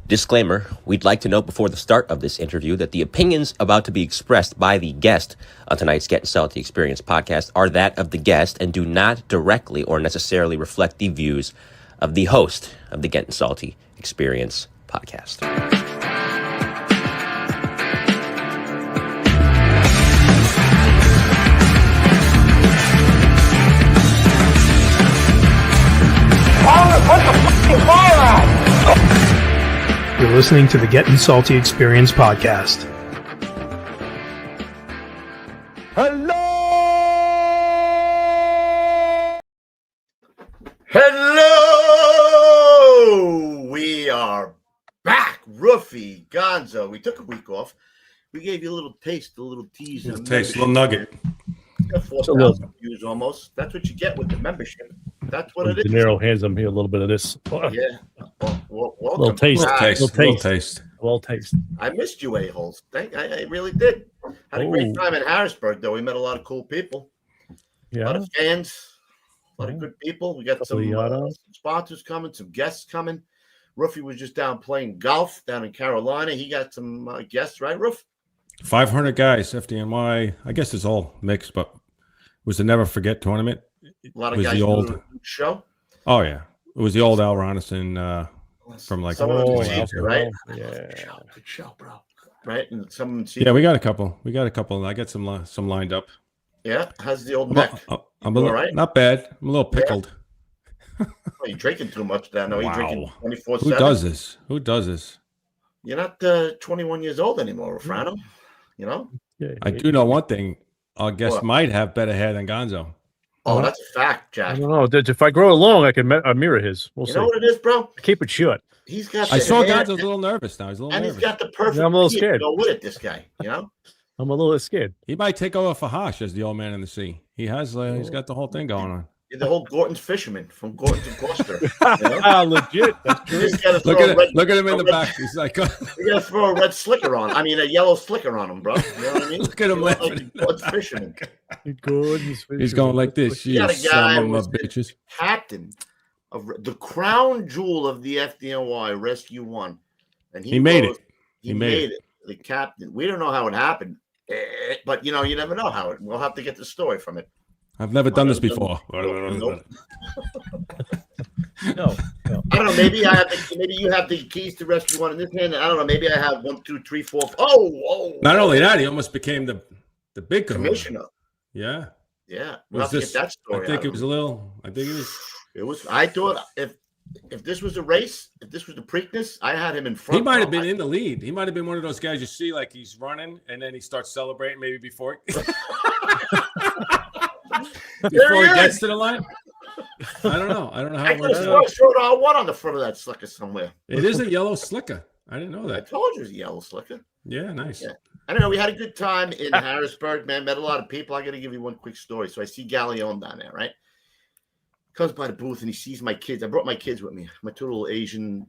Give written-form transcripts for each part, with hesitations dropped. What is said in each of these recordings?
Disclaimer, we'd like to note before the start of this interview that the opinions about to be expressed by the guest on tonight's Gettin Salty Experience podcast are that of the guest and do not directly or necessarily reflect the views of the host of the Gettin Salty Experience podcast. Put the fucking fire out! You're listening to the Gettin Salty Experience podcast. Hello! We are back. Roofy, Gonzo. We took a week off. We gave you a little taste, a little tease. A little nugget. 4,000 views almost. That's what you get with the membership. That's what it is. De Niro hands him here a little bit of this. Yeah. Welcome. Little taste. Little taste. I missed you, a-holes. I really did. Had a great time in Harrisburg, though. We met a lot of cool people. Yeah. A lot of fans. A lot of good people. We got some sponsors coming, some guests coming. Roofy was just down playing golf down in Carolina. He got some guests, right, Roof? 500 guys, FDNY. I guess it's all mixed, but it was the Never Forget tournament. A lot of was guys the old doing the show. Oh yeah, it was the old Al Ronison from like. Some of them right? Yeah, good show, bro. Right, and some. Yeah, we got a couple. I got some lined up. Yeah, how's the old neck? I'm all right. Not bad. I'm a little pickled. Well, you're drinking too much down there. You're drinking 24/7. Who does this? You're not 21 years old anymore, Rafrano. You know? Yeah, I do know one thing. Our guest might have better hair than Gonzo. Oh, that's a fact, Jack. I don't know. If I grow it long, I can mirror his. We'll see. You know what it is, bro? Keep it short. He's got. I saw hair, Gonzo's a little nervous now. He's He's got the perfect. I'm a little scared. To go with it, this guy. You know. I'm a little scared. He might take over for Hash as the old man in the sea. He has. He's got the whole thing going on. You're the whole Gorton's fisherman from Gorton to Gloucester. Legit. That's true. Look at him in the back. He's like, you gotta throw a red slicker on. I mean, a yellow slicker on him, bro. You know what I mean? Look at him laughing. Gorton's fisherman. He's going like this. You got a guy who was bitches. captain of the crown jewel of the FDNY Rescue One, and he made it. He made it. The captain. We don't know how it happened, but you never know how it. We'll have to get the story from it. I've never done this before. Nope. No. I don't know. Maybe you have the keys to Rescue One in this hand. I don't know. Maybe I have 1, 2, 3, 4. Oh. Not only that, he almost became the big commissioner. Yeah. We'll have to get that story. I think it was a little. I think it was. It was. I thought if this was a race, if this was the Preakness, I had him in front. He might have been in the lead. He might have been one of those guys you see like he's running and then he starts celebrating maybe before he gets to the line. I don't know how it works. I showed R1 on the front of that slicker somewhere. It is a yellow slicker. I didn't know that. I told you it was a yellow slicker. Yeah, nice. Yeah. I don't know. We had a good time in Harrisburg, man. Met a lot of people. I got to give you one quick story. So I see Gallione down there, right? Comes by the booth and he sees my kids. I brought my kids with me, my two little Asian,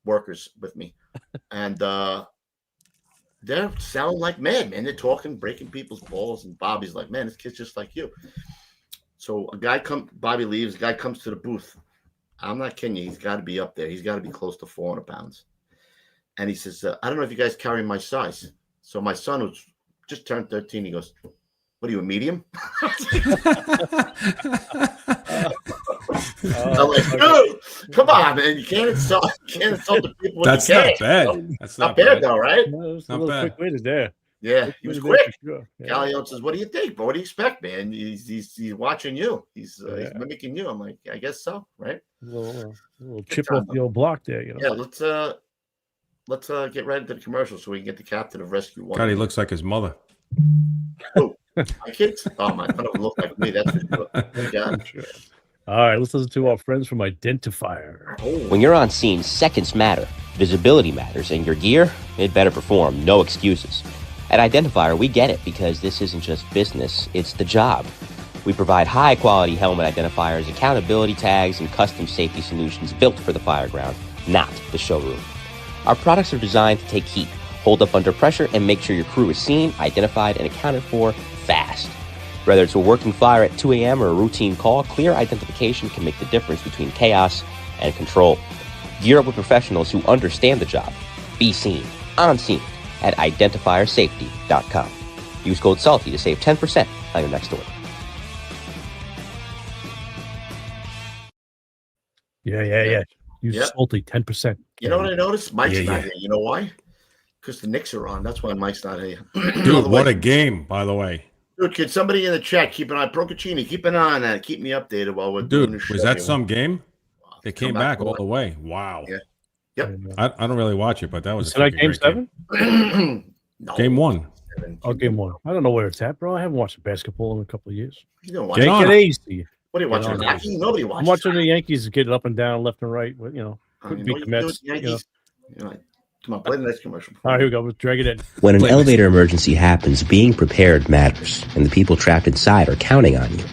workers with me, and they're sounding like mad, man. They're talking, breaking people's balls, and Bobby's like, "Man, this kid's just like you." So Bobby leaves. A guy comes to the booth. I'm not kidding you. He's got to be up there. He's got to be close to 400 pounds. And he says, "I don't know if you guys carry my size." So my son, who's just turned 13, he goes, "What are you, a medium?" I'm like, "Dude, come on, man! You can't insult the people." That's not bad. That's not bad, though, right? No, not bad. Quick witted there. Yeah, he was quick. Sure. Yeah. Gallione says, "What do you think, bro? What do you expect, man? He's watching you. He's mimicking you." I'm like, "I guess so, right?" A little chip off the old block there, Yeah, let's get right into the commercial so we can get the captain of Rescue One. God, he looks like his mother. Oh, my kids? Oh, my, I don't look like me. That's for sure. Yeah. Sure. All right, let's listen to our friends from Identifier. When you're on scene, seconds matter, visibility matters, and your gear, it better perform. No excuses. At Identifier, we get it because this isn't just business, it's the job. We provide high-quality helmet identifiers, accountability tags, and custom safety solutions built for the fireground, not the showroom. Our products are designed to take heat, hold up under pressure, and make sure your crew is seen, identified, and accounted for fast. Whether it's a working fire at 2 a.m. or a routine call, clear identification can make the difference between chaos and control. Gear up with professionals who understand the job. Be seen, on scene, at identifiersafety.com. Use code SALTY to save 10% on your next order. Yeah. Use Yep. salty 10%. You know what I noticed? Mike's Yeah, not yeah. here. You know why? Because the Knicks are on. That's why Mike's not here. Dude, what a game, by the way. Dude, could somebody in the chat keep an eye? Procaccini, keep an eye on that. Keep me updated while we're doing the Dude, show. was that here. some game? They Come came back all the way. Wow. Yeah. Yep. I don't really watch it, but that was Is that game 7? No. Game 1. Oh, game 1. I don't know where it's at, bro. I haven't watched basketball in a couple of years. You don't watch Get it. on Take it. it easy. What are you watching? Get on Hockey? Nobody watches. I'm watching the Yankees get up and down, left and right. But, hockey. could beat the Mets. Yankees. Come on, play the next commercial. All right, here we go. Let's drag it in. When an elevator emergency happens, being prepared matters, and the people trapped inside are counting on you.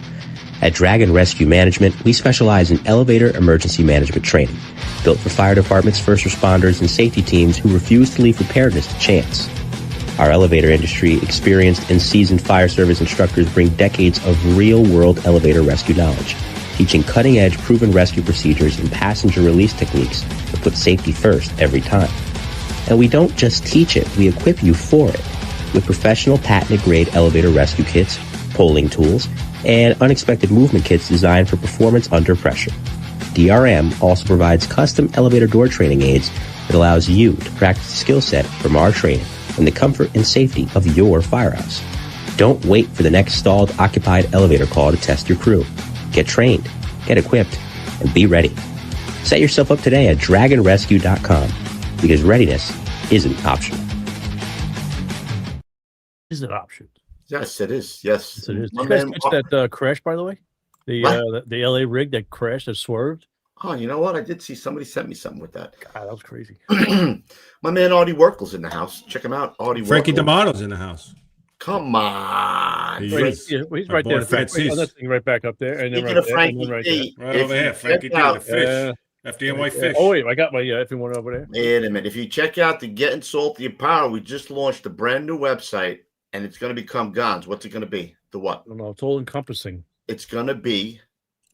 At Dragon Rescue Management, we specialize in elevator emergency management training, built for fire departments, first responders, and safety teams who refuse to leave preparedness to chance. Our elevator industry experienced and seasoned fire service instructors bring decades of real-world elevator rescue knowledge, teaching cutting-edge proven rescue procedures and passenger release techniques that put safety first every time. And we don't just teach it, we equip you for it with professional patented-grade elevator rescue kits, polling tools, and unexpected movement kits designed for performance under pressure. DRM also provides custom elevator door training aids that allows you to practice the skill set from our training in the comfort and safety of your firehouse. Don't wait for the next stalled occupied elevator call to test your crew. Get trained, get equipped, and be ready. Set yourself up today at dragonrescue.com because readiness isn't optional. Is it option? Yes, it is. Yes, It is. My Did you guys man- catch that crash, by the way? The LA rig that crashed, that swerved. Oh, you know what? I did see somebody sent me something with that. God, that was crazy. My man Artie Werkel's in the house. Check him out. Artie Frankie Werkel. D'Amato's in the house. Come on. He Right, is. yeah, well, he's My right boy there. Right, Francis. on that thing right back up there. And then Speaking right of there, and Frankie then right D, Right if over you here, check Frankie D, out- the fish. FDNY fish. Oh, wait, I got my everyone over there. Wait a minute. If you check out the Gettin Salty Apparel, we just launched a brand new website, and it's going to become Gons. What's it going to be? The what? I don't know. It's all encompassing. It's going to be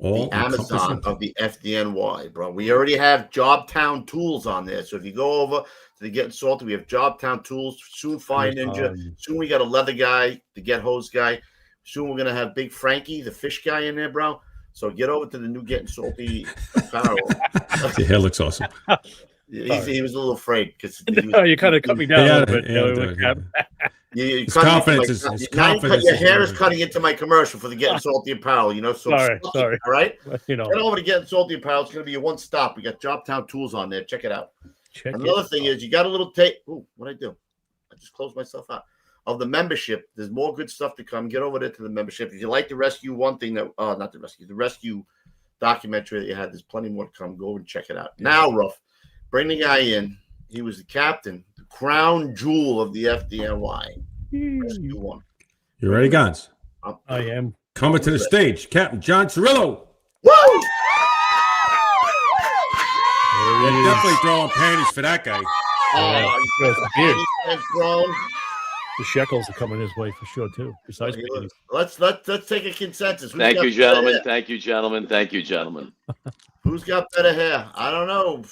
All the Amazon encompassing. of the FDNY, bro. We already have Jobtown tools on there. So if you go over to the Gettin Salty, we have Jobtown tools. Soon Fire Ninja. Soon we got a leather guy, the Get Hose guy. Soon we're going to have Big Frankie, the fish guy in there, bro. So get over to the new Gettin Salty Apparel. The hair looks awesome. He was a little afraid because You kind of cut me down a little bit. Yeah, Cap. His confidence is your hair is cutting into my commercial for the Gettin Salty Apparel. So Sorry. all right. You know, Get over to Gettin Salty Apparel. It's going to be a one stop. We got Jobtown tools on there. Check it out. check Another it thing out. is you got a little tape. Ooh, what'd I do? I just closed myself out. Of the membership, there's more good stuff to come. Get over there to the membership. If you like the rescue, the rescue documentary that you had, there's plenty more to come. Go and check it out. Now, Ruff, bring the guy in. He was the captain, the crown jewel of the FDNY. Rescue one. You ready, Gons? I am. Coming to the stage, Captain John Ceriello. Woo! They're definitely throwing panties for that guy. Beard. He's grown. The shekels are coming his way for sure too. Besides, Let's take a consensus. Who's Thank got you, better gentlemen. hair? Thank you, gentlemen. Thank you, gentlemen. Who's got better hair? I don't know.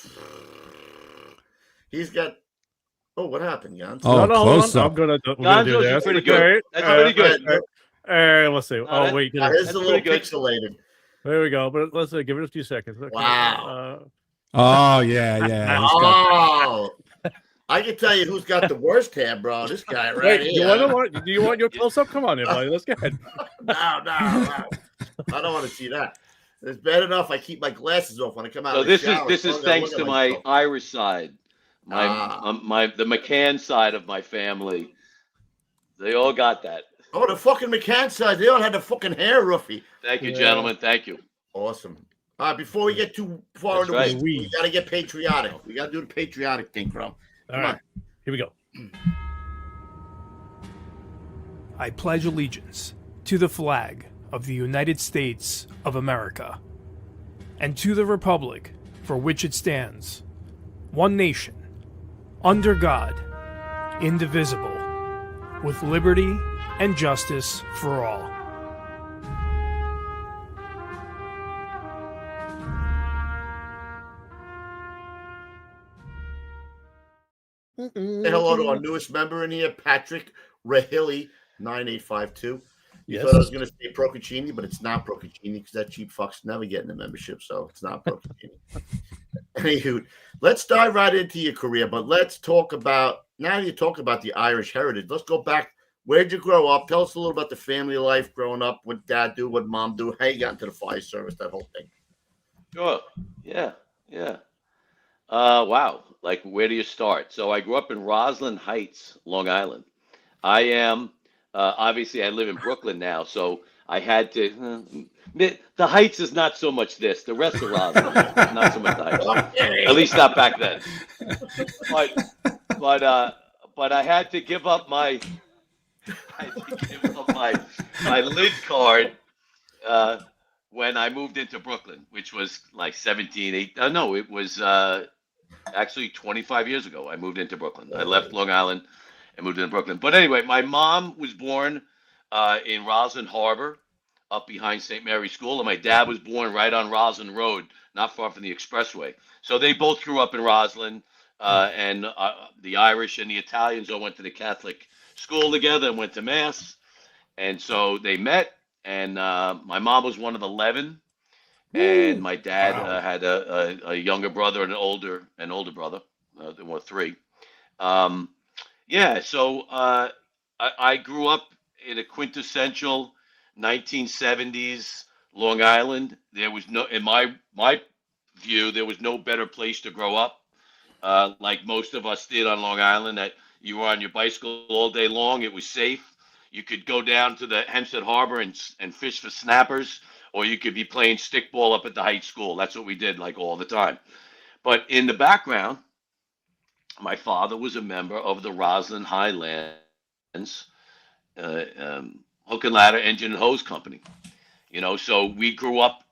He's got. Oh, what happened, Jan? Oh, hold close on. up. I'm gonna do Gonzo's that. is pretty good. That's pretty good. Let's see. that- Wait. Now, his is a That's little pretty good. pixelated. There we go. But let's give it a few seconds. Okay. Wow. Oh, yeah. He's got, Oh, I can tell you who's got the worst hair, bro. This guy right Wait, here. do you want your close up? Come on, everybody. Let's go ahead. No. I don't want to see that. It's bad enough I keep my glasses off when I come out. So of the this shower. is So I gotta thanks look to at my myself. Irish side, the McCann side of my family. They all got that. Oh, the fucking McCann side. They all had the fucking hair roofie. Thank you, Yeah. gentlemen. Thank you. Awesome. All right, before we get too far That's into right. it, we got to get patriotic. We got to do the patriotic thing, bro. All Come right. on. Here we go. I pledge allegiance to the flag of the United States of America and to the republic for which it stands, one nation, under God, indivisible, with liberty and justice for all. Say hello to our newest member in here, Patrick Rahilly, 9852. You thought I was going to say Procaccini, but it's not Procaccini because that cheap fuck's never getting a membership, so it's not Procaccini. Anywho, let's dive right into your career, but let's talk about, now you talk about the Irish heritage, let's go back. Where'd you grow up? Tell us a little about the family life growing up, what dad do, what mom do, how you got into the fire service, that whole thing. Sure. Yeah. Wow. Like, where do you start? So I grew up in Roslyn Heights, Long Island. I am, obviously, I live in Brooklyn now, so I had to, the Heights is not so much this. The rest of Roslyn, not so much the Heights. At least not back then. But I had to give up my, my lid card when I moved into Brooklyn, which was like it was actually 25 years ago. I moved into Brooklyn. I left Long Island and moved into Brooklyn. But anyway, my mom was born in Roslyn Harbor, up behind St. Mary's School, and my dad was born right on Roslyn Road, not far from the expressway. So they both grew up in Roslyn, and the Irish and the Italians all went to the Catholic school together and went to mass, and so they met. And my mom was one of 11, and my dad had a younger brother and an older brother. There were 3. So I grew up in a quintessential 1970s Long Island. There was no, in my view, there was no better place to grow up. Like most of us did on Long Island, that you were on your bicycle all day long. It was safe. You could go down to the Hempstead Harbor and fish for snappers, or you could be playing stickball up at the Heights School. That's what we did, like, all the time. But in the background, my father was a member of the Roslyn Highlands Hook and Ladder Engine and Hose Company. So we grew up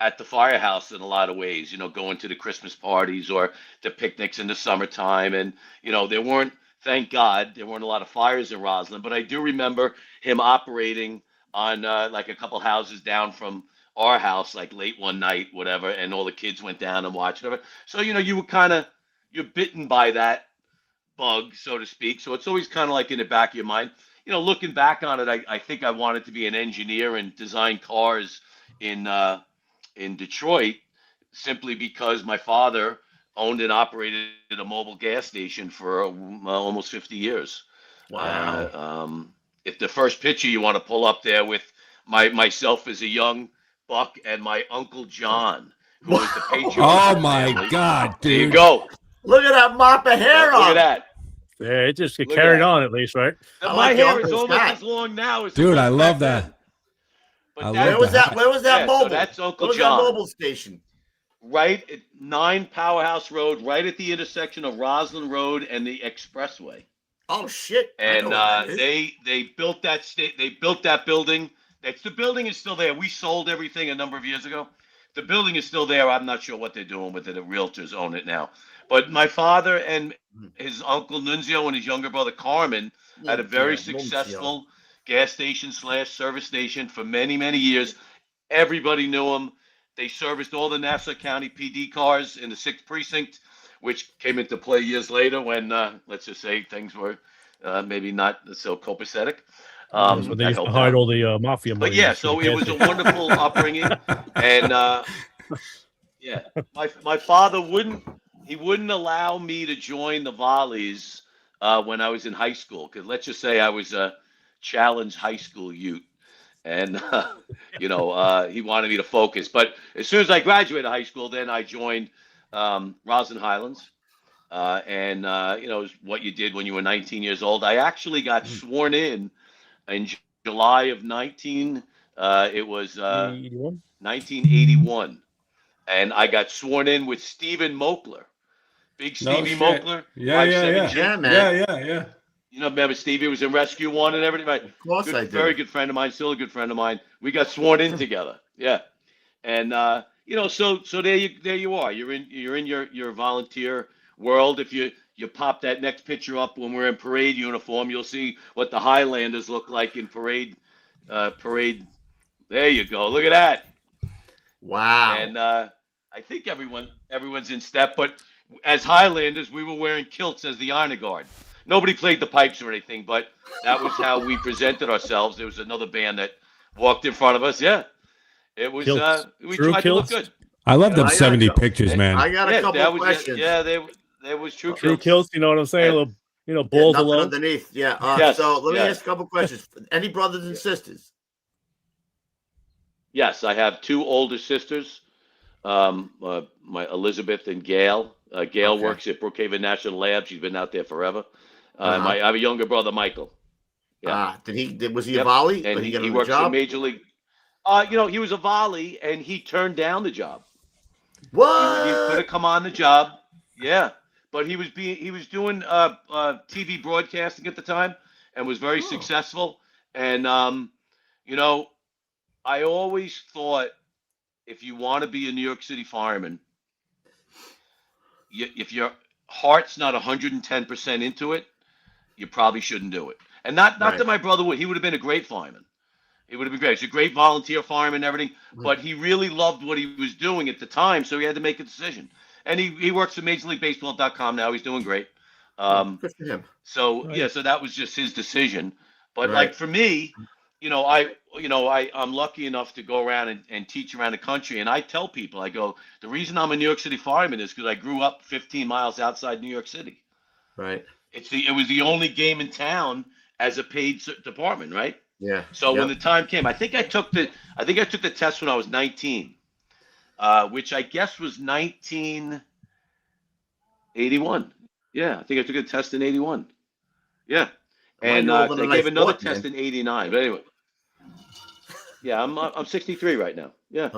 at the firehouse in a lot of ways, going to the Christmas parties or the picnics in the summertime. And, there weren't, thank God, there weren't a lot of fires in Roslyn, but I do remember him operating on like a couple houses down from our house, like late one night, whatever, and all the kids went down and watched it. So, you were you're bitten by that bug, so to speak. So it's always kind of like in the back of your mind. Looking back on it, I think I wanted to be an engineer and design cars in Detroit, simply because my father owned and operated a mobile gas station for almost 50 years. Wow. If the first picture you want to pull up there with myself as a young buck and my Uncle John, who was the patriarch. Oh my God, dude. There you go. Look at that mop of hair on. Look at that. Yeah, it just get carried on at least, right? My hair is almost as long now as dude, I love that. But where was that mobile? So that's Uncle Where was John. that mobile station? Right at 9 Powerhouse Road, right at the intersection of Roslyn Road and the Expressway. Oh shit! And they built that they built that building. The building is still there. We sold everything a number of years ago. The building is still there. I'm not sure what they're doing with it. The realtors own it now. But my father and his uncle Nunzio and his younger brother Carmen had a very successful gas station / service station for many, many years. Everybody knew them. They serviced all the Nassau County PD cars in the 6th precinct, which came into play years later when, let's just say, things were maybe not so copacetic. So they used to hide all the mafia money. But yeah, so it was a wonderful upbringing. And my father wouldn't allow me to join the volleys when I was in high school. Because let's just say I was a challenged high school youth. And, he wanted me to focus. But as soon as I graduated high school, then I joined Roslyn Highlands. What you did when you were 19 years old. I actually got sworn in July of 1981. And I got sworn in with Stephen Mokler. Big Stevie Mokler. Yeah, man. Yeah. Remember Stevie was in Rescue 1 and everything, right? Of course I did. Very good friend of mine, still a good friend of mine. We got sworn in together. Yeah. And so there you are. You're in your volunteer world. If you pop that next picture up when we're in parade uniform, you'll see what the Highlanders look like in parade. There you go. Look at that. Wow. And I think everyone's in step, but as Highlanders, we were wearing kilts as the honor guard. Nobody played the pipes or anything, but that was how we presented ourselves. There was another band that walked in front of us. Yeah, it was. Kilts. We True tried kilts? to look good. I love them I got 70 you. pictures, man. I got a couple that of was, questions. Yeah, there was true True kilts. kills. You know what I'm saying? Yeah. A little, Yeah, balls nothing alone. underneath. Yeah. Yes, So let me yes. ask a couple questions. Any brothers and sisters? Yes, I have two older sisters, my Elizabeth and Gail. Gail Okay. works at Brookhaven National Lab. She's been out there forever. Uh-huh. I have a younger brother, Michael. Yeah. Was he a Yep. volley? And Did he get another works for job? Major League. He was a volley, and he turned down the job. He could What? have come on the job, yeah. But he was doing TV broadcasting at the time, and was very successful. And I always thought, if you want to be a New York City fireman, if your heart's not 110% into it, you probably shouldn't do it. And not Right. that my brother would. He would have been a great fireman. He would have been great. He's a great volunteer fireman and everything, but he really loved what he was doing at the time, so he had to make a decision. And he works for MajorLeagueBaseball.com now. He's doing great. Good for him. So Right. yeah, so that was just his decision. But Right. like for me, I'm lucky enough to go around and teach around the country. And I tell people, I go, the reason I'm a New York City fireman is because I grew up 15 miles outside New York City. Right. It was the only game in town as a paid department, right? Yeah. So when Yep. the time came, I think I took the test when I was 19, which I guess was 1981. Yeah, I think I took a test in 81. Yeah, and Well, you're older they than I gave another thought, test man. in 89. But anyway, yeah, I'm 63 right now. Yeah,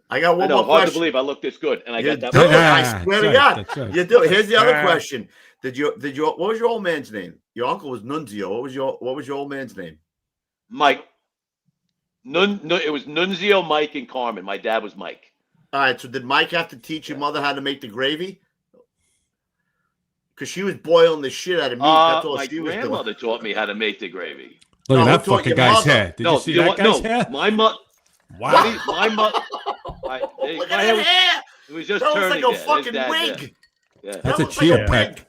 I got I one know. more Hard to question. believe I look this good, and I You got do that. it. I Ah, swear to that's God. right, that's right. You do it. Here's the other Ah. question. What was your old man's name? Your uncle was Nunzio. What was your old man's name? Mike. It was Nunzio, Mike, and Carmen. My dad was Mike. All right. So did Mike have to teach your mother how to make the gravy? Because she was boiling the shit out of meat. That's all My she was doing. grandmother taught me how to make the gravy. Look No, at that who taught fucking your guy's mother? hair. Did you see that guy's hair? My mother. Wow. My mother. Look at that hair. It was just That looks turning like a there. fucking There's Dad wig. there. Yeah. That's a looks chia like a pet. wig.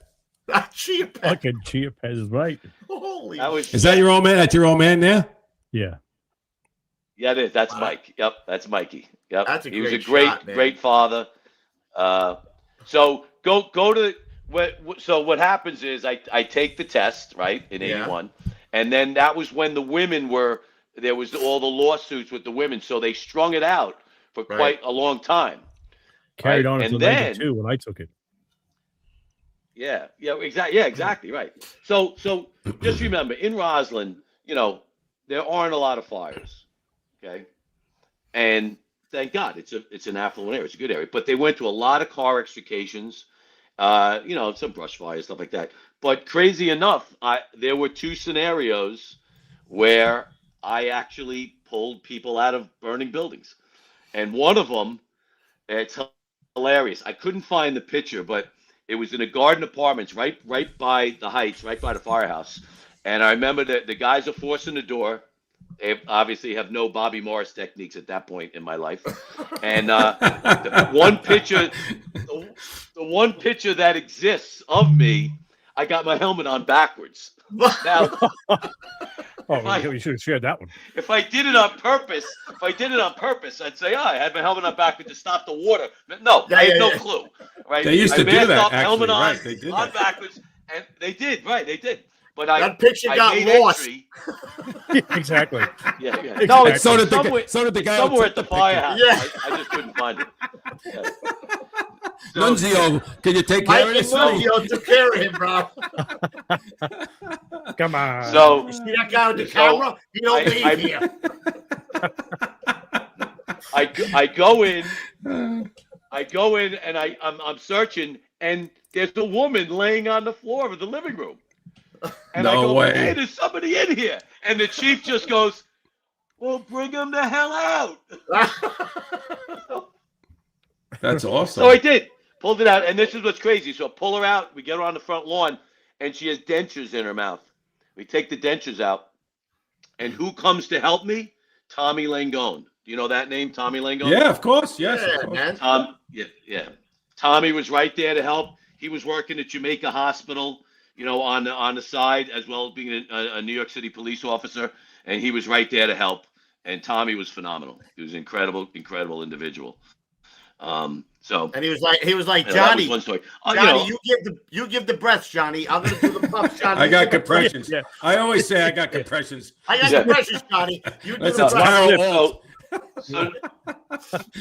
A chia pet. Fucking chia pet is right. Holy That was. Is that your old man? That's your old man there? Yeah. Yeah, it is. That's Wow. Mike. Yep, that's Mikey. Yep. That's a He was a great shot, man. great father. So go to what happens is I take the test, right, in Yeah. 81, and then that was when the women there was all the lawsuits with the women, so they strung it out for Right. quite a long time. Carried Right, on and until then- 92 when I took it. Yeah, exactly, right. So just remember, in Roslyn, there aren't a lot of fires, okay? And thank God, it's an affluent area, it's a good area. But they went to a lot of car extrications, some brush fires, stuff like that. But crazy enough, there were two scenarios where I actually pulled people out of burning buildings, and one of them, it's hilarious. I couldn't find the picture, but it was in a garden apartments right by the Heights, right by the firehouse. And I remember that the guys are forcing the door. They obviously have no Bobby Morris techniques at that point in my life. And the one picture that exists of me, I got my helmet on backwards. Now, You should have shared that one. if I did it on purpose, I'd say, I had my helmet on backwards to stop the water. No, I had no clue. Right? They used to do masked that, up, helmet actually, on, right, they did on that. backwards, and they did. But That picture I got made lost. entry. Exactly. Yeah. No, it's So did somewhere, the guy who somewhere took at the picture. firehouse. Yeah. I just couldn't find it. Yeah. So- Nunzio, can you take Mike care of and this? thing? Nunzio took care of him, bro. Come on. So You see that guy with the So, camera? He don't leave I- here. I go in and I'm searching, and there's a woman laying on the floor of the living room. And I No go, way. hey, there's somebody in here. And the chief just goes, well, bring him the hell out. That's awesome. So I did. Pulled it out. And this is what's crazy. So I pull her out. We get her on the front lawn, and she has dentures in her mouth. We take the dentures out. And who comes to help me? Tommy Langone. Do you know that name, Tommy Langone? Yeah, of course. Yes, Yeah, of course. man. Yeah. Tommy was right there to help. he was working at Jamaica Hospital, on the side, as well as being a New York City police officer, and he was right there to help. And Tommy was phenomenal. He was an incredible individual. And he was like that Johnny. was one story. Johnny, you give the breaths, Johnny. I'm gonna do the puffs, Johnny. I got compressions. Yeah. I always say I got compressions. I got compressions, Johnny. You do That's the a breaths. viral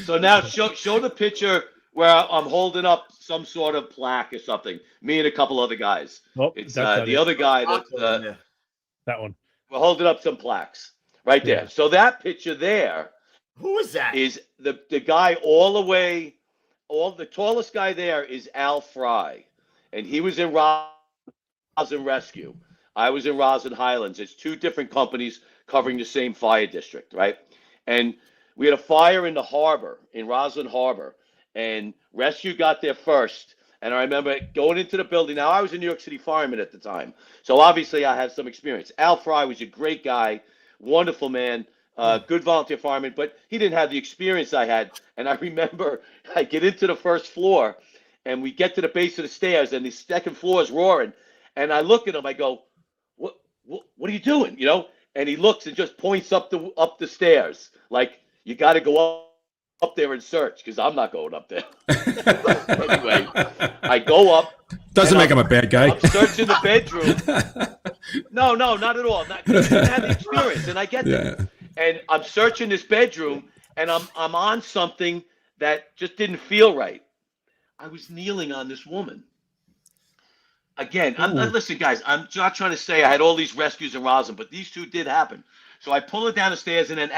So now show the picture where I'm holding up some sort of plaque or something. Me and a couple other guys. Oh, It's the other guy that one. we're holding up some plaques right there. Yeah. So that picture there Who is that? is the guy the tallest guy there is Al Fry, and he was in Roslyn Rescue. I was in Roslyn Highlands. It's two different companies covering the same fire district, right? And we had a fire in the harbor, in Roslyn Harbor, and Rescue got there first. And I remember going into the building. Now, I was a New York City fireman at the time, so obviously I had some experience. Al Fry was a great guy, wonderful man, good volunteer fireman, but he didn't have the experience I had. And I remember I get into the first floor, and we get to the base of the stairs, and the second floor is roaring. And I look at him, I go, what are you doing? And he looks and just points up the stairs, like, you got to go up there and search, because I'm not going up there. Anyway, I go up. Doesn't make him a bad guy. I'm searching the bedroom. No, not at all. He didn't have the experience, and I get that. And I'm searching this bedroom, and I'm on something that just didn't feel right. I was kneeling on this woman. Again, listen, guys, I'm not trying to say I had all these rescues in Roslyn, but these two did happen. So I pull her down the stairs, and then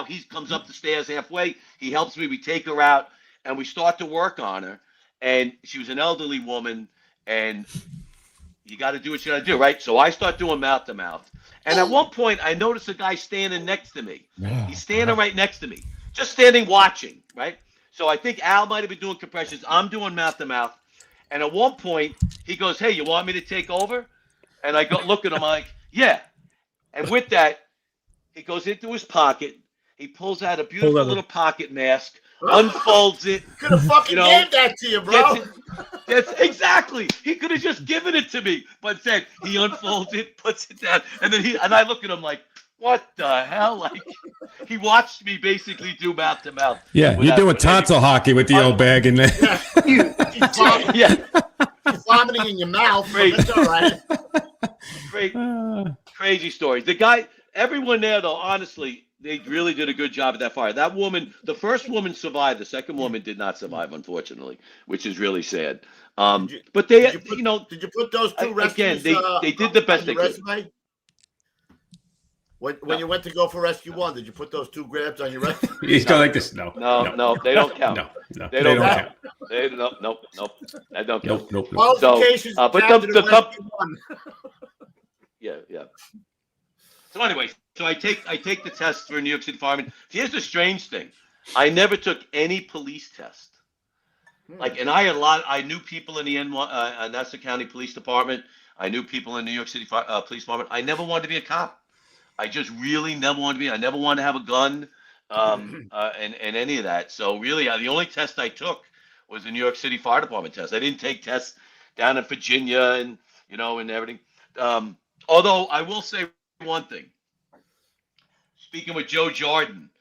he comes up the stairs halfway. He helps me. We take her out, and we start to work on her. And she was an elderly woman, and you got to do what you got to do, right? So I start doing mouth to mouth. And at one point, I noticed a guy standing next to me. He's standing right next to me, just standing watching, right? So I think Al might have been doing compressions. I'm doing mouth to mouth. And at one point, he goes, "Hey, you want me to take over?" And I go look at him, I'm like, "Yeah." And with that, he goes into his pocket. He pulls out a beautiful little pocket mask, unfolds it. Could have fucking gave that to you, bro. That's exactly. He could have just given it to me, but instead he unfolds it, puts it down, and then I look at him like, what the hell? Like, he watched me basically do mouth to mouth. Yeah, you're doing tonsil hockey with the old bag in there. Yeah. He's vomiting in your mouth. That's all right. Crazy stories. The guy, everyone there, though, honestly, they really did a good job at that fire. That woman, the first woman survived. The second woman did not survive, unfortunately, which is really sad. But they, did you put those two rescues? Again, they did the best they could. When you went to go for Rescue 1, did you put those two grabs on your resume? He's going like this. No, they don't count. No, they don't count. Nope. That don't count. Nope. Qualifications. So, but the yeah. So anyway, I take the test for New York City fireman. Here's the strange thing: I never took any police test. And I knew people in the Nassau County Police Department. I knew people in New York City Police Department. I never wanted to be a cop. I just really never wanted to be. I never wanted to have a gun, and any of that. So really, the only test I took was the New York City Fire Department test. I didn't take tests down in Virginia and and everything. Although I will say one thing. Speaking with Joe Jordan,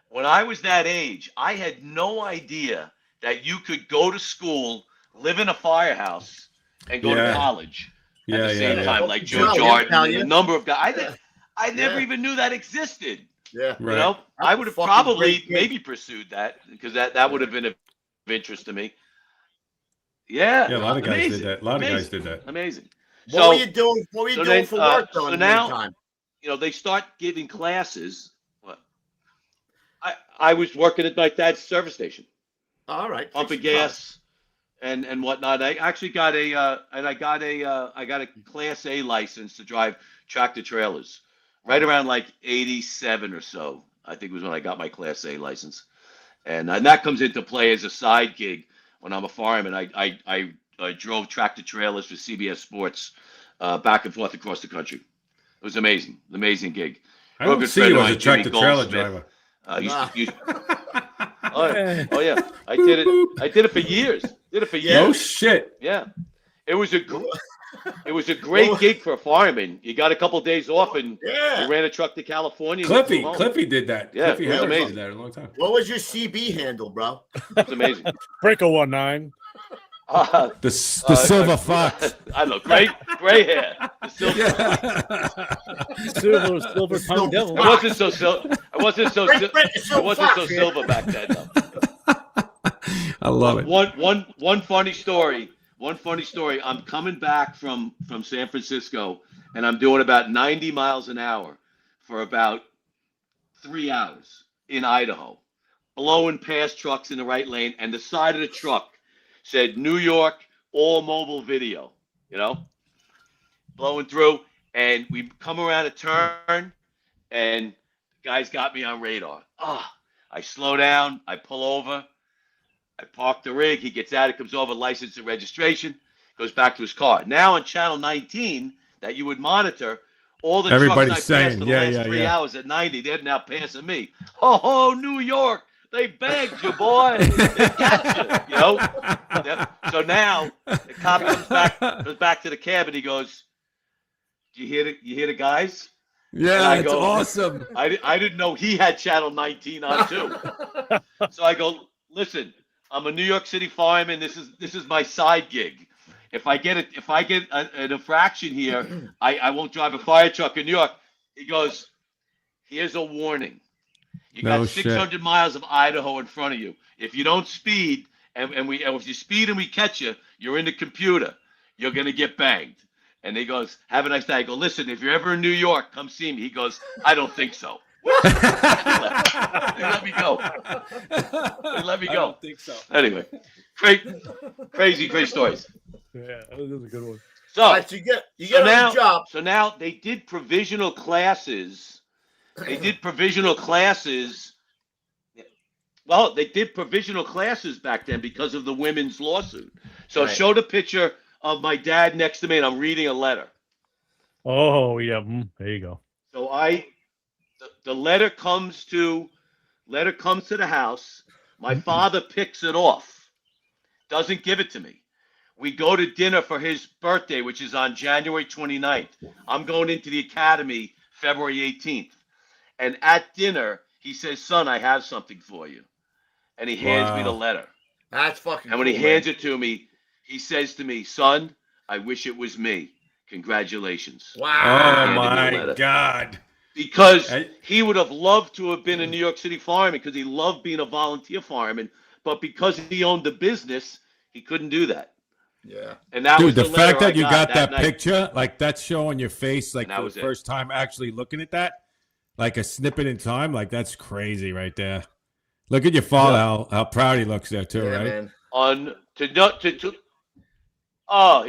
when I was that age, I had no idea that you could go to school, live in a firehouse, and go to college at the same time, like Joe Jordan and a number of guys. I never even knew that existed. Yeah, right. I would have probably maybe pursued that because that would have been of interest to me. Yeah, a lot of guys did that. A lot of guys did that. Amazing. What were you doing? What were you doing for work though? So now, they start giving classes. What? I was working at my dad's service station. All right, pumping gas and whatnot. I actually got I got a Class A license to drive tractor trailers. Right around like 87 or so, I think was when I got my Class A license, and that comes into play as a side gig when I'm a fireman. I drove tractor trailers for CBS Sports back and forth across the country. It was amazing gig. I don't see you as a tractor trailer driver. Oh yeah, I did it for years. Did it for Yeah. No years. shit. Yeah. It was a great gig for a fireman. You got a couple of days off and Yeah. you ran a truck to California. And you flew home. Cliffy did that. Yeah, Cliffy it was Harris amazing. did that a long time. What was your CB handle, bro? It's amazing. Sprinkle 19. The silver fox. I don't know. Gray hair. The silver. Silver tongue devil. It wasn't so silver. It wasn't so Frank, it's it wasn't so fox, man. silver back then. Though. I love it. One funny story. One funny story. I'm coming back from San Francisco, and I'm doing about 90 miles an hour for about 3 hours in Idaho, blowing past trucks in the right lane, and the side of the truck said New York all mobile video, blowing through, and we come around a turn, and the guy's got me on radar. I slow down, I pull over, I park the rig, he gets out, he comes over, license and registration, goes back to his car. Now on channel 19 that you would monitor, all the Everybody's trucks I passed saying, for the last 3 hours at 90, they're now passing me. Oh, New York, they bagged you, boy. They got you, So now the cop goes back to the cab and he goes, "Do you hear the guys?" Yeah, it's awesome. I didn't know he had channel 19 on too. So I go, "Listen, I'm a New York City fireman. This is my side gig. If I get an infraction here, I won't drive a fire truck in New York." He goes, "Here's a warning. You got 600 miles of Idaho in front of you. If you don't speed, and if you speed and we catch you, you're in the computer. You're gonna get banged." And he goes, "Have a nice day." I go, "Listen, if you're ever in New York, come see me." He goes, "I don't think so." They let me go. They let me go. I don't think so. Anyway, crazy stories. Yeah, that was a good one. So, All right, so you get on the job. So now they did provisional classes. Well, they did provisional classes back then because of the women's lawsuit. So Right. Showed a picture of my dad next to me, and I'm reading a letter. Oh, yeah. There you go. So the letter comes to the house. My father picks it off, doesn't give it to me. We go to dinner for his birthday, which is on January 29th. I'm going into the academy February 18th. And at dinner, he says, "Son, I have something for you." And he hands me the letter. That's fucking And when cool, he hands it to me, he says to me, "Son, I wish it was me. Congratulations." Oh Wow. my God. Because he would have loved to have been a New York City fireman because he loved being a volunteer fireman. But because he owned the business, he couldn't do that. Yeah. And that was Dude, the fact letter that you got that night. picture, like that's showing your face, like And that for was the it. first time actually looking at that, like a snippet in time, like that's crazy right there. Look at your father, how proud he looks there too, Yeah, right? man. Look at your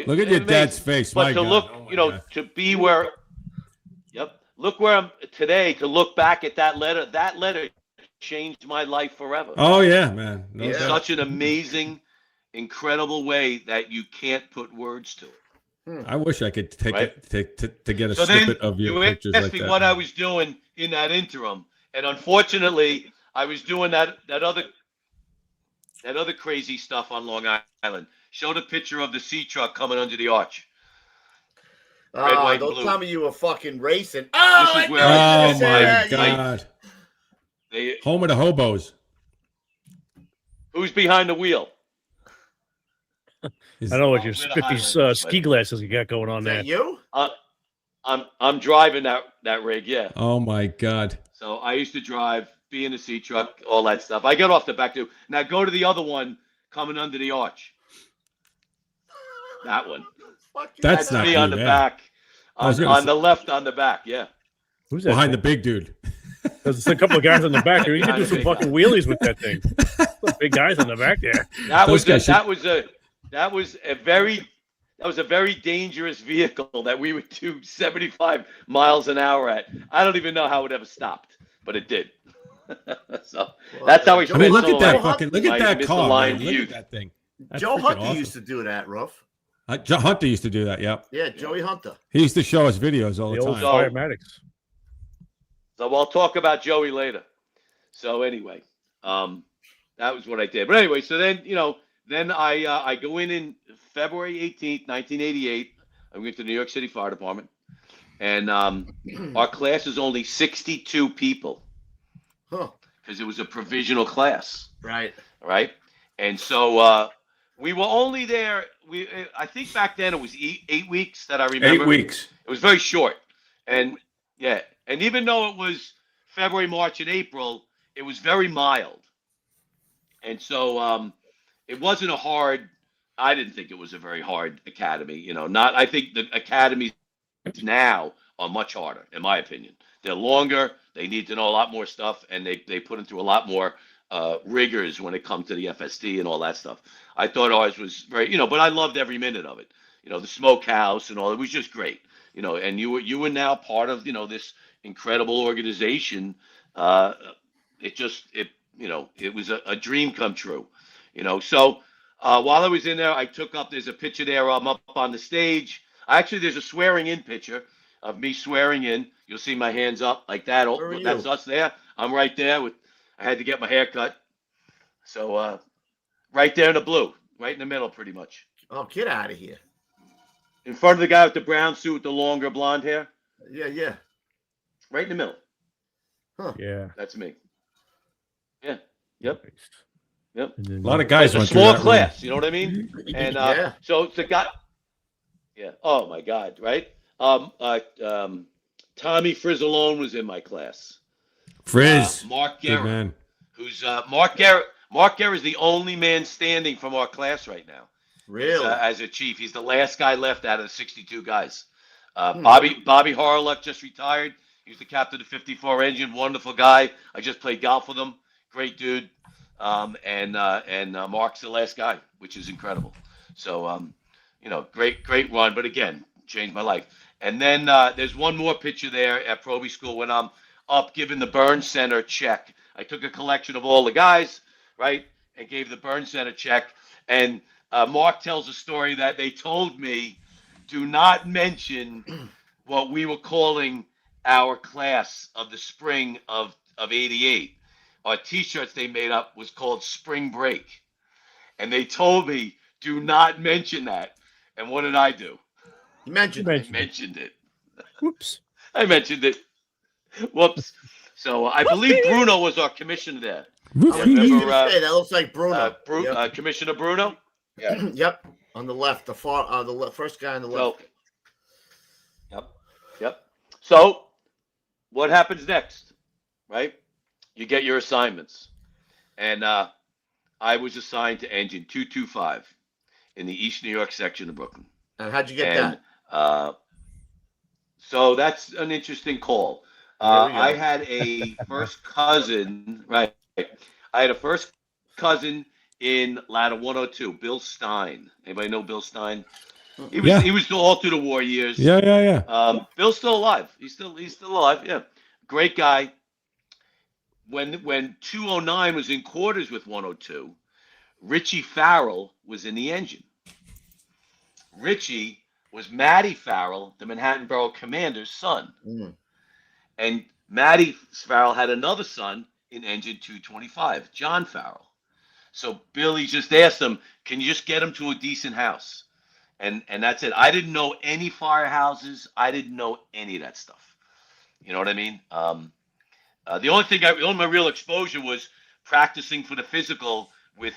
Look at dad's face, But my to God. look, Oh my you know, God. to be where, look where I'm today. To look back at that letter changed my life forever. Oh yeah, man. No In doubt. such an amazing, incredible way that you can't put words to it. I wish I could take Right? it to get a So then snippet of your you pictures asked like me that. what I was doing in that interim, and unfortunately, I was doing that other crazy stuff on Long Island. Showed a picture of the sea truck coming under the arch. Red, white, Don't blue. tell me you were fucking racing. Oh, This is where Oh say my that. God. They, Home of the hobos. who's behind the wheel? I don't know what your Bit of spiffy highlights, ski glasses you got going on Is there. that you? I'm driving that rig, yeah. Oh my God. So I used to drive, be in the sea truck, all that stuff. I get off the back too. Now go to the other one coming under the arch. That one. That's not me you, on the yeah. back. I was On gonna the left on the back, yeah. Who's that? Behind the big dude. There's a couple of guys in the back there. You can do some Behind the fucking wheelies with that thing. Some big guys in the back there. That Those was guys a very dangerous vehicle that we would do 75 miles an hour at. I don't even know how it ever stopped, but it did. So that's how we I spent mean, look some at that of my- fucking, look at my that car, misaligned man. Look youth. at that thing. That's Joe freaking Hunter awesome. used to do that, Ruff. Joe Hunter used to do that, yep. Yeah, Joey Hunter. He used to show us videos all The the old time. firematics. So I'll talk about Joey later. So anyway, that was what I did. But anyway, so then, then I go in February 18th, 1988. I went to the New York City Fire Department, and our class is only 62 people Huh. because it was a provisional class. Right. Right. And so we were only there. I think back then it was 8 weeks that I remember. 8 weeks. It was very short. And yeah. And even though it was February, March, and April, it was very mild. And so it wasn't I didn't think it was a very hard academy. I think the academies now are much harder, in my opinion. They're longer. They need to know a lot more stuff, and they put them through a lot more rigors when it comes to the FSD and all that stuff. I thought ours was very, but I loved every minute of it. The smokehouse and all. It was just great. And you were now part of this incredible organization. It was a dream come true. So while I was in there, I took up. There's a picture there. I'm up on the stage. Actually, there's a swearing in picture of me swearing in. You'll see my hands up like that. That's us there. I'm right there I had to get my hair cut. So right there in the blue, right in the middle, pretty much. Oh, get out of here. In front of the guy with the brown suit with the longer blonde hair. Yeah. Right in the middle. Huh. Yeah. That's me. Yeah. Yep. A lot of guys It's a went through small that class, you know what I mean? And Yeah. so the guy. Yeah. Oh my God. Right. Tommy Frizzalone was in my class. Frizz. Mark Good Garrett, man. who's Mark Garrett. Mark Garrett is the only man standing from our class right now. Really? As a chief, he's the last guy left out of the 62 guys. Bobby Harlock just retired. He was the captain of the 54 engine. Wonderful guy. I just played golf with him. Great dude. And Mark's the last guy, which is incredible. So great run. But again, changed my life. And then there's one more picture there at Proby School when I'm up giving the Burn Center check. I took a collection of all the guys, right, and gave the Burn Center check. And Mark tells a story that they told me, do not mention what we were calling our class of the spring of 88. Our T-shirts they made up was called Spring Break. And they told me, do not mention that. And what did I do? You mentioned it. Whoops. I mentioned it. Whoops. So I believe Bruno was our commissioner there. Remember, that looks like Bruno. Yep. Commissioner Bruno? Yeah. Yep. On the left, the first guy on the left. Yep. So what happens next, right? You get your assignments. And I was assigned to Engine 225 in the East New York section of Brooklyn. And how'd you get that? So that's an interesting call. I had a first cousin, right? I had a first cousin in Ladder 102, Bill Stein. Anybody know Bill Stein? He was all through the war years. Yeah. Bill's still alive. He's still alive. Yeah, great guy. When 209 was in quarters with 102, Richie Farrell was in the engine. Richie was Matty Farrell, the Manhattan Borough Commander's son. And Matty Farrell had another son in engine 225, John Farrell. So Billy just asked him, can you just get him to a decent house? And that's it. I didn't know any firehouses. I didn't know any of that stuff. You know what I mean? The only my real exposure was practicing for the physical with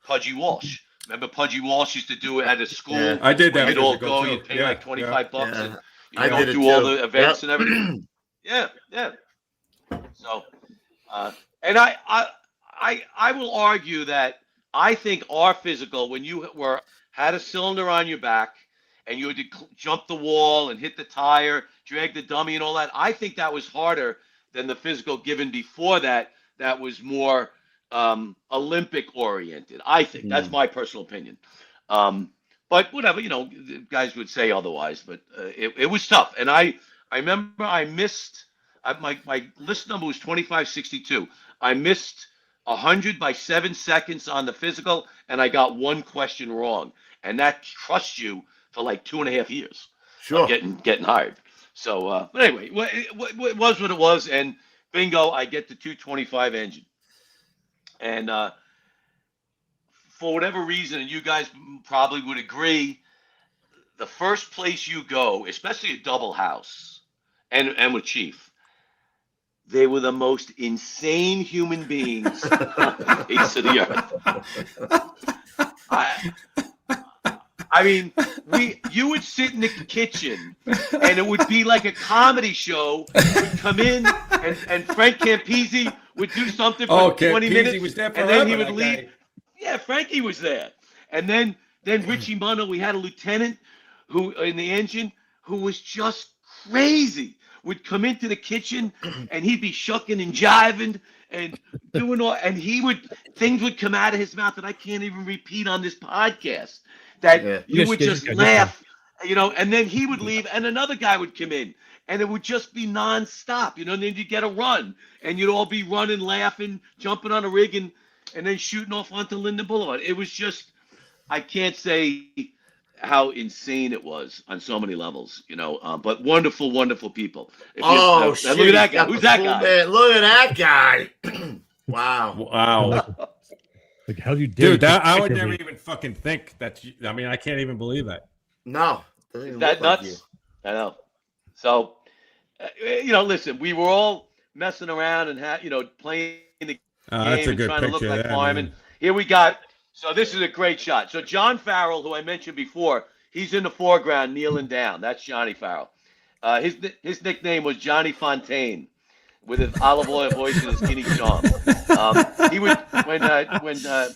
Pudgy Walsh. Remember Pudgy Walsh used to do it at his school? Yeah, I did that. You'd all go, you'd pay like $25 and I you do all the events and everything. Yeah. So, and I will argue that I think our physical, when you had a cylinder on your back and you had to jump the wall and hit the tire, drag the dummy and all that, I think that was harder than the physical given before that. That was more Olympic oriented. I think that's my personal opinion. But whatever, guys would say otherwise. But it was tough, and I remember I missed. My list number was 2562. I missed 100 by 7 seconds on the physical, and I got one question wrong, and that crushed you for like 2.5 years. Sure, getting hired. So, but anyway, it was what it was, and bingo, I get the 225 engine. And for whatever reason, and you guys probably would agree, the first place you go, especially a double house, and with Chief, they were the most insane human beings on the face of the earth. I mean, you would sit in the kitchen, and it would be like a comedy show. Would come in, and Frank Campisi would do something for 20 minutes, was there and forever, then he would that leave. guy. Yeah, Frankie was there, and then Richie Munno. We had a lieutenant who in the engine who was just crazy. Would come into the kitchen, and he'd be shucking and jiving and doing all, and things would come out of his mouth that I can't even repeat on this podcast. That you would just laugh, and then he would leave, and another guy would come in, and it would just be nonstop, and then you'd get a run, and you'd all be running, laughing, jumping on a rig, and then shooting off onto Linden Boulevard. It was just, I can't say how insane it was on so many levels, but wonderful, wonderful people. Shit. Look at that guy. Who's that guy? Man. Look at that guy. Wow. Like, how do you do? Dude, I would never even fucking think that. I can't even believe that. No. Is that nuts? Like I know. So, listen, we were all messing around and playing the game and trying to look like firemen. Here we got. So this is a great shot. So John Farrell, who I mentioned before, he's in the foreground, kneeling down. That's Johnny Farrell. His nickname was Johnny Fontaine, with his olive oil voice and his skinny charm. He would when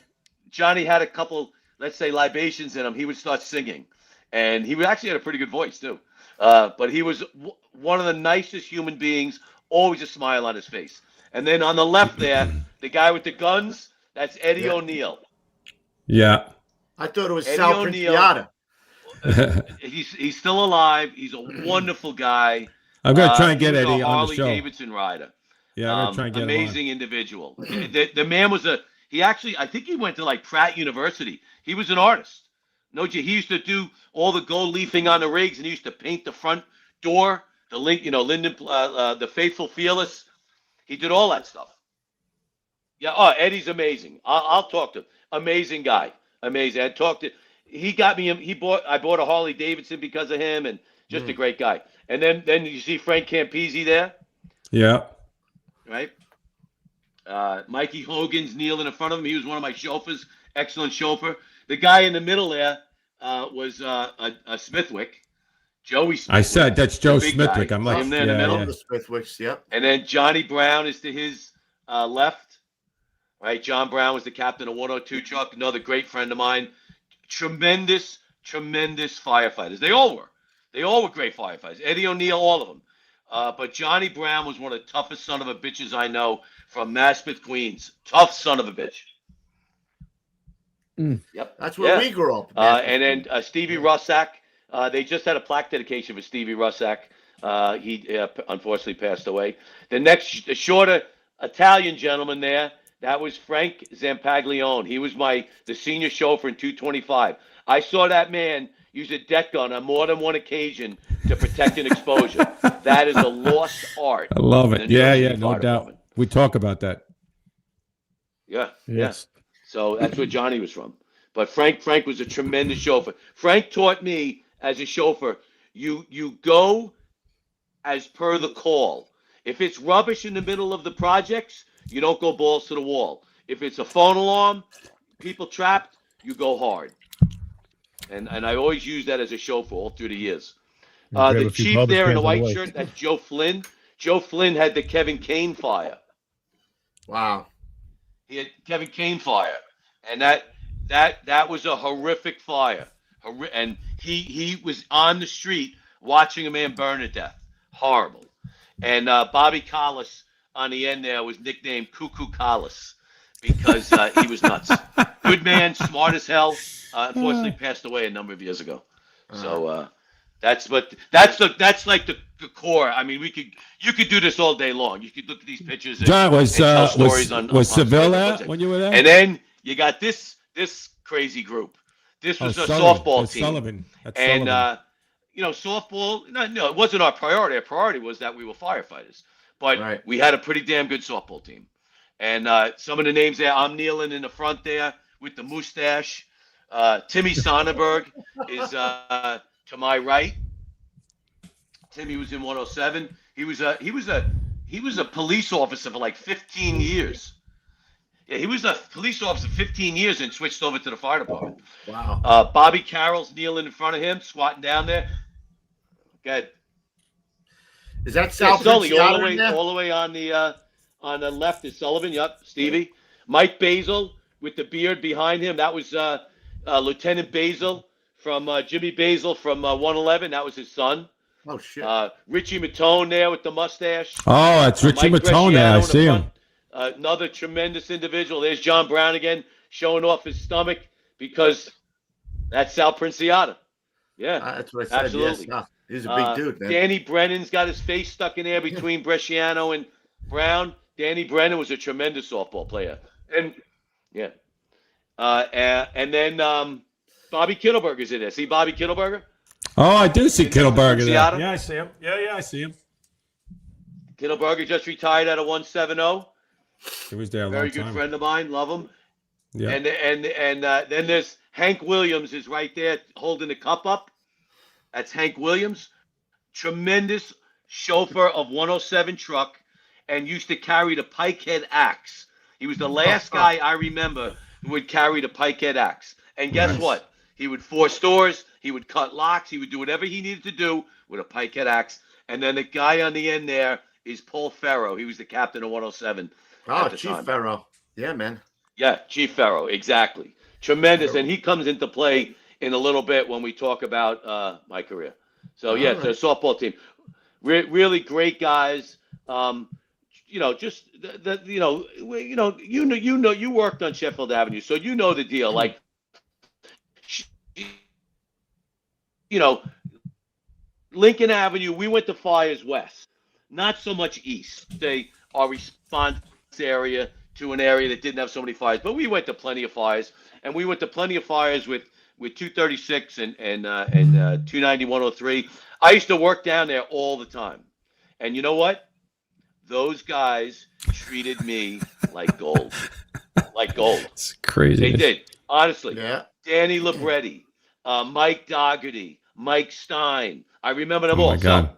Johnny had a couple, let's say, libations in him, he would start singing, and he actually had a pretty good voice too. But he was one of the nicest human beings, always a smile on his face. And then on the left there, the guy with the guns, that's Eddie O'Neill. Yeah. I thought it was Eddie Sal O'Neill. Principiata. He's still alive. He's a wonderful guy. I'm going to try and get He was Eddie a on the show. Harley Davidson rider. Yeah, I'm going to try and get amazing individual. The man was I think he went to like Pratt University. He was an artist. He used to do all the gold leafing on the rigs, and he used to paint the front door, the Linden, the Faithful Fearless. He did all that stuff. Yeah. Oh, Eddie's amazing. I'll talk to him. Amazing guy. Amazing. He got me. I bought a Harley Davidson because of him, and just a great guy. And then you see Frank Campisi there. Yeah. Right. Mikey Hogan's kneeling in front of him. He was one of my chauffeurs. Excellent chauffeur. The guy in the middle there was a Smithwick. Joey Smithwick. I said that's Joe Smithwick. Guy. I'm like, him there in the middle. The Smithwicks, yep. And then Johnny Brown is to his left. Right, John Brown was the captain of 102 truck, another great friend of mine. Tremendous firefighters. They all were great firefighters. Eddie O'Neill, all of them. But Johnny Brown was one of the toughest son of a bitches I know from Maspeth, Queens. Tough son of a bitch. Yep. That's where we grew up. And then Stevie Russack. They just had a plaque dedication for Stevie Russack. He unfortunately passed away. The shorter Italian gentleman there, that was Frank Zampaglione. He was the senior chauffeur in 225. I saw that man use a deck gun on more than one occasion to protect an exposure. That is a lost art. I love it. Yeah, no doubt. We talk about that. Yeah. Yes. So that's where Johnny was from. But Frank was a tremendous chauffeur. Frank taught me as a chauffeur, you go as per the call. If it's rubbish in the middle of the projects, you don't go balls to the wall. If it's a phone alarm, people trapped, you go hard. And I always use that as a chauffeur all through the years. The chief there in the white shirt, that's Joe Flynn. Joe Flynn had the Kevin Kane fire. Wow. He had Kevin Kane fire. And that was a horrific fire. And he was on the street watching a man burn to death. Horrible. And Bobby Collis on the end there was nicknamed Cuckoo Collis because he was nuts. Good man, smart as hell. Unfortunately, passed away a number of years ago. So that's like the core. I mean, you could do this all day long. You could look at these pictures. John, was Seville there when you were there? And then you got this crazy group. This was a softball team. Sullivan. And softball. No, it wasn't our priority. Our priority was that we were firefighters. But we had a pretty damn good softball team. And some of the names there, I'm kneeling in the front there with the mustache. Timmy Sonnenberg is to my right. Timmy was in 107. He was a police officer for like 15 years. Yeah, he was a police officer 15 years and switched over to the fire department. Wow. Bobby Carroll's kneeling in front of him, squatting down there. Good. Is that Sal Sully all Princiato the way on the left is Sullivan. Yep, Stevie. Mike Basil with the beard behind him. That was Lieutenant Basil from Jimmy Basil from 111. That was his son. Oh shit. Richie Matone there with the mustache. Oh, that's Richie Mike Matone there. I Bresciano in the see front. him. Another tremendous individual. There's John Brown again, showing off his stomach because that's Sal Princiato. Yeah, that's what I said. absolutely. Yes. He's a big dude, man. Danny Brennan's got his face stuck in there between Bresciano and Brown. Danny Brennan was a tremendous softball player, and yeah, and then Bobby Kittleberger's in there. See Bobby Kittleberger? Oh, I do see Kittleberger there. Seattle? Yeah, I see him. Yeah, I see him. Kittleberger just retired at a 170. He was there a long Very time. good friend of mine. Love him. Yeah. And then there's Hank Williams is right there holding the cup up. That's Hank Williams. Tremendous chauffeur of 107 truck and used to carry the pikehead axe. He was the last guy I remember who would carry the pikehead axe. And guess what? He would force doors. He would cut locks. He would do whatever he needed to do with a pikehead axe. And then the guy on the end there is Paul Ferro. He was the captain of 107. Oh, Chief Ferro. Yeah, man. Yeah, Chief Ferro. Exactly. Tremendous. And he comes into play in a little bit when we talk about my career. So, yeah, it's a softball team. Really great guys. Just you worked on Sheffield Avenue, so you know the deal. Like, Lincoln Avenue, we went to fires west, not so much east. Our response area to an area that didn't have so many fires, but we went to plenty of fires, and we went to plenty of fires with 236 and 290 103. I used to work down there all the time, and you know what? Those guys treated me like gold, like gold. It's crazy. They did, honestly. Yeah. Danny Libretti, Mike Dougherty, Mike Stein. I remember them Oh all. my God. So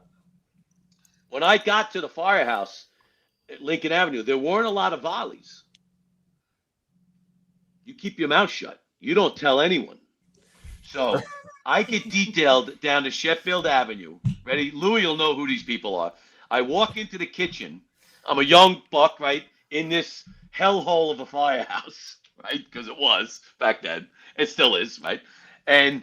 when I got to the firehouse at Lincoln Avenue, there weren't a lot of volleys. You keep your mouth shut. You don't tell anyone. So I get detailed down to Sheffield Avenue. Ready? Louis will know who these people are. I walk into the kitchen. I'm a young buck, right, in this hellhole of a firehouse, right, because it was back then. It still is, right? And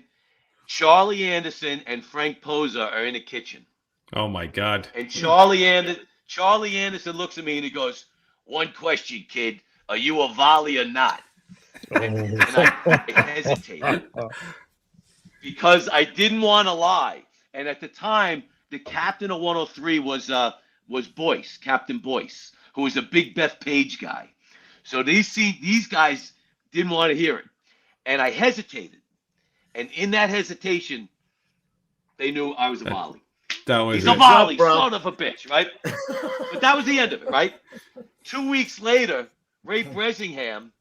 Charlie Anderson and Frank Posa are in the kitchen. Oh my God. And Charlie Anderson looks at me and he goes, "One question, kid. Are you a volley or not?" And I hesitated because I didn't want to lie. And at the time, the captain of 103 was Boyce, Captain Boyce, who was a big Beth Page guy. So these guys didn't want to hear it. And I hesitated. And in that hesitation, they knew I was a volley. That was He's a it. volley, son of a bitch, right? But that was the end of it, right? 2 weeks later, Ray Bresingham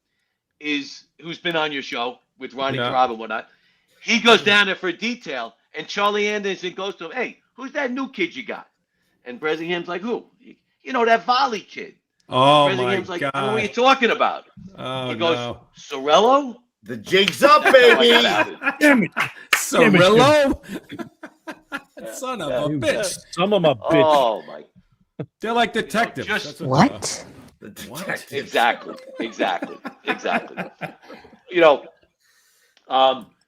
who's been on your show with Ronnie Cobb and whatnot. He goes down there for a detail, and Charlie Anderson goes to him, "Hey, who's that new kid you got?" And Bresingham's like, "Who?" "You know, that volley kid." Oh Bresingham's my like, God. "What are you talking about?" Oh He goes, no. "Ceriello?" The jig's up, baby. Damn it. Ceriello? Son of a bitch. Some of my bitch. Oh my! They're like detectives. Just- That's What? The detective. Exactly.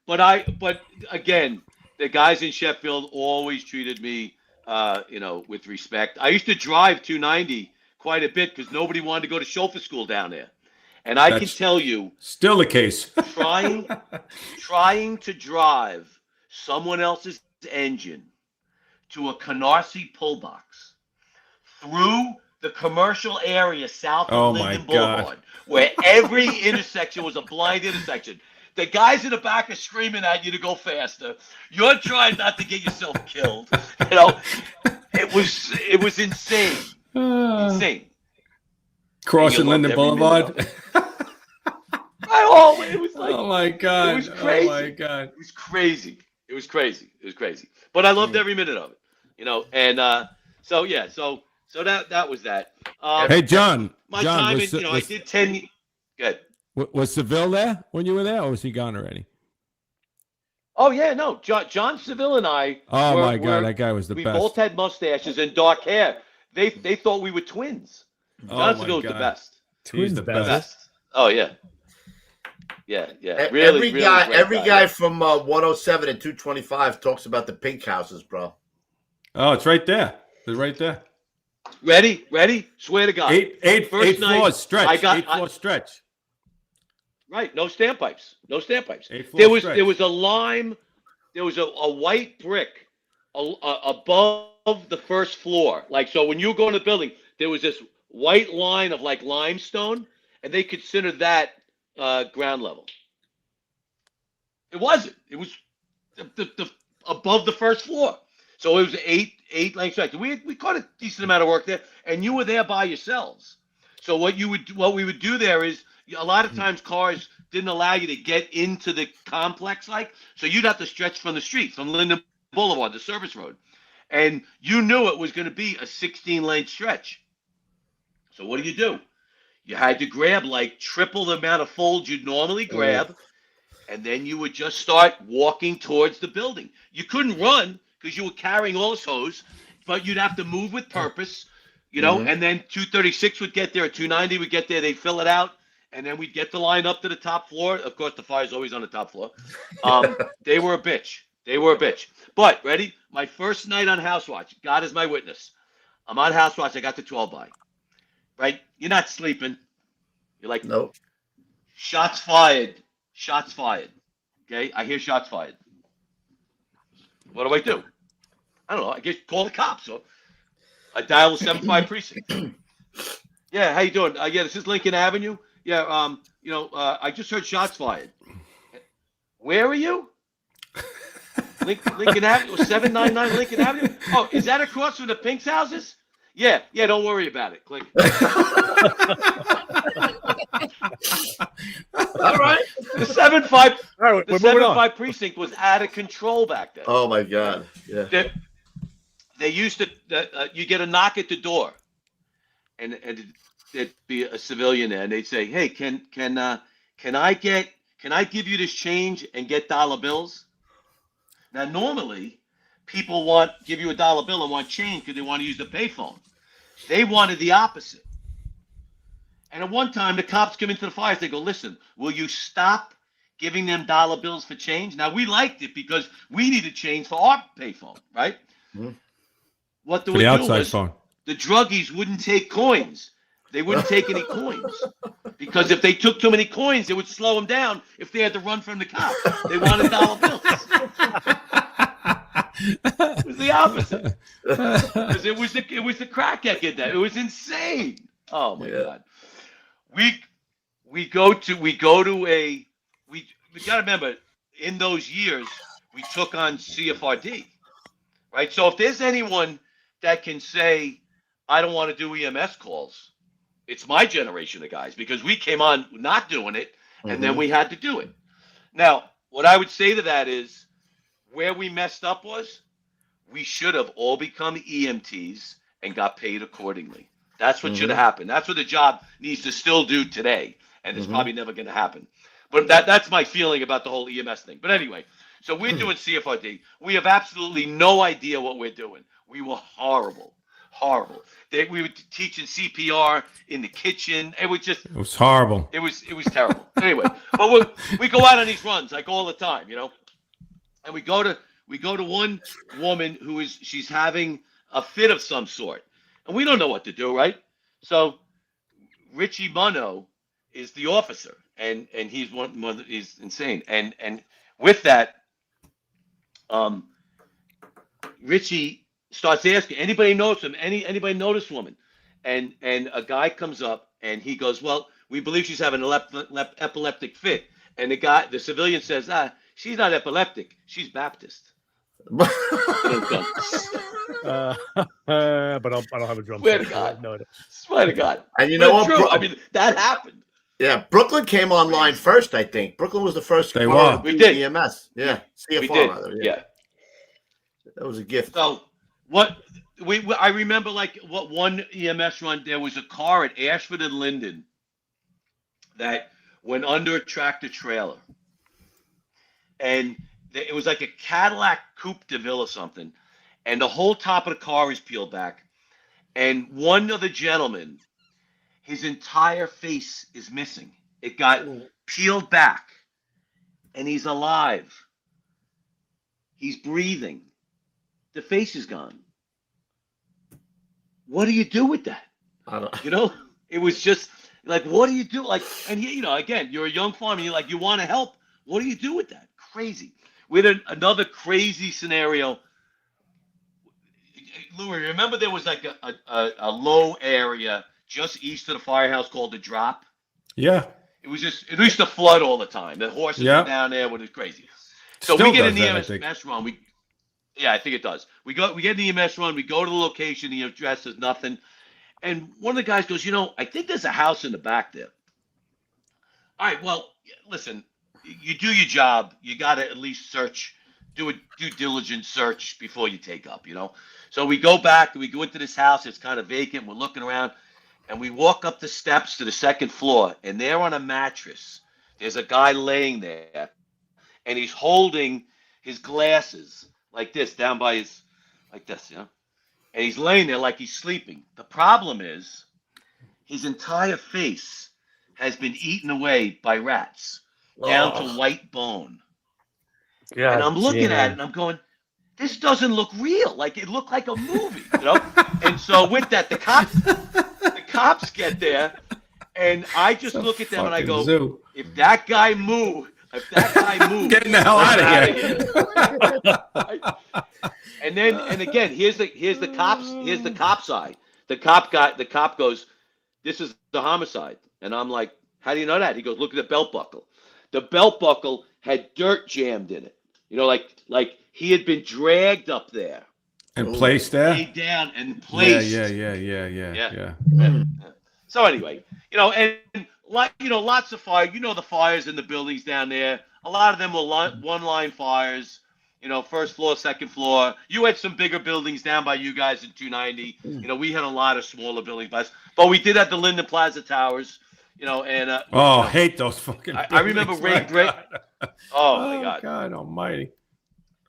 But again, the guys in Sheffield always treated me, with respect. I used to drive 290 quite a bit because nobody wanted to go to chauffeur school down there, and I can That's tell you, still the case. trying to drive someone else's engine to a Canarsie pull box through the commercial area south of Oh, my Linden God. Boulevard, where every intersection was a blind intersection. The guys in the back are screaming at you to go faster. You're trying not to get yourself killed. It was insane. Insane. Crossing You loved Linden every minute Boulevard. It was like, oh my god! it was crazy. Oh my god! It was crazy. It was crazy. It was crazy. But I loved every minute of it. And so yeah, so that was that. Hey, John. My John, time, was, I did 10. Good. Was Seville there when you were there, or was he gone already? Oh yeah, no, John Ceriello and I. Oh my god, that guy was the we best. We both had mustaches and dark hair. They thought we were twins. John Ceriello was the best. He's the best. Oh yeah. Yeah. Really, every guy from 107 and 225 talks about the pink houses, bro. Oh, it's right there. It's right there. Ready? Swear to God. Eight floors stretch. 8 floor stretch. Right. No standpipes. 8 floor There was a lime. There was a white brick above the first floor. Like, so when you go in the building, there was this white line of like limestone, and they considered that ground level. It wasn't. It was the above the first floor. So it was eight lane stretch. We caught a decent amount of work there, and you were there by yourselves. So what we would do there is, a lot of times cars didn't allow you to get into the complex, so you'd have to stretch from the street, from Linden Boulevard, the service road, and you knew it was going to be a 16-lane stretch. So what do? You had to grab like triple the amount of folds you'd normally grab, and then you would just start walking towards the building. You couldn't run because you were carrying all this hose, but you'd have to move with purpose, and then 236 would get there, or 290 would get there, they'd fill it out, and then we'd get the line up to the top floor. Of course, the fire's always on the top floor. They were a bitch. But, ready? My first night on house watch, God is my witness. I'm on house watch, I got the 12 by. Right? You're not sleeping. You're like, nope. Shots fired. Okay? I hear shots fired. What do? I don't know. I guess call the cops. So I dial the 75 precinct. Yeah, how you doing? Yeah, this is Lincoln Avenue. Yeah, I just heard shots fired. Where are you? Lincoln Avenue, 799 Lincoln Avenue. Oh, is that across from the Pink's houses? Yeah, don't worry about it. Click. All right. The 75 All right, the 75 precinct was out of control back then. Oh my God. Yeah. They used to you get a knock at the door, and there'd be a civilian there, and they'd say, "Hey, can I give you this change and get dollar bills?" Now normally people give you a dollar bill and want change because they want to use the payphone. They wanted the opposite. And at one time, the cops come into the fires. They go, "Listen, will you stop giving them dollar bills for change?" Now, we liked it because we needed change for our payphone, right? Mm-hmm. What they For would the do outside was phone. the druggies wouldn't take coins. They wouldn't take any coins because if they took too many coins, it would slow them down if they had to run from the cops. They wanted dollar bills. It was the opposite. Because it was the crack that did that. It was insane. Oh my God. We gotta remember, in those years we took on CFRD, right? So if there's anyone that can say, I don't want to do EMS calls, it's my generation of guys, because we came on not doing it, and then we had to do it. Now, what I would say to that is, where we messed up was, we should have all become EMTs and got paid accordingly. That's what should have happened. That's what the job needs to still do today, and it's probably never going to happen. But that's my feeling about the whole EMS thing. But anyway, so we're doing CFRD. We have absolutely no idea what we're doing. We were horrible. We were teaching CPR in the kitchen. It was horrible. It was terrible. Anyway, but we go out on these runs like all the time, and we go to one woman she's having a fit of some sort, and we don't know what to do, right? So Richie Munno is the officer, and he's insane, and with that, Richie starts asking, anybody notice him? Anybody notice woman? And a guy comes up and he goes, well, we believe she's having an epileptic fit. And the civilian says, she's not epileptic, she's Baptist. But I don't have a drum. Swear to God. No. Swear to God. And you know what? True. I mean, that happened. Yeah, Brooklyn came online first, I think. Brooklyn was the first. They car were. to We do did. EMS. Yeah, CFR We did. rather. Yeah. That was a gift. So what I remember, like, what one EMS run, there was a car at Ashford and Linden that went under a tractor trailer, and it was like a Cadillac Coupe de Ville or something, and the whole top of the car is peeled back, and one of the gentlemen, his entire face is missing. It got peeled back, and he's alive. He's breathing. The face is gone. What do you do with that? I don't. You know, it was just like, what do you do? Like, and again, you're a young farmer. You're like, you want to help. What do you do with that? Crazy. With another crazy scenario. Louis, remember there was like a low area just east of the firehouse called the Drop? Yeah. It used to flood all the time. The horses were down there. It was crazy. So Still we get does an that, I EMS think. run. Yeah, I think it does. We get an EMS run. We go to the location. The address is nothing. And one of the guys goes, I think there's a house in the back there. All right, well, listen, you do your job. You got to at least search, do a due diligence search before you take up, So we go back, we go into this house. It's kind of vacant. We're looking around, and we walk up the steps to the second floor, and there on a mattress, there's a guy laying there, and he's holding his glasses like this, down by his, like this, and he's laying there like he's sleeping. The problem is his entire face has been eaten away by rats down to white bone. God, and I'm looking at it and I'm going, this doesn't look real. Like, it looked like a movie, And so with that, the cops get there, and I just look at them and I go, zoo. if that guy moves, Getting the hell out of here. And again, here's the cop side. The cop goes, this is the homicide. And I'm like, how do you know that? He goes, look at the belt buckle. The belt buckle had dirt jammed in it. Like he had been dragged up there. And placed there? Laid down and placed. Yeah. So anyway, and lots of fire. The fires in the buildings down there. A lot of them were one-line fires. First floor, second floor. You had some bigger buildings down by you guys in 290. We had a lot of smaller buildings, but we did have the Linden Plaza Towers. Hate those fucking. I remember Ray Brick. Oh my God! God Almighty!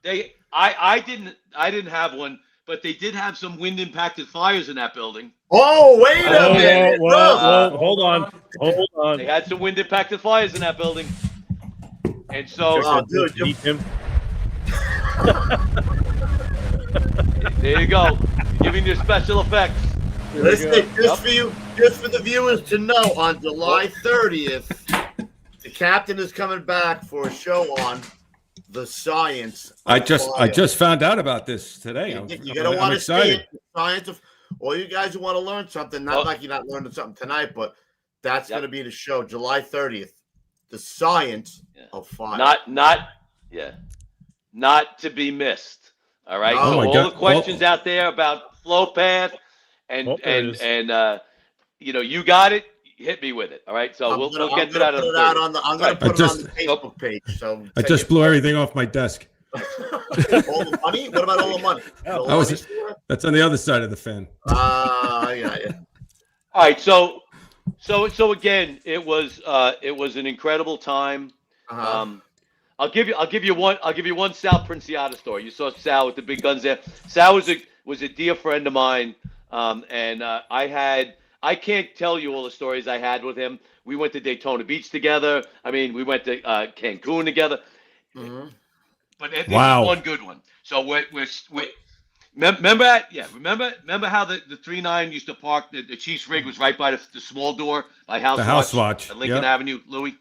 I didn't have one, but they did have some wind-impacted fires in that building. Oh, wait a minute! Whoa, hold on. They had some wind-impacted fires in that building, and so there you go, giving their special effects. Listen, just for the viewers to know, on July 30th, the captain is coming back for a show on the science. I just found out about this today. You're gonna want to see it. The science of all you guys who want to learn something. Not like you're not learning something tonight, but that's gonna be the show, July 30th. The science of fire. Not to be missed. All right. No. So all the questions out there about flow path. And you got it. Hit me with it. All right. So we'll get to that. I'm going to put it on the Facebook page. So I just blew everything off my desk. All the money? What about all the money? That's on the other side of the fan. Yeah. All right. So again, it was an incredible time. I'll give you one Sal Princiata story. You saw Sal with the big guns there. Sal was a dear friend of mine. I can't tell you all the stories I had with him. We went to Daytona Beach together. I mean, we went to Cancun together. Mm-hmm. But this is one good one. So we remember that? Yeah. Remember how the 3-9 used to park? The Chief's rig was right by the small door by House Watch at Lincoln Avenue, Louis.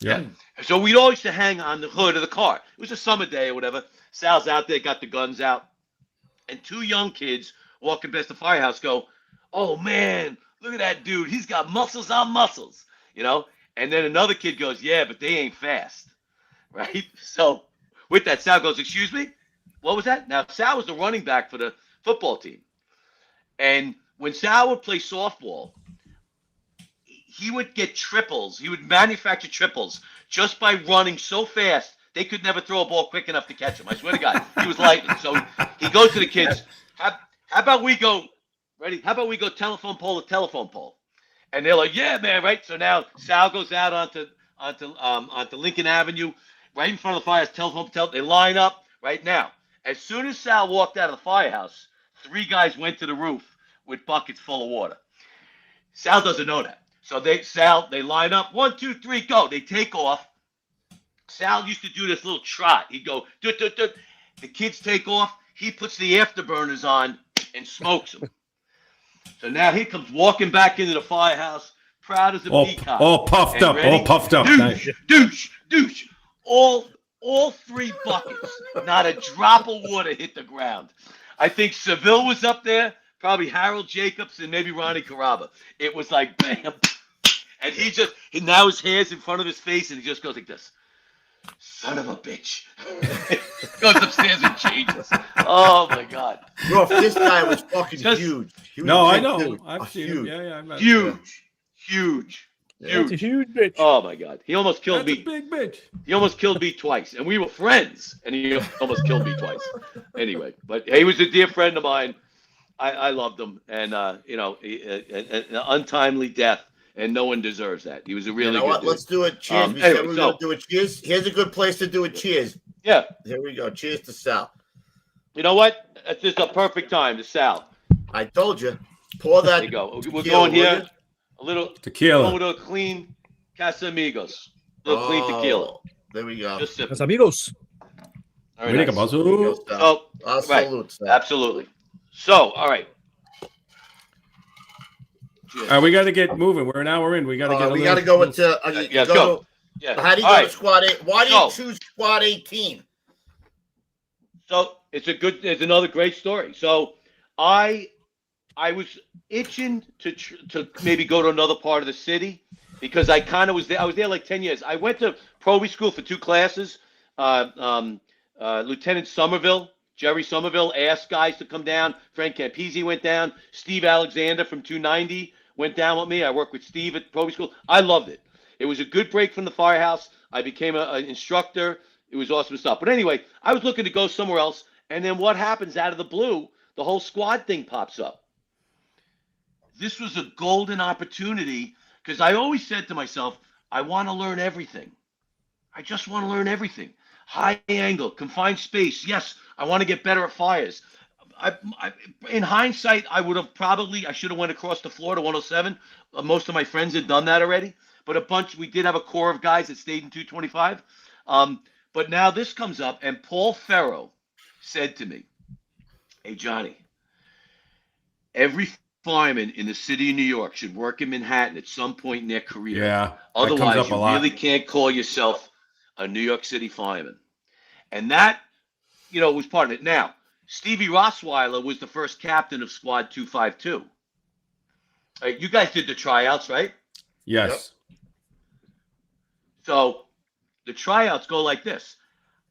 Yeah. So we'd always used to hang on the hood of the car. It was a summer day or whatever. Sal's out there, got the guns out, and two young kids walking past the firehouse go, oh man, look at that dude. He's got muscles on muscles, And then another kid goes, yeah, but they ain't fast, right? So with that, Sal goes, excuse me? What was that? Now, Sal was the running back for the football team. And when Sal would play softball, he would get triples. He would manufacture triples just by running so fast they could never throw a ball quick enough to catch him. I swear to God, he was lightning. So he goes to the kids. How about we go? Ready? How about we go telephone pole to telephone pole? And they're like, yeah, man, right? So now Sal goes out onto Lincoln Avenue, right in front of the firehouse, telephone. They line up right now. As soon as Sal walked out of the firehouse, 3 guys went to the roof with buckets full of water. Sal doesn't know that. So they line up, 1, 2, 3, go. They take off. Sal used to do this little trot. He'd go, dut, dut, dut. The kids take off. He puts the afterburners on and smokes them. So now he comes walking back into the firehouse, proud as a peacock. All puffed up, ready. all puffed up. Douche. All 3 buckets. Not a drop of water hit the ground. I think Seville was up there, probably Harold Jacobs, and maybe Ronnie Caraba. It was like bam. And now his hair's in front of his face, and he just goes like this. Son of a bitch. Goes upstairs and changes. Oh, my God. Bro, this guy was fucking huge. I know. I've seen him. Yeah. Huge. That's a huge bitch. Oh, my God. He almost killed me. That's a big bitch. He almost killed me twice. And we were friends, and he almost killed me twice. Anyway, but he was a dear friend of mine. I loved him. And, an untimely death. And no one deserves that. He was a really good dude. Let's do it. Cheers. We said we were going to do it. Cheers. Here's a good place to do it. Cheers. Yeah. Here we go. Cheers to Sal. You know what? It's just a perfect time to Sal. I told you. Pour that. There you go. We're going here. A little tequila. With a clean Casamigos. A little clean tequila. There we go. Just sip. Amigos. Very nice. So, right. salute, Sal. Absolutely. So, all right. All right, we got to get moving. We're an hour in. We got to get. We got to go into. Go. Yeah. How do you go to Squad 8? Why do you choose Squad 18? So it's another great story. So I was itching to maybe go to another part of the city because I kind of was there. I was there like 10 years. I went to Proby School for 2 classes. Lieutenant Somerville. Jerry Somerville asked guys to come down. Frank Campisi went down. Steve Alexander from 290 went down with me. I worked with Steve at Proby School. I loved it. It was a good break from the firehouse. I became an instructor. It was awesome stuff. But anyway, I was looking to go somewhere else. And then what happens out of the blue? The whole squad thing pops up. This was a golden opportunity because I always said to myself, I want to learn everything. I just want to learn everything. High angle, confined space. Yes, I want to get better at fires. In hindsight, I should have went across the floor to 107. Most of my friends had done that already, but we did have a core of guys that stayed in 225. But now this comes up, and Paul Ferro said to me, hey, Johnny, every fireman in the city of New York should work in Manhattan at some point in their career. Yeah. Otherwise, you really can't call yourself a New York City fireman. And that, was part of it. Now, Stevie Rossweiler was the first captain of Squad 252. Right, you guys did the tryouts, right? Yes. Yep. So the tryouts go like this.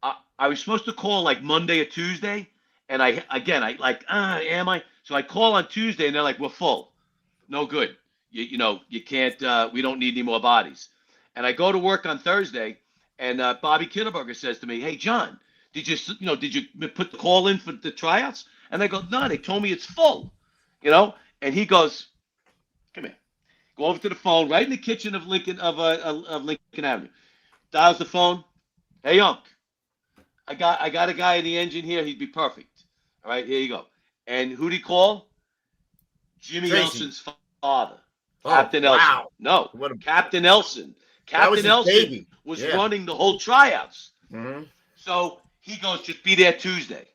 I was supposed to call like Monday or Tuesday, and am I? So I call on Tuesday, and they're like, we're full. No good. You can't, we don't need any more bodies. And I go to work on Thursday, and Bobby Kittelberger says to me, hey, John, did you put the call in for the tryouts? And I go, no, they told me it's full, and he goes, come here, go over to the phone right in the kitchen of Lincoln Avenue, dials the phone. Hey, Unc, I got a guy in the engine here. He'd be perfect. All right, here you go. And who'd he call? Jimmy Elson's father, Captain Elson. Wow. No, Captain Elson. Captain Elson was running the whole tryouts. Mm-hmm. So he goes, just be there Tuesday.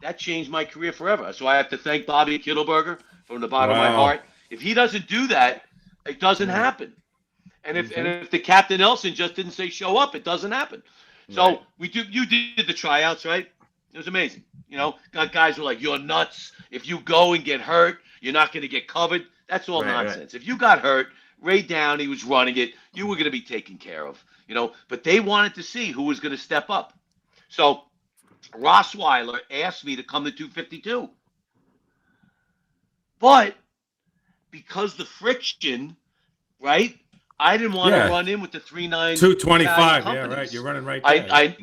That changed my career forever. So I have to thank Bobby Kittelberger from the bottom of my heart. If he doesn't do that, it doesn't happen. And if the Captain Elson just didn't say show up, it doesn't happen. So you did the tryouts, right? It was amazing. Guys were like, you're nuts. If you go and get hurt, you're not going to get covered. That's all nonsense. If you got hurt, Ray Downey was running it. You were going to be taken care of, but they wanted to see who was going to step up. So Rossweiler asked me to come to 252. But because the friction right? I didn't want Yeah. to run in with the 3.9 225. Yeah, companies. right. You're running right there.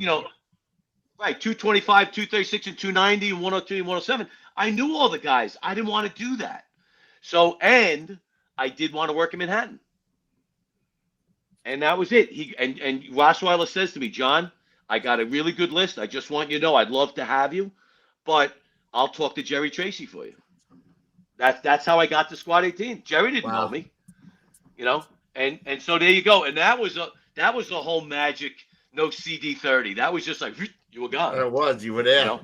Right, 225, 236, and 290, and 103 and 107. I knew all the guys. I didn't want to do that. So, and I did want to work in Manhattan. And that was it. And Rossweiler says to me, John, I got a really good list. I just want you to know I'd love to have you, but I'll talk to Jerry Tracy for you. That's how I got to Squad 18. Jerry didn't know me, you know, and so there you go. And that was the whole magic. No CD30. That was just like you were gone. It was. You were there. You know?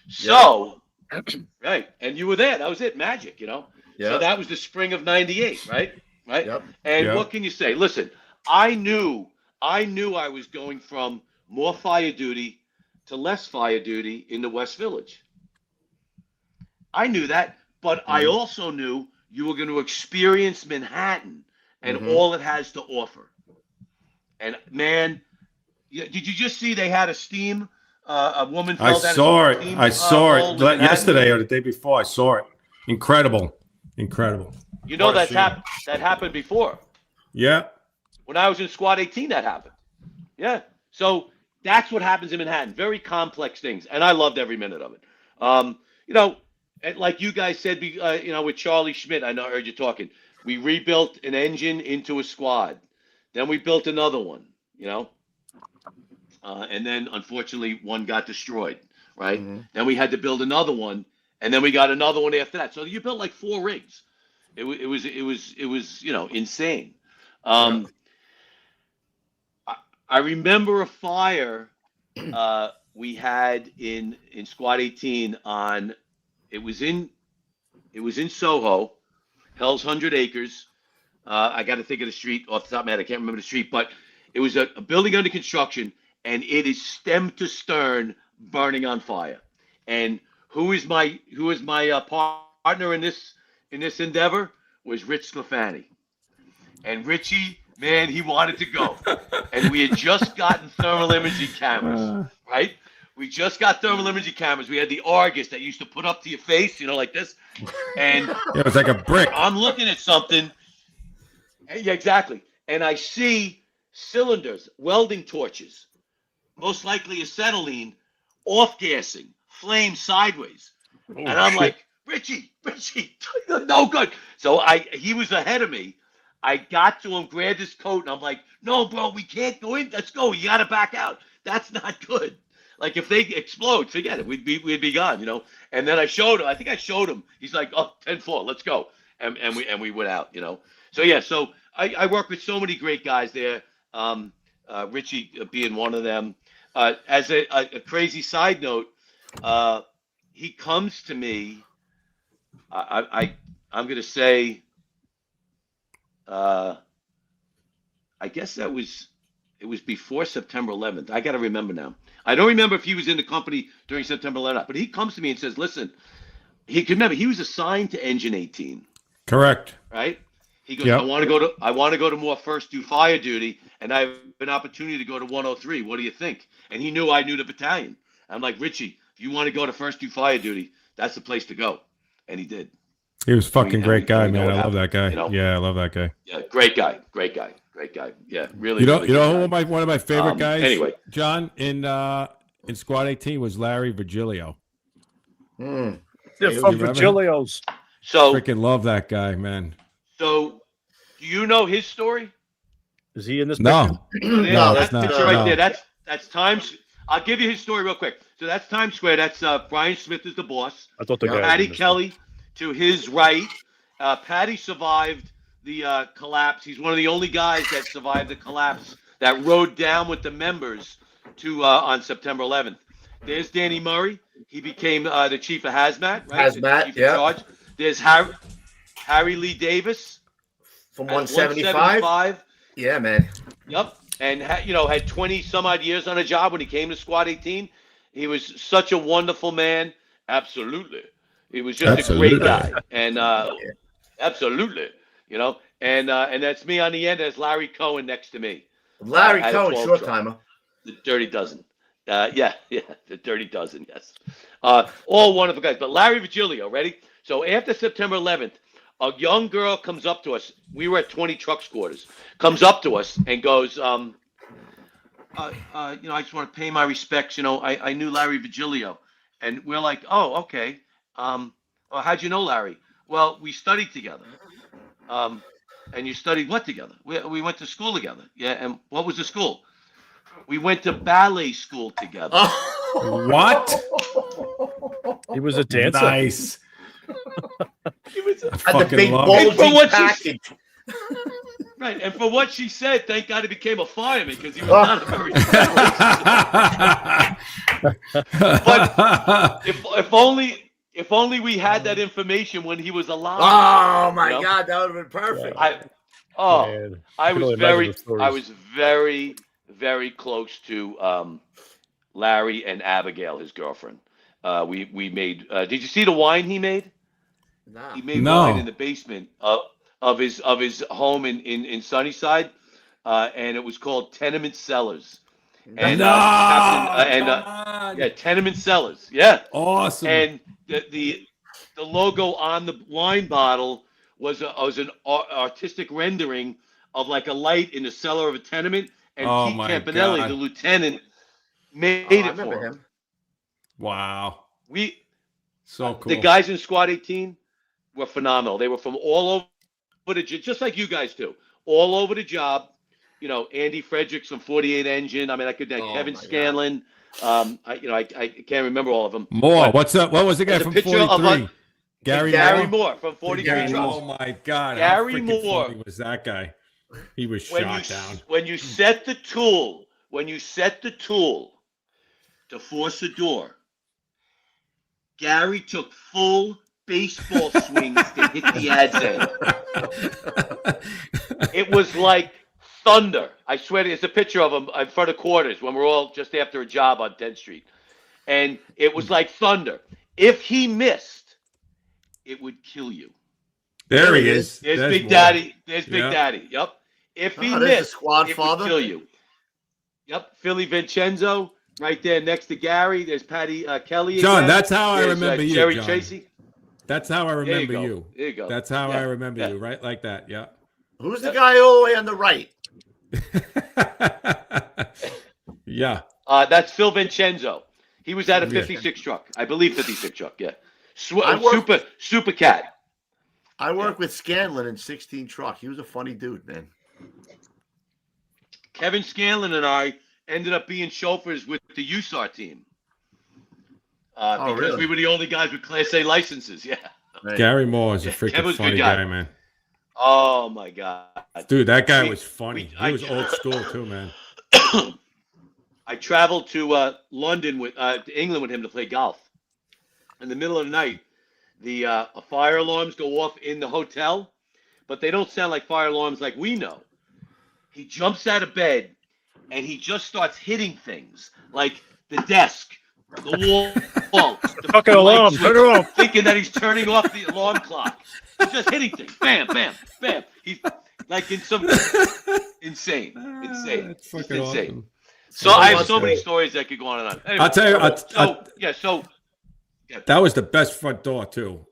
So right, and you were there. That was it. Magic. You know. Yeah. So that was the spring of '98. Right. Yep. And what can you say? Listen, I knew I was going from more fire duty to less fire duty in the West Village. I knew that, but I also knew you were going to experience Manhattan and all it has to offer. And man, did you just see they had a woman fell down? I saw it yesterday or the day before. I saw it. Incredible. You know that happened before. Yeah. When I was in Squad 18, that happened. Yeah. So that's what happens in Manhattan. Very complex things, and I loved every minute of it. You know, and like you guys said, you know, with Charlie Schmidt, I heard you talking. We rebuilt an engine into a squad. Then we built another one. You know, and then unfortunately one got destroyed. Right. Then we had to build another one, and then we got another one after that. So you built like 4 rigs. It was you know, insane. I remember a fire we had in Squad 18 on. It was in Soho, Hell's 100 Acres. I got to think of the street off the top of my head. I can't remember the street, but it was a building under construction, and it is stem to stern burning on fire. And who is my partner in this endeavor was Rich Sclafani. And Richie, man, he wanted to go. And we had just gotten thermal imaging cameras, right? We just got thermal imaging cameras. We had the Argus that used to put up to your face, you know, like this. And it was like a brick. I'm looking at something. Yeah, exactly. And I see cylinders, welding torches, most likely acetylene, off-gassing, flame sideways. And I'm like, Richie, no good. So he was ahead of me. I got to him, grabbed his coat, and I'm like, no, bro, we can't go in. Let's go. You got to back out. That's not good. Like, if they explode, forget it. We'd be gone, you know. And then I showed him. I think I showed him. He's like, oh, 10-4, let's go. And we went out, you know. So, yeah, so I work with so many great guys there, Richie being one of them. As a crazy side note, he comes to me. I'm going to say, I guess it was before September 11th. I got to remember now. I don't remember if he was in the company during September 11th, but he comes to me and says, listen, he can remember he was assigned to Engine 18. Correct. Right? He goes, I want to go to more first do fire duty, and I have an opportunity to go to 103. What do you think? And he knew I knew the battalion. I'm like, Richie, if you want to go to first do fire duty, that's the place to go. And he did. He was fucking great guy, man. I love that guy. You know? Yeah, I love that guy. Yeah, great guy. Yeah, really. You know, really you know who one of my favorite guys, anyway, John, in Squad 18 was Larry Virgilio. They're from Virgilio's. So freaking love that guy, man. So, do you know his story? Is he in this? No, no, that's not. Right there. That's Times. I'll give you his story real quick. So that's Times Square. That's Brian Smith is the boss. I thought the guy. Patty Kelly to his right. Patty survived the collapse. He's one of the only guys that survived the collapse that rode down with the members to on September 11th. There's Danny Murray. He became the chief of hazmat. Right? Hazmat, yeah. There's Harry Lee Davis from 175. Yeah, man. Yep. And had 20 some odd years on a job when he came to Squad 18. He was such a wonderful man. Absolutely. He was just a great guy. And absolutely. You know, and that's me on the end. There's Larry Cohen next to me. Larry Cohen, short timer. The Dirty Dozen. Yeah, the Dirty Dozen, yes. All wonderful guys. But Larry Virgilio, ready? So after September 11th, A young girl comes up to us. We were at 20 trucks quarters. Comes up to us and goes, I just want to pay my respects. I knew Larry Vigilio. And we're like, oh, okay. Well, how'd you know Larry? Well, we studied together. And you studied what together? We went to school together. Yeah, and what was the school? We went to ballet school together. What? He was a dancer. Nice. He was Had the big love it. bulgy package. Right, and for what she said, thank God he became a fireman because he was not a very But if only we had that information when he was alive. Oh my God, that would have been perfect. Man, I can was only very, imagine the stories. I was very, very close to Larry and Abigail, his girlfriend. We made. Did you see the wine he made? Nah. He made No. wine in the basement of his home in Sunnyside, and it was called Tenement Cellars. And Tenement Cellars. Yeah. Awesome. And the logo on the wine bottle was an artistic rendering of like a light in the cellar of a tenement, and Oh, Pete my Campanelli, God. the lieutenant, made I it remember for him. him. Wow. The So cool. guys in Squad 18 were phenomenal. They were from all over just like you guys do, all over the job. Andy Fredericks from 48 Engine. I mean, I could Kevin my God. Scanlon. I can't remember all of them. More. But What's up? What was the guy there's a from picture of 43? Gary Gary Moore? Moore from 43 Gary Trucks. Oh my God. Gary How freaking Moore. funny was that guy? He was When shot down. when you set the tool to force a door, Gary took full baseball swings to hit the ad's end. It was like thunder. I swear to you, it's a picture of him in front of quarters when we're all just after a job on 10th Street. And it was like thunder. If he missed, it would kill you. There he is. There's Big Moore. Daddy. There's Big Yeah. Daddy. Yep. If he there's the missed, squad it father. would kill you. Yep. Philly Vincenzo right there next to Gary. There's Patty Kelly. John, again. that's how I There's, remember you, Jerry John. Tracy. That's how I There remember you go. you. There you go. That's how Yeah. I remember Yeah. you, right? Like that. Yeah. Who's the guy all the way on the right? Yeah. That's Phil Vincenzo. He was at a Yeah. 56 truck. I believe 56 truck. Yeah. I work- Super Cat. I worked with Scanlon in 16 truck. He was a funny dude, man. Kevin Scanlon and I ended up being chauffeurs with the USAR team. Because really? we were the only guys with Class A licenses. Yeah. Right. Gary Moore is a Yeah, freaking Kevin's a good funny guy. guy, man. Oh my God. Dude, that guy We- was funny. I- He was old school too, man. I traveled to London to England with him to play golf. In the middle of the night, the fire alarms go off in the hotel, but they don't sound like fire alarms like we know. He jumps out of bed and he just starts hitting things like the desk, the wall, the Fucking light alarm, switch, turn it off. thinking that he's turning off the alarm clock. He's just hitting things. Bam, bam, bam. He's like in some insane. That's It's fucking insane. awesome. So I have much so many great. stories that could go on and on. Anyway, I'll tell you, that was the best front door too.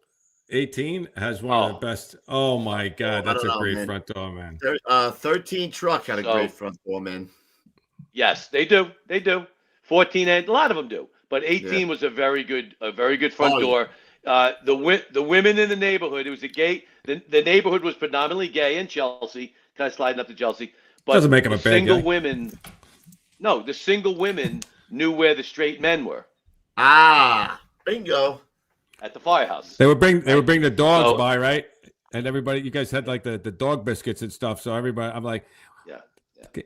18 has one of the best. Oh my God, I that's don't a know, great man. front door, man. 13 truck had a So- great front door, man. yes, they do. 14 and a lot of them do, but 18 was a very good front Oh, door. The women in the neighborhood, it was a gay. The neighborhood was predominantly gay in Chelsea, kind of sliding up to Chelsea. But Doesn't make 'em the a bad single guy. women. No, the single women knew where the straight men were Bingo. at the firehouse. They would bring the dogs So- by, right? And everybody, you guys had like the dog biscuits and stuff. So everybody, I'm like, Yeah.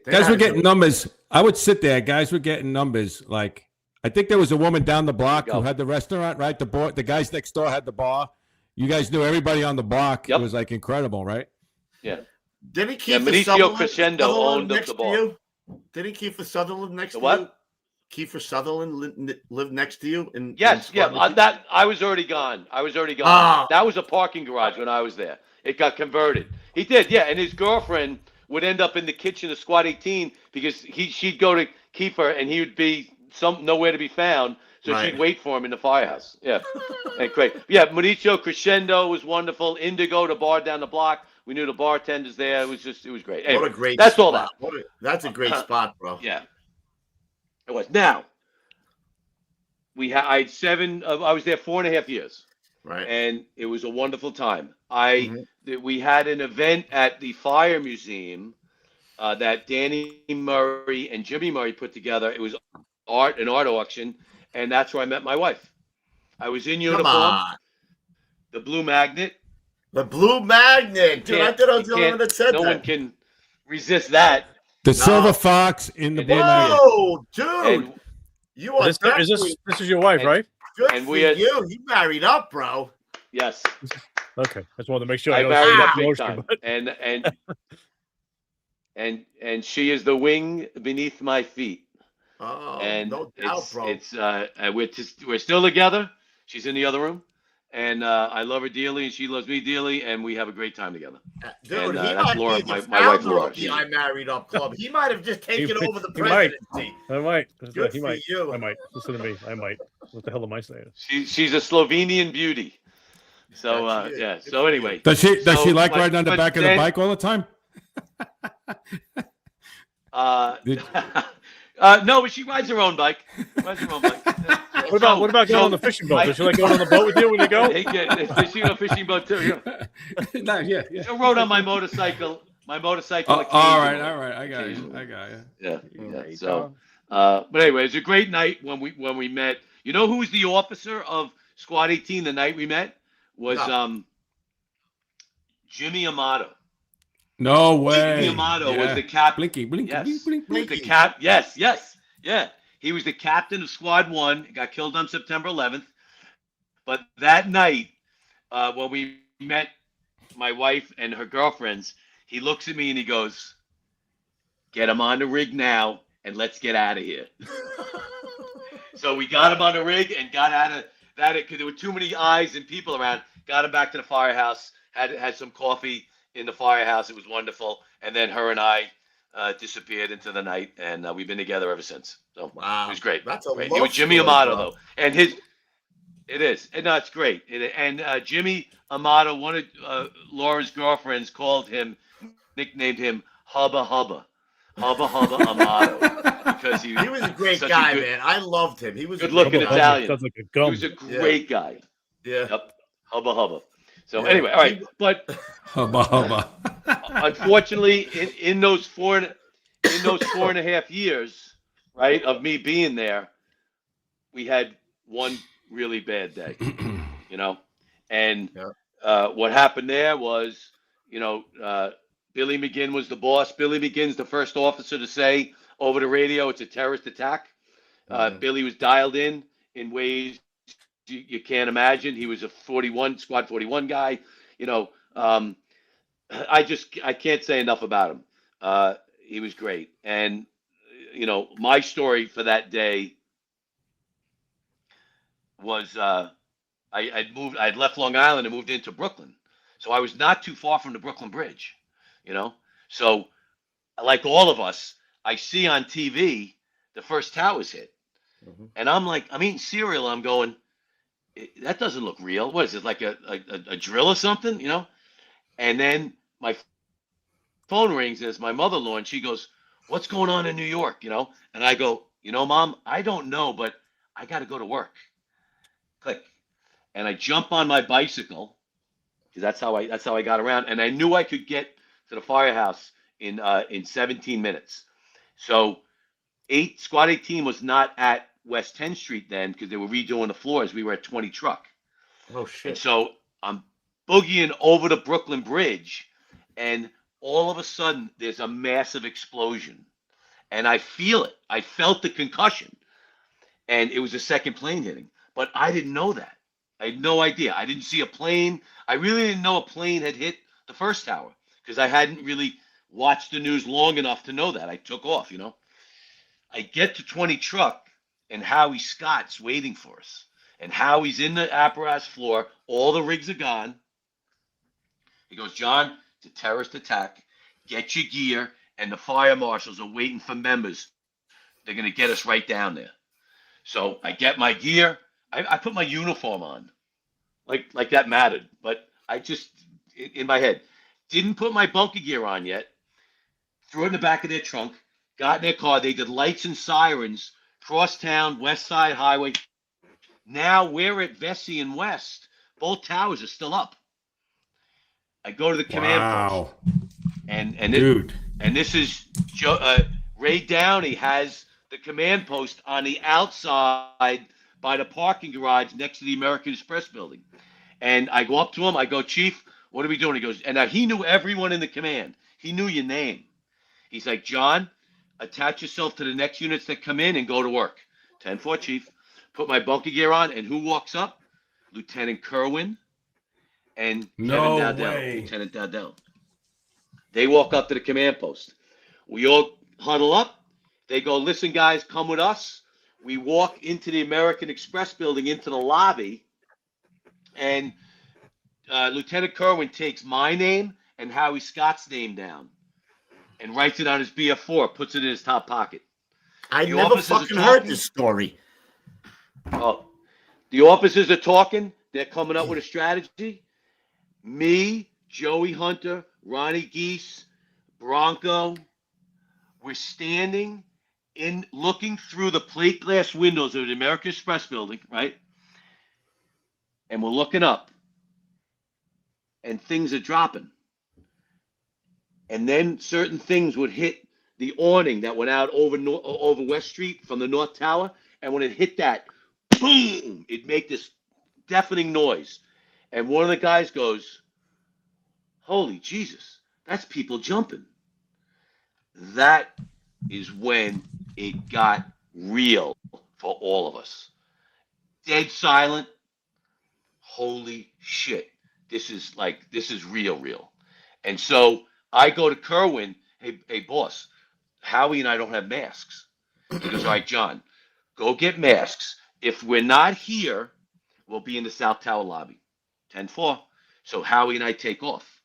guys were had getting numbers. I would sit there. Guys were getting numbers. Like, I think there was a woman down the block There you who go. had the restaurant, right? The guys next door had the bar. You guys knew everybody on the block. Yep. It was like incredible, right? Yeah. Didn't he keep Yeah, the Benicio Sutherland Crescendo owned next the to bar. you? Didn't he keep the Sutherland next The to what? you? Kiefer Sutherland lived next to you? Yes, in yeah. Squad 18? That I was already gone. Ah. That was a parking garage when I was there. It got converted. He did, yeah. And his girlfriend would end up in the kitchen of Squad 18 because she'd go to Kiefer and he would be nowhere to be found. So Right. she'd wait for him in the firehouse. Yeah. And great. Yeah, Mauricio Crescendo was wonderful. Indigo, the bar down the block. We knew the bartenders there. It was great. Anyway, What a great that's spot. all that. That's a great spot, bro. Yeah. It was. Now, I had I was there 4.5 years. Right. And it was a wonderful time. We had an event at the Fire Museum that Danny Murray and Jimmy Murray put together. It was an art auction, and that's where I met my wife. I was in uniform, the Blue Magnet. The Blue Magnet, dude. I thought I was the only one that said no that. one can resist that. The Silver Fox in the Blue Magnet. Whoa, dude. And You are This is your wife, right? good and for we had- you. You married up, bro. yes, Okay, I just wanted to make sure. I know married it's up not big emotional, time, but- and she is the wing beneath my feet. Oh, And no doubt, bro. we're still together. She's in the other room, and I love her dearly, and she loves me dearly, and we have a great time together. Dude, and, he that's might Laura, be the my wife, founder Laura. of the I Married Up Club. He might have just taken over the he might. presidency. I might. Good He for might. you. I might. Listen to me. I might. What the hell am I saying? She's a Slovenian beauty. So That's it. yeah. Good So for anyway, Does she like but- riding on the but back of the then- bike all the time? No, but she rides her own bike. What What about going on the fishing boat? Does she like going on the boat with you when you go? Fishing on a fishing boat too. Yeah. No, yeah. I rode on my motorcycle. All right. I got you. Yeah. So, but anyway, it was a great night when we met. You know who was the officer of Squad 18 the night we met? Was Jimmy Amato. No way. Jimmy Amato was the captain. Blinky, Yes. blink. He was the yeah. He was the captain of Squad 1. He got killed on September 11th. But that night, when we met my wife and her girlfriends, he looks at me and he goes, "Get him on the rig now and let's get out of here." So we got him on the rig and got out of that because there were too many eyes and people around. Got him back to the firehouse, had some coffee in the firehouse. It was wonderful. And then her and I disappeared into the night, and we've been together ever since. So Wow. it was great. That's a great. love It was Jimmy story, Amato, bro. though. And it is. And no, it's great. And Jimmy Amato, one of Laura's girlfriends, nicknamed him Hubba Hubba. Hubba Hubba Amato. Because he was a great such guy, good, man. I loved him. He was good-looking a great guy. Italian. Sounds like a He gum. was a great guy. Yeah. Yep. Hubba Hubba. So Yeah. anyway, all right. But Hubba. unfortunately, in those 4.5 years, right, of me being there, we had one really bad day, and what happened there was, Billy McGinn was the boss. Billy McGinn's the first officer to say over the radio, it's a terrorist attack. Billy was dialed in ways you can't imagine. He was a Squad 41 guy. I can't say enough about him. He was great. And, my story for that day was I'd left Long Island and moved into Brooklyn. So I was not too far from the Brooklyn Bridge, So like all of us, I see on TV the first towers hit. And I'm like, I'm eating cereal. And I'm going, that doesn't look real. What is it, like a drill or something, And then my phone rings and it's my mother-in-law, and she goes, "What's going on in New York?" And I go, Mom, I don't know, but I got to go to work. Click. And I jump on my bicycle because that's how I got around. And I knew I could get to the firehouse in 17 minutes. So Squad 18 was not at West 10th Street then because they were redoing the floors. We were at 20 Truck. Oh, shit. And so I'm boogieing over the Brooklyn Bridge, and all of a sudden there's a massive explosion. And I feel it. I felt the concussion. And it was a second plane hitting. But I didn't know that. I had no idea. I didn't see a plane. I really didn't know a plane had hit the first tower because I hadn't really watched the news long enough to know that. I took off, I get to 20 Truck, and Howie Scott's waiting for us. And Howie's in the apparatus floor. All the rigs are gone. He goes, "John, it's a terrorist attack. Get your gear." And the fire marshals are waiting for members. They're going to get us right down there. So I get my gear. I put my uniform on, like that mattered. But I just in my head didn't put my bunker gear on yet. Threw it in the back of their trunk. Got in their car. They did lights and sirens. Cross town, West Side Highway. Now we're at Vesey and West. Both towers are still up. I go to the command post. And this is Ray Downey has the command post on the outside by the parking garage next to the American Express building. And I go up to him. I go, Chief, what are we doing? He goes, and now he knew everyone in the command. He knew your name. He's like, John, attach yourself to the next units that come in and go to work. 10-4, Chief. Put my bunker gear on, and who walks up? Lieutenant Kerwin and Kevin Dowdell. Lieutenant Dowdell. They walk up to the command post. We all huddle up. They go, listen, guys, come with us. We walk into the American Express building, into the lobby, and Lieutenant Kerwin takes my name and Howie Scott's name down and writes it on his BF4, puts it in his top pocket. I never fucking heard this story. Oh, the officers are talking. They're coming up with a strategy. Me, Joey Hunter, Ronnie Geese, Bronco, we're standing in looking through the plate glass windows of the American Express building, right? And we're looking up. And things are dropping. And then certain things would hit the awning that went out over West Street from the North Tower. And when it hit that, boom, it'd make this deafening noise. And one of the guys goes, holy Jesus, that's people jumping. That is when it got real for all of us. Dead silent. Holy shit. This is real. And so I go to Kerwin, hey, boss, Howie and I don't have masks. He goes, all right, John, go get masks. If we're not here, we'll be in the South Tower lobby. 10-4. So Howie and I take off.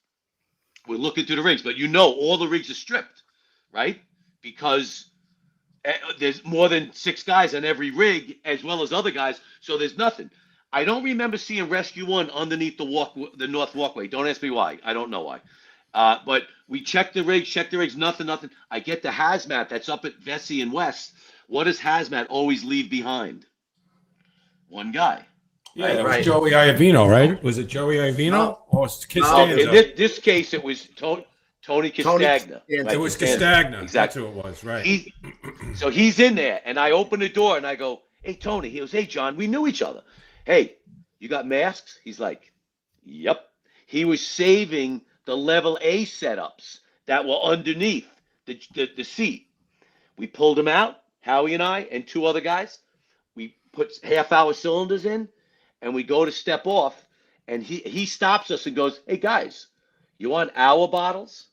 We're looking through the rigs, but all the rigs are stripped, right? Because there's more than 6 guys on every rig, as well as other guys, so there's nothing. I don't remember seeing Rescue 1 underneath the North Walkway. Don't ask me why. I don't know why. But we checked the rigs, nothing. I get the hazmat that's up at Vesey and West. What does hazmat always leave behind? One guy. Yeah, it was Joey Iovino, right? Was it Joey Iovino? No. Or Castagna? In this case, it was Tony Castagna. It was Castagna. Exactly. That's who it was, right? So he's in there, and I open the door, and I go, hey, Tony. He goes, hey, John, we knew each other. Hey, you got masks? He's like, yep. He was saving the level A setups that were underneath the seat. We pulled them out, Howie and I, and 2 other guys. We put half-hour cylinders in, and we go to step off, and he stops us and goes, hey, guys, you want our bottles?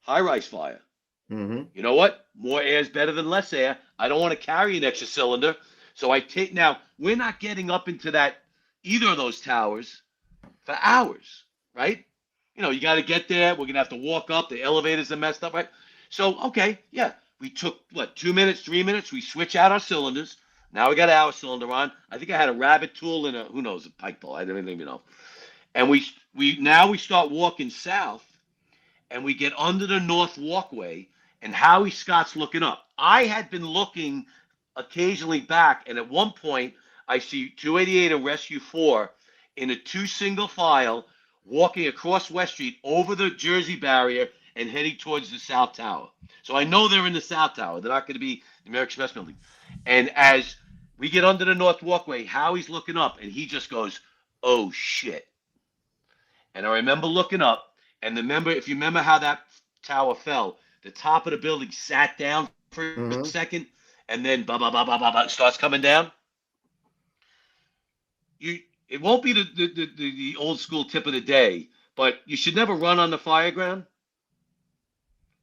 High-rise fire. Mm-hmm. You know what? More air is better than less air. I don't want to carry an extra cylinder. So now we're not getting up into either of those towers for hours, right? You got to get there. We're going to have to walk up. The elevators are messed up, right? So, okay, yeah. We took, 2 minutes, 3 minutes. We switch out our cylinders. Now we got our cylinder on. I think I had a rabbit tool and a pike ball. I don't even know. And we start walking south, and we get under the North Walkway, and Howie Scott's looking up. I had been looking occasionally back, and at one point I see 288 and Rescue 4 in a 2 single file walking across West Street over the Jersey barrier and heading towards the South Tower. So I know they're in the South Tower. They're not going to be the American Express building. And as we get under the North Walkway, Howie's looking up, and he just goes, oh shit. And I remember looking up, and if you remember how that tower fell, the top of the building sat down for a second, and then starts coming down. It won't be the old school tip of the day, but you should never run on the fire ground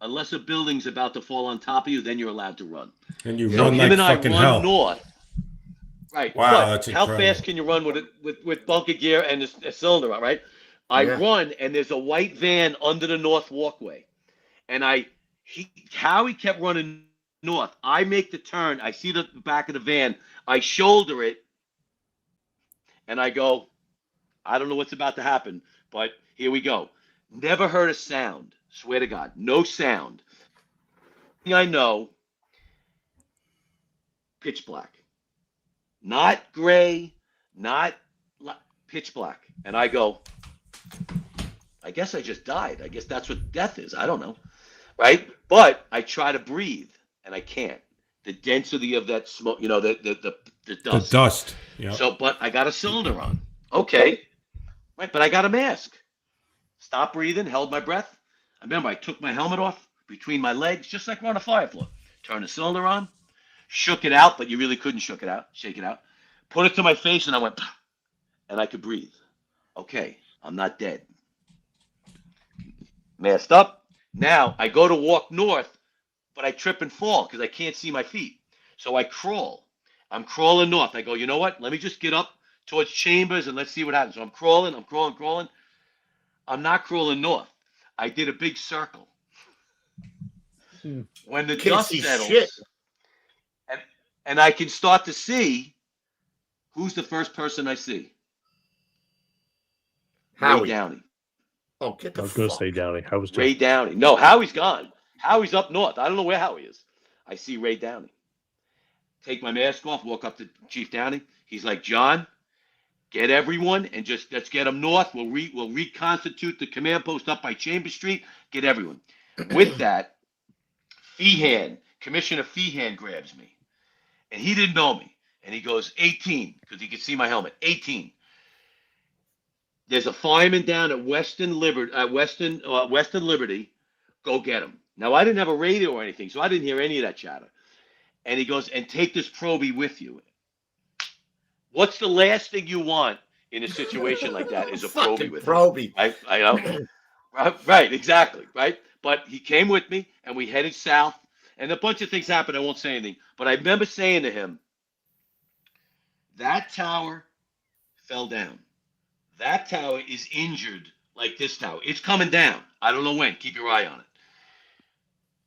unless a building's about to fall on top of you. Then you're allowed to run. And you So run him like and I fucking run hell. north. Right. Wow, But that's how incredible. fast can you run with bunker gear and a cylinder, right? I run, and there's a white van under the North Walkway, and Howie kept running north. I make the turn. I see the back of the van. I shoulder it, and I go, I don't know what's about to happen, but here we go. Never heard a sound. Swear to God, no sound. I know, pitch black. Not gray, not pitch black. And I go, I guess I just died. I guess that's what death is. I don't know. Right? But I try to breathe, and I can't. The density of that smoke, the dust. The dust. Yeah. So, but I got a cylinder on. Okay. Right, but I got a mask. Stopped breathing, held my breath. I remember I took my helmet off between my legs, just like we're on a fire floor. Turned the cylinder on, shook it out, but you really couldn't shake it out. Put it to my face, and I went, and I could breathe. Okay, I'm not dead. Masked up. Now I go to walk north, but I trip and fall because I can't see my feet. So I crawl. I'm crawling north. I go, you know what? Let me just get up towards Chambers and let's see what happens. So I'm crawling. I'm not crawling north. I did a big circle. When the dust settles, and I can start to see who's the first person I see. Howie. Ray Downey. Oh, get the I was going to fuck. say Downey. I was Ray Downey. No, Howie's gone. Howie's up north. I don't know where Howie is. I see Ray Downey. Take my mask off, walk up to Chief Downey. He's like, John, get everyone and just let's get them north. We'll reconstitute the command post up by Chambers Street. Get everyone. With that, Commissioner Feehan grabs me. And he didn't know me. And he goes, 18, because he could see my helmet. 18. There's a fireman down at Western Liberty. Go get him. Now, I didn't have a radio or anything, so I didn't hear any of that chatter. And he goes, and take this probie with you. What's the last thing you want in a situation like that is a probie with you. I know. Right, exactly, right? But he came with me, and we headed south, and a bunch of things happened. I won't say anything. But I remember saying to him, that tower fell down. That tower is injured like this tower. It's coming down. I don't know when. Keep your eye on it.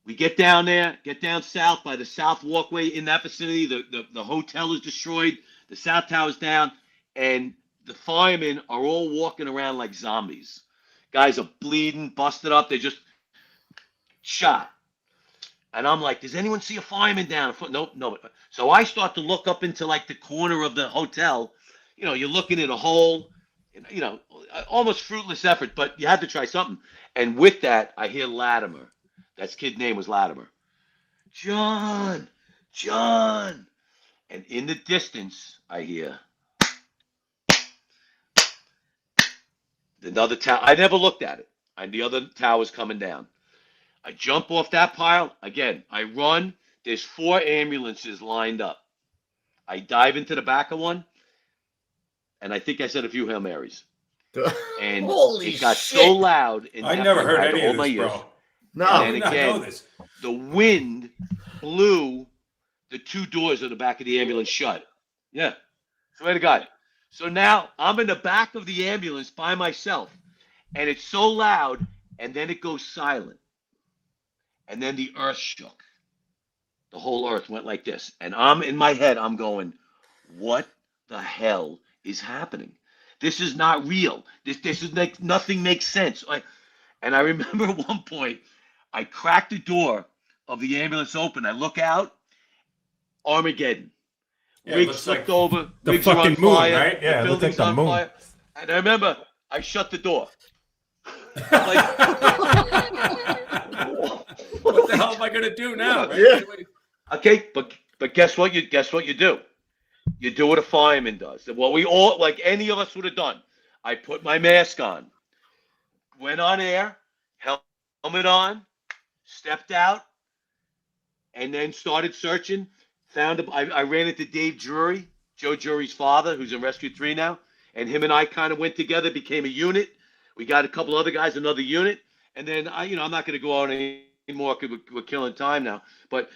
We get down there, get down south by the south walkway in that vicinity. The hotel is destroyed. The south tower's down. And the firemen are all walking around like zombies. Guys are bleeding, busted up. They're just shot. And I'm like, does anyone see a fireman down? Nope, no. So I start to look up into like the corner of the hotel. You're looking at a hole. Almost fruitless effort, but you had to try something. And with that, I hear Latimer. That kid's name was Latimer. John. And in the distance, I hear another tower. I never looked at it. And the other tower's coming down. I jump off that pile. Again, I run. There's 4 ambulances lined up. I dive into the back of one. And I think I said a few Hail Marys. And it got so loud. I never heard any of this, bro. No. And again, the wind blew the 2 doors of the back of the ambulance shut. Yeah. Swear to God. So now I'm in the back of the ambulance by myself. And it's so loud. And then it goes silent. And then the earth shook. The whole earth went like this. And I'm in my head, I'm going, what the hell is happening? This is not real. This is like nothing makes sense. And I remember at one point, I cracked the door of the ambulance open. I look out, Armageddon. Rigs flipped over. The Rigs are on fucking moon, fire. right? Yeah, the it looked like building's the on moon. fire. And I remember I shut the door. What the hell am I gonna do now? Right? Yeah. Okay, but guess what? You do. You do what a fireman does. What we all, like any of us would have done. I put my mask on, went on air, helmet on, stepped out, and then started searching. I ran into Dave Drury, Joe Drury's father, who's in Rescue 3 now, and him and I kind of went together, became a unit. We got a couple other guys, another unit, and then I'm not going to go on anymore because we're killing time now. But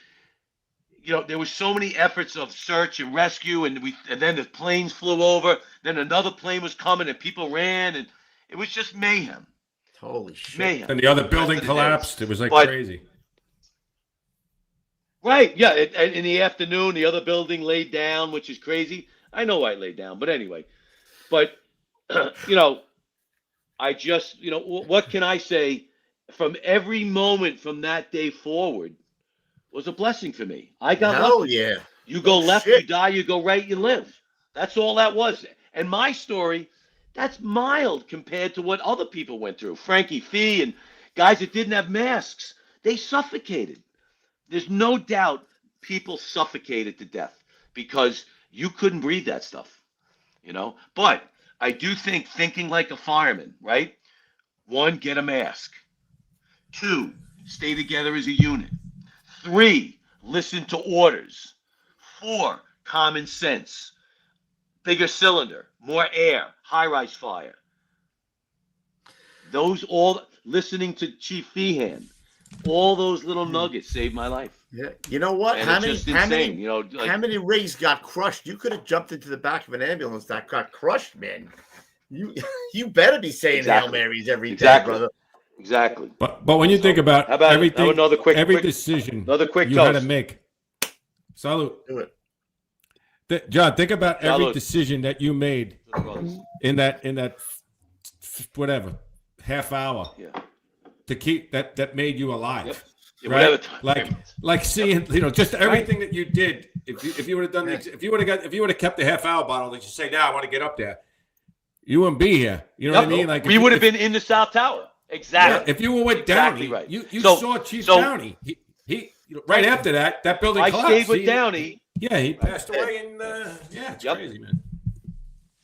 there was so many efforts of search and rescue, and then the planes flew over. Then another plane was coming, and people ran, and it was just mayhem. Holy shit! Mayhem. And the other building collapsed. It was like But crazy. Right. Yeah. And in the afternoon, the other building laid down, which is crazy. I know I laid down, but anyway. But, you know, I just, you know, what can I say? From every moment from that day forward was a blessing for me. I got Hell lucky. yeah. You go No left, shit. you die, you go right, you live. That's all that was. And my story, that's mild compared to what other people went through. Frankie Fee and guys that didn't have masks, they suffocated. There's no doubt people suffocated to death because you couldn't breathe that stuff, you know? But I do think thinking like a fireman, right? One, get a mask. Two, stay together as a unit. Three, listen to orders. Four, common sense. Bigger cylinder, more air, high-rise fire. Those all, listening to Chief Feehan, all those little nuggets saved my life. Yeah. You know what? And How it's many, just how insane, many, you know, like, how many rigs got crushed? You could have jumped into the back of an ambulance that got crushed, man. You better be saying Hail Exactly. Marys every day, Exactly. brother. Exactly. But when you think about How about everything, another quick decision another quick you had to toast. make. Salute. Do it. John, think about every Salute. decision that you made in that whatever half hour Yeah. to keep that made you alive. Yep. Yeah, Right? whatever time. Like seeing, just everything that you did. If you would have done if you would have kept the half hour bottle that you say, now I want to get up there, you wouldn't be here. You know what I mean? Like we would have been in the South Tower. Exactly. if you were with Exactly Downey, right. you So- saw Chief so- Downey. He right after that building I collapsed. stayed with Downey. He passed away, and it's Yep. crazy, man.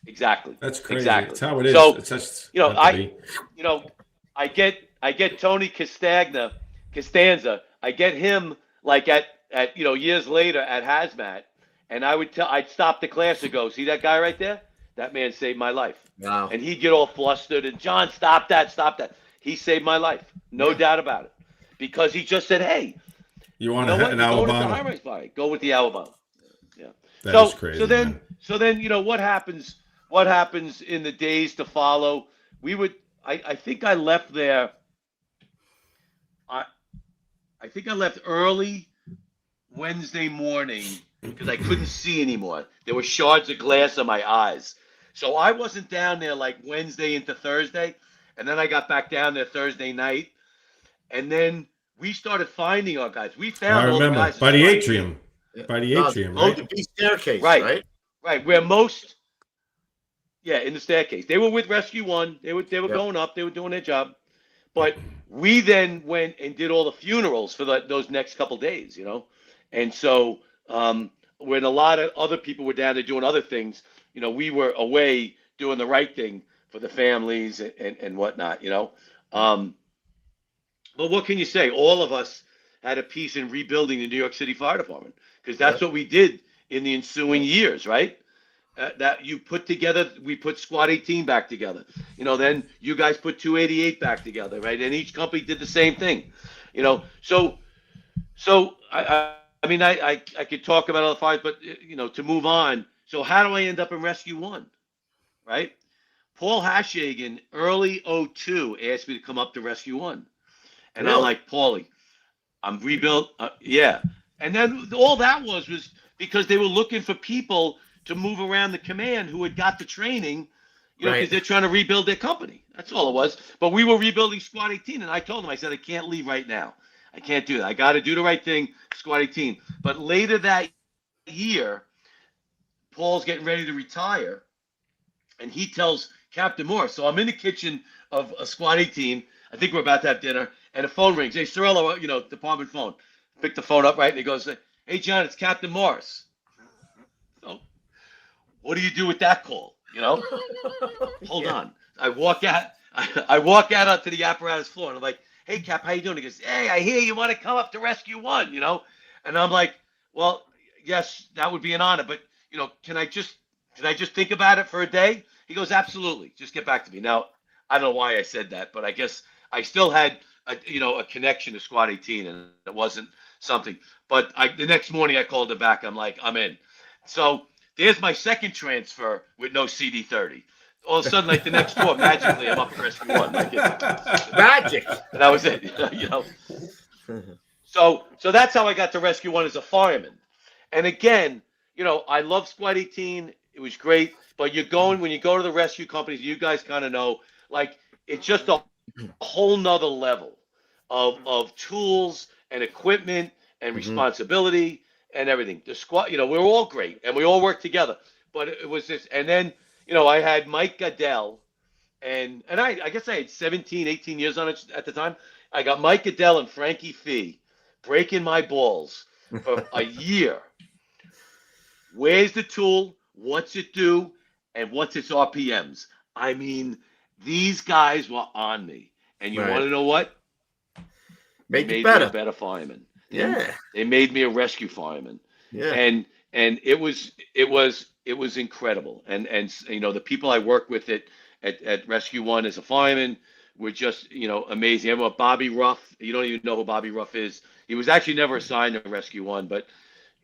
Exactly. That's crazy. Exactly. That's how it is. So, it's just you know, meant to be. I get Tony Costanza. I get him like at years later at Hazmat, and I'd stop the class and go, see that guy right there? That man saved my life. Wow. And he'd get all flustered and John, stop that. He saved my life. No doubt about it. Because he just said, hey, You want you know what? an Go with the Alabama? high-rise fire. Go with the Alabama. Yeah. That is crazy. So then, man. what happens? What happens in the days to follow? I think I left there. I think I left early Wednesday morning because I couldn't see anymore. There were shards of glass in my eyes. So I wasn't down there like Wednesday into Thursday. And then I got back down there Thursday night. And then we started finding our guys. We found I all the remember guys. by the Right. atrium. By the atrium, Oh, right? the B staircase, Right. right? Right. Where most, in the staircase. They were with Rescue One. They were going up. They were doing their job. But we then went and did all the funerals for those next couple days, And so when a lot of other people were down there doing other things, we were away doing the right thing for the families and whatnot, But what can you say? All of us had a piece in rebuilding the New York City Fire Department because that's what we did in the ensuing years, right? That you put together, we put Squad 18 back together. Then you guys put 288 back together, right? And each company did the same thing, So I could talk about other fires, but to move on. So how do I end up in Rescue One, right? Paul Hashagen, early 02, asked me to come up to Rescue One, and I'm like, Paulie, I'm rebuilt, And then all that was because they were looking for people to move around the command who had got the training, because they're trying to rebuild their company. That's all it was. But we were rebuilding Squad 18, and I told them, I said, I can't leave right now. I can't do that. I got to do the right thing, Squad 18. But later that year, Paul's getting ready to retire, and he tells Captain Morris. So I'm in the kitchen of a Squad 18. I think we're about to have dinner, and the phone rings. Hey, Ceriello, department phone. Pick the phone up, right? And he goes, hey, John, it's Captain Morris. So what do you do with that call? Hold on. I walk out onto the apparatus floor, and I'm like, hey, Cap, how you doing? He goes, hey, I hear you want to come up to Rescue One, And I'm like, well, yes, that would be an honor, but can I just think about it for a day? He goes, absolutely. Just get back to me. Now, I don't know why I said that, but I guess I still had a connection to Squad 18, and it wasn't something. But the next morning I called him back. I'm like, I'm in. So there's my second transfer with no CD30. All of a sudden, like the next tour, magically, I'm up at Rescue One. Magic. And that was it. So that's how I got to Rescue One as a fireman. And again, I love Squad 18. It was great. But when you go to the rescue companies, you guys kind of know, like, it's just a whole nother level of tools and equipment and responsibility and everything. The squad, we're all great and we all work together. But it was this, and then, I had Mike Goodell, and I guess I had 17, 18 years on it at the time. I got Mike Goodell and Frankie Fee breaking my balls for a year. Where's the tool? What's it do? And what's its RPMs? I mean, these guys were on me. And you want to know what? They made me a better fireman. Yeah. They made me a rescue fireman. Yeah. And it was incredible. And the people I worked with at Rescue One as a fireman were just, amazing. I remember Bobby Ruff. You don't even know who Bobby Ruff is. He was actually never assigned to Rescue One, but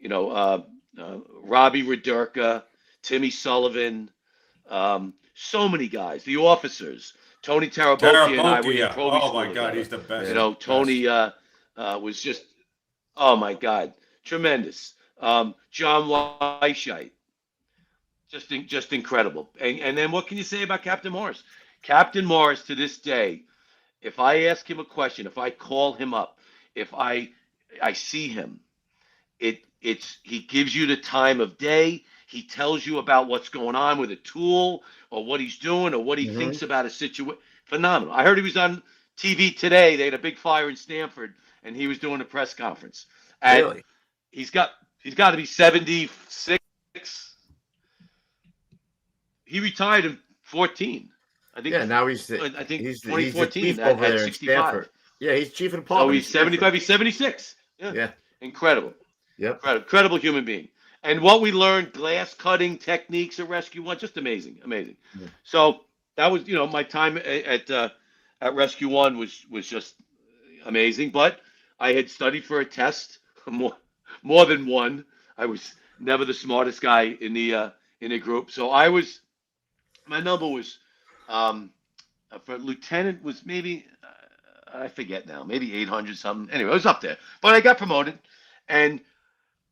Robbie Redurka, Timmy Sullivan, so many guys, the officers, Tony Taraboki and I were in Proby Oh school my God, together. he's the best. Tony was just, oh my God, tremendous. John Weisheit, just incredible. And then what can you say about Captain Morris? Captain Morris, to this day, if I ask him a question, if I call him up, if I see him, he gives you the time of day. He tells you about what's going on with a tool or what he's doing or what he thinks about a situation. Phenomenal. I heard he was on TV today. They had a big fire in Stamford, and he was doing a press conference. And Really? He's got to be 76. He retired in 14. I think. Yeah, now he's 2014 he's at over there 65. in Stanford. Yeah, he's chief of So department. he's 75. He's 76. Yeah. Incredible. Yep. Incredible human being. And what we learned, glass cutting techniques at Rescue One, just amazing. Yeah. So that was, my time at Rescue One was just amazing. But I had studied for a test, more than one. I was never the smartest guy in the group. So my number was for lieutenant was maybe I forget now, maybe 800 something. Anyway, it was up there. But I got promoted, and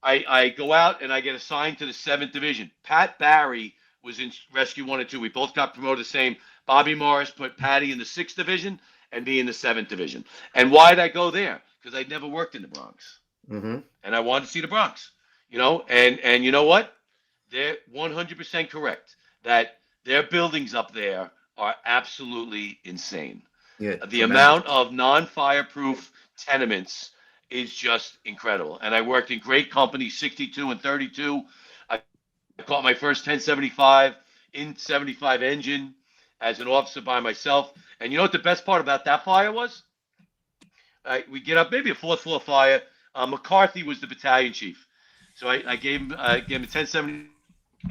I go out and I get assigned to the 7th Division. Pat Barry was in Rescue 1 and 2. We both got promoted the same. Bobby Morris put Patty in the 6th Division and me in the 7th Division. And why did I go there? Because I'd never worked in the Bronx. And I wanted to see the Bronx, and you know what? They're 100% correct that their buildings up there are absolutely insane. Yeah, the amount of non-fireproof tenements is just incredible. And I worked in great companies, 62 and 32. I caught my first 1075 in 75 engine as an officer by myself. And you know what the best part about that fire was? We get up, maybe a 4th floor fire. McCarthy was the battalion chief. So I gave him a 1070.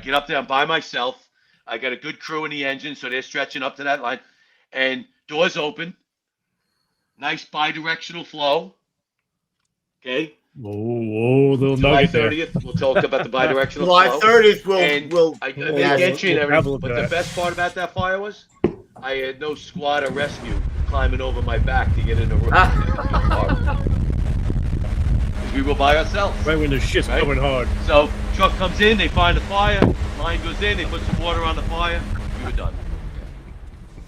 Get up there, I'm by myself. I got a good crew in the engine, so they're stretching up to that line. And doors open. Nice bi-directional flow. Okay. Whoa, little July nugget there. 30th, we'll talk about the bi-directional July flow. 30th, we'll I yeah, didn't entry and everything. we'll But have the that. best part about that fire was I had no squad or rescue climbing over my back to get in the room. We were by ourselves. Right when the shit's Right? coming hard. So truck comes in, they find the fire, line goes in, they put some water on the fire, we were done.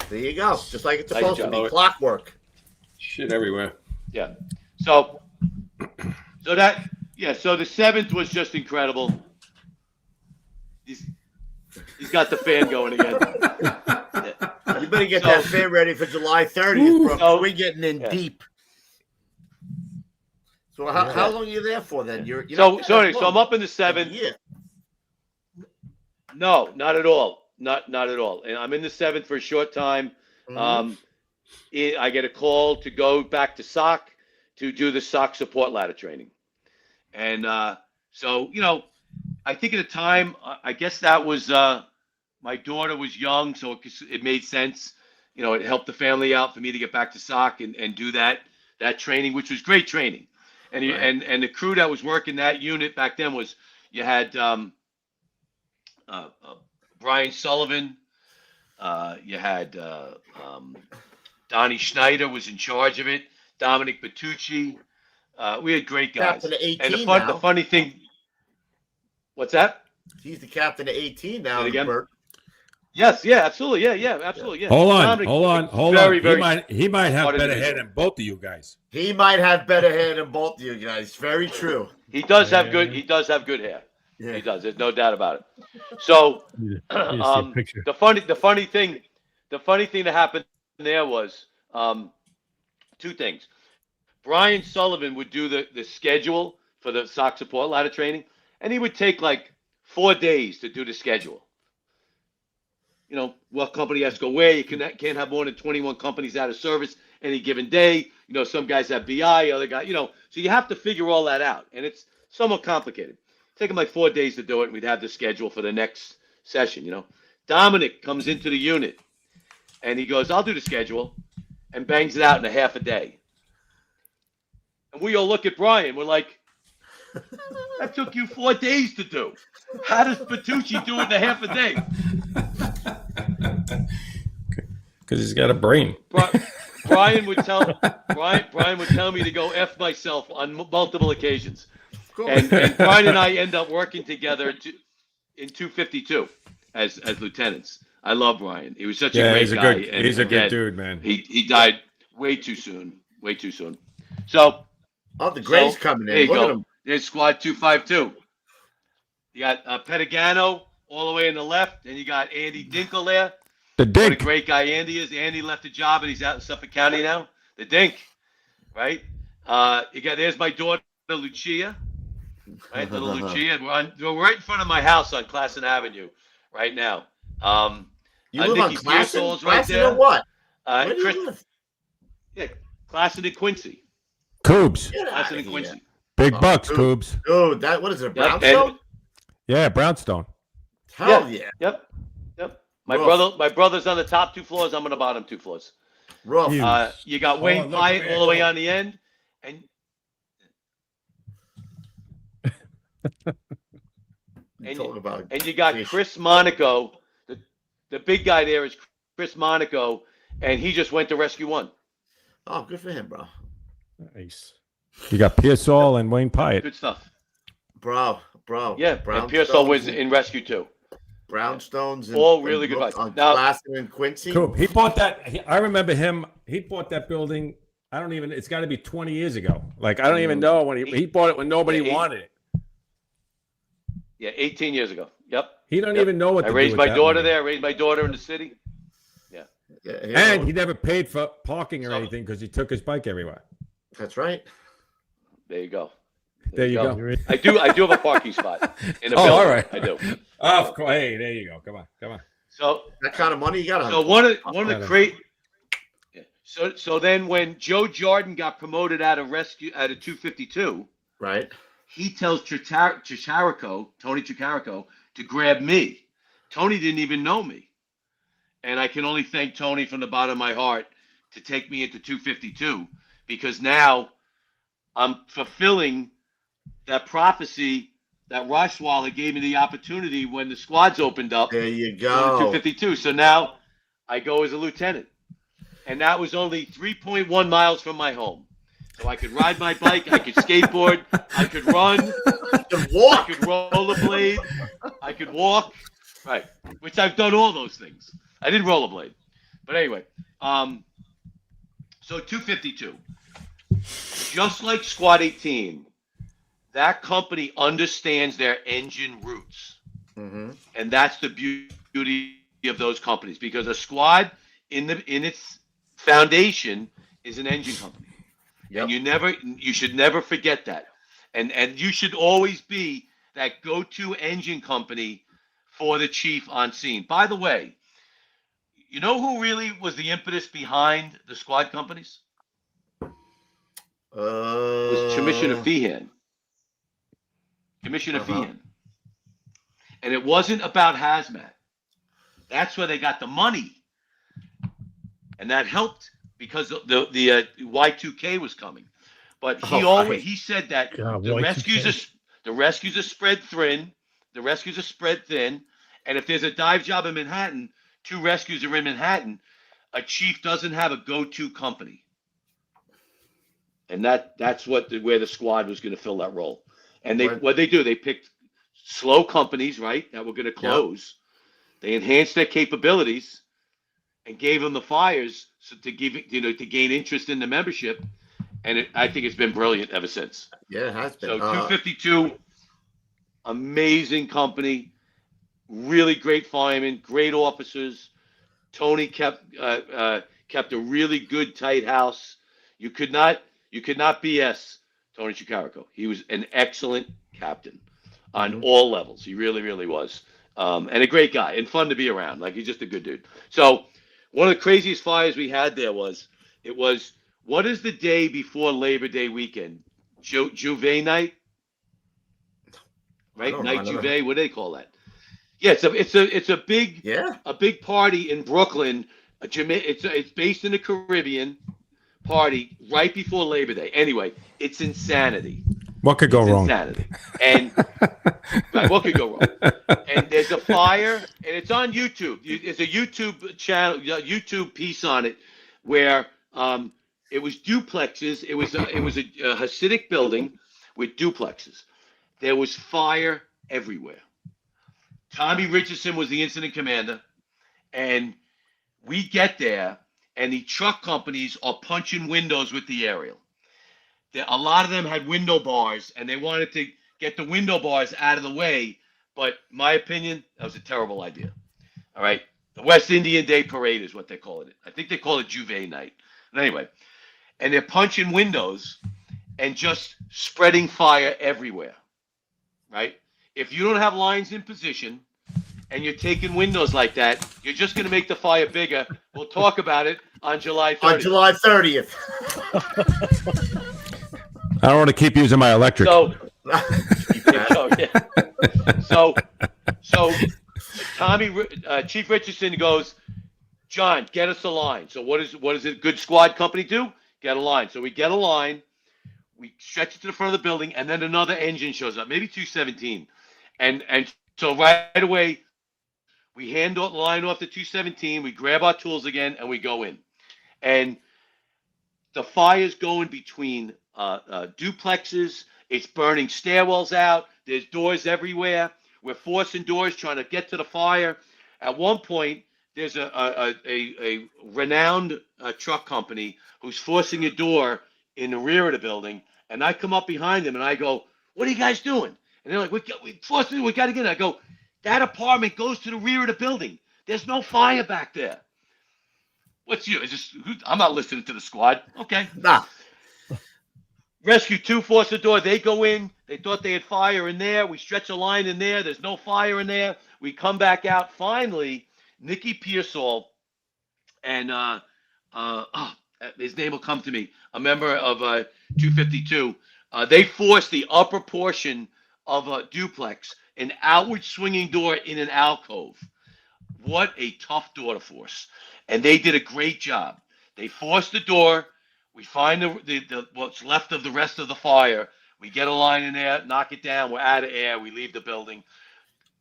There you go. Just like it's Nice supposed to job. be. Clockwork. Shit everywhere. Yeah. So the 7th was just incredible. He's got the fan going again. You better get that fan ready for July 30th, bro. So- We're getting in deep. So how long are you there for then? You're So I'm up in the 7th. Yeah. No, not at all. Not at all. And I'm in the 7th for a short time. I get a call to go back to SOC to do the SOC Support Ladder training. And so, I think at the time, I guess that was my daughter was young, so it made sense. It helped the family out for me to get back to SOC and do that training, which was great training. And and the crew that was working that unit back then was you had Brian Sullivan, you had Donnie Schneider was in charge of it, Dominic Bertucci, We had great guys. Captain of 18 And now. the funny thing, what's that? He's the captain of 18 now. Say it again? Bert. Yes, yeah, absolutely, yeah, absolutely, yeah. Hold on. Very, very He might have smart better individual. head than both of you guys. He might have better hair than both of you guys. Very true. He does have good. He does have good hair. Yeah. He does. There's no doubt about it. So, the funny thing that happened there was two things. Brian Sullivan would do the schedule for the SOC Support Ladder training, and he would take like 4 days to do the schedule. You know, what company has to go where. You can't have more than 21 companies out of service any given day. You know, some guys have BI, other guys, you know, so you have to figure all that out. And it's somewhat complicated. Take him like 4 days to do it, and we'd have the schedule for the next session, you know. Dominic comes into the unit, and he goes, I'll do the schedule, and bangs it out in a half a day. And we all look at Brian. We're like, that took you 4 days to do. How does Bertucci do it in a half a day? Because he's got a brain. Brian would tell me to go F myself on multiple occasions. And Brian and I end up working together in 252 as lieutenants. I love Brian. He was such a great guy. He's a good dude, man. He died way too soon. So, the Gray's coming in. There you Look at go. him. There's Squad 252. You got Petagano all the way in the left, and you got Andy Dinkle there. The What a Dink. great guy Andy is. Andy left a job, and he's out in Suffolk County now. The Dink, right? There's my daughter Lucia, right? Little Lucia. We're right in front of my house on Classen Avenue right now. You live on Nikki Classen? Pearsall's right Classen there. or what? Uh, Where do Chris, you live? yeah, Classen and Quincy. Coobs. Get out Classen of and here. Quincy. Big bucks, dude. Coobs. Dude, what is it, a Yep, brownstone? Yeah, Brownstone. Hell yeah. Yep. My Rough. brother's on the top 2 floors. I'm on the bottom 2 floors. Rough. You got Wayne look, Pyatt man, all the way come on. on the end, and You talk about and you got fish. Chris Monaco. The big guy there is Chris Monaco, and he just went to Rescue 1. Oh, good for him, bro. Nice. You got Pearsall and Wayne Pyatt. Good stuff. Bro. Yeah, and Pearsall was in Rescue 2. Brownstones. And, All really good Brooks fights. on Now- Classen and Quincy. Coop. He bought that. I remember him. He bought that building. It's got to be 20 years ago. Like, I don't even know when he bought it when nobody Yeah, wanted it. Yeah, 18 years ago. Yep. He don't even know what I to do raised with my that daughter money. there. I raised my daughter in the city. Yeah, And he never paid for parking or So- anything because he took his bike everywhere. that's right. There you go. There you go. I do have a parking spot in a Oh, building. all right. I do. Of course. Hey, there you go. Come on. So That kind of money you got to So one of the great. So then when Joe Jordan got promoted out of 252, right. he tells Tony Chicarico, to grab me. Tony didn't even know me, and I can only thank Tony from the bottom of my heart to take me into 252 because now I'm fulfilling that prophecy that Rashwala gave me the opportunity when the squads opened up. There you Go to go. 252. So now I go as a lieutenant. And that was only 3.1 miles from my home. So I could ride my bike, I could skateboard, I could run, And walk. I could rollerblade, I could walk. Right. Which I've done all those things. I didn't rollerblade. But anyway, so 252. Just like Squad 18, that company understands their engine roots. Mm-hmm. And that's the beauty of those companies because a squad in its foundation is an engine company. Yep. And you should never forget that. And you should always be that go-to engine company for the chief on scene. By the way, you know who really was the impetus behind the squad companies? It was Commissioner Feehan. Commissioner Feehan. And it wasn't about hazmat. That's where they got the money. And that helped because the Y2K was coming. But he said that the rescues are spread thin. The rescues are spread thin. And if there's a dive job in Manhattan, 2 rescues are in Manhattan, a chief doesn't have a go-to company. And that's where the squad was going to fill that role. And they picked slow companies, right, that were going to close. Yep. They enhanced their capabilities and gave them the fires to gain interest in the membership. And I think it's been brilliant ever since. Yeah, it has been. So 252, amazing company, really great firemen, great officers. Tony kept a really good, tight house. You could not BS Tony Ceriello. He was an excellent captain on all levels. He really, really was. And a great guy and fun to be around. Like, he's just a good dude. So one of the craziest fires we had there was what is the day before Labor Day weekend? Juve night, right? Night Juve. What do they call that? Yeah, it's a big party in Brooklyn. It's based in the Caribbean. Party right before Labor Day. Anyway, it's insanity. What could go wrong? Insanity. And what could go wrong? And there's a fire, and it's on YouTube. It's a YouTube channel, YouTube piece on it, where it was duplexes. It was a Hasidic building with duplexes. There was fire everywhere. Tommy Richardson was the incident commander, and we get there, and the truck companies are punching windows with the aerial. A lot of them had window bars, and they wanted to get the window bars out of the way. But my opinion, that was a terrible idea. All right. The West Indian Day Parade is what they call it. I think they call it Juve night. But anyway, and they're punching windows and just spreading fire everywhere. Right? If you don't have lines in position and you're taking windows like that, you're just going to make the fire bigger. We'll talk about it on July 30th. On July 30th. I don't want to keep using my electric. So Tommy, Chief Richardson goes, John, get us a line. So what does a good squad company do? Get a line. So we get a line, we stretch it to the front of the building, and then another engine shows up, maybe 217. And so right away, we hand the line off to 217, we grab our tools again, and we go in. And the fire's going between duplexes. It's burning stairwells out. There's doors everywhere. We're forcing doors, trying to get to the fire. At one point, there's a renowned truck company who's forcing a door in the rear of the building. And I come up behind them and I go, "What are you guys doing?" And they're like, we got to get in. I go, "That apartment goes to the rear of the building. There's no fire back there." What's you? I'm not listening to the squad. Okay. Nah. Rescue 2 force the door. They go in. They thought they had fire in there. We stretch a line in there. There's no fire in there. We come back out. Finally, Nicky Pearsall and his name will come to me, a member of 252. They forced the upper portion of a duplex, an outward swinging door in an alcove. What a tough door to force. And they did a great job. They forced the door. We find the what's left of the rest of the fire. We get a line in there, knock it down. We're out of air. We leave the building.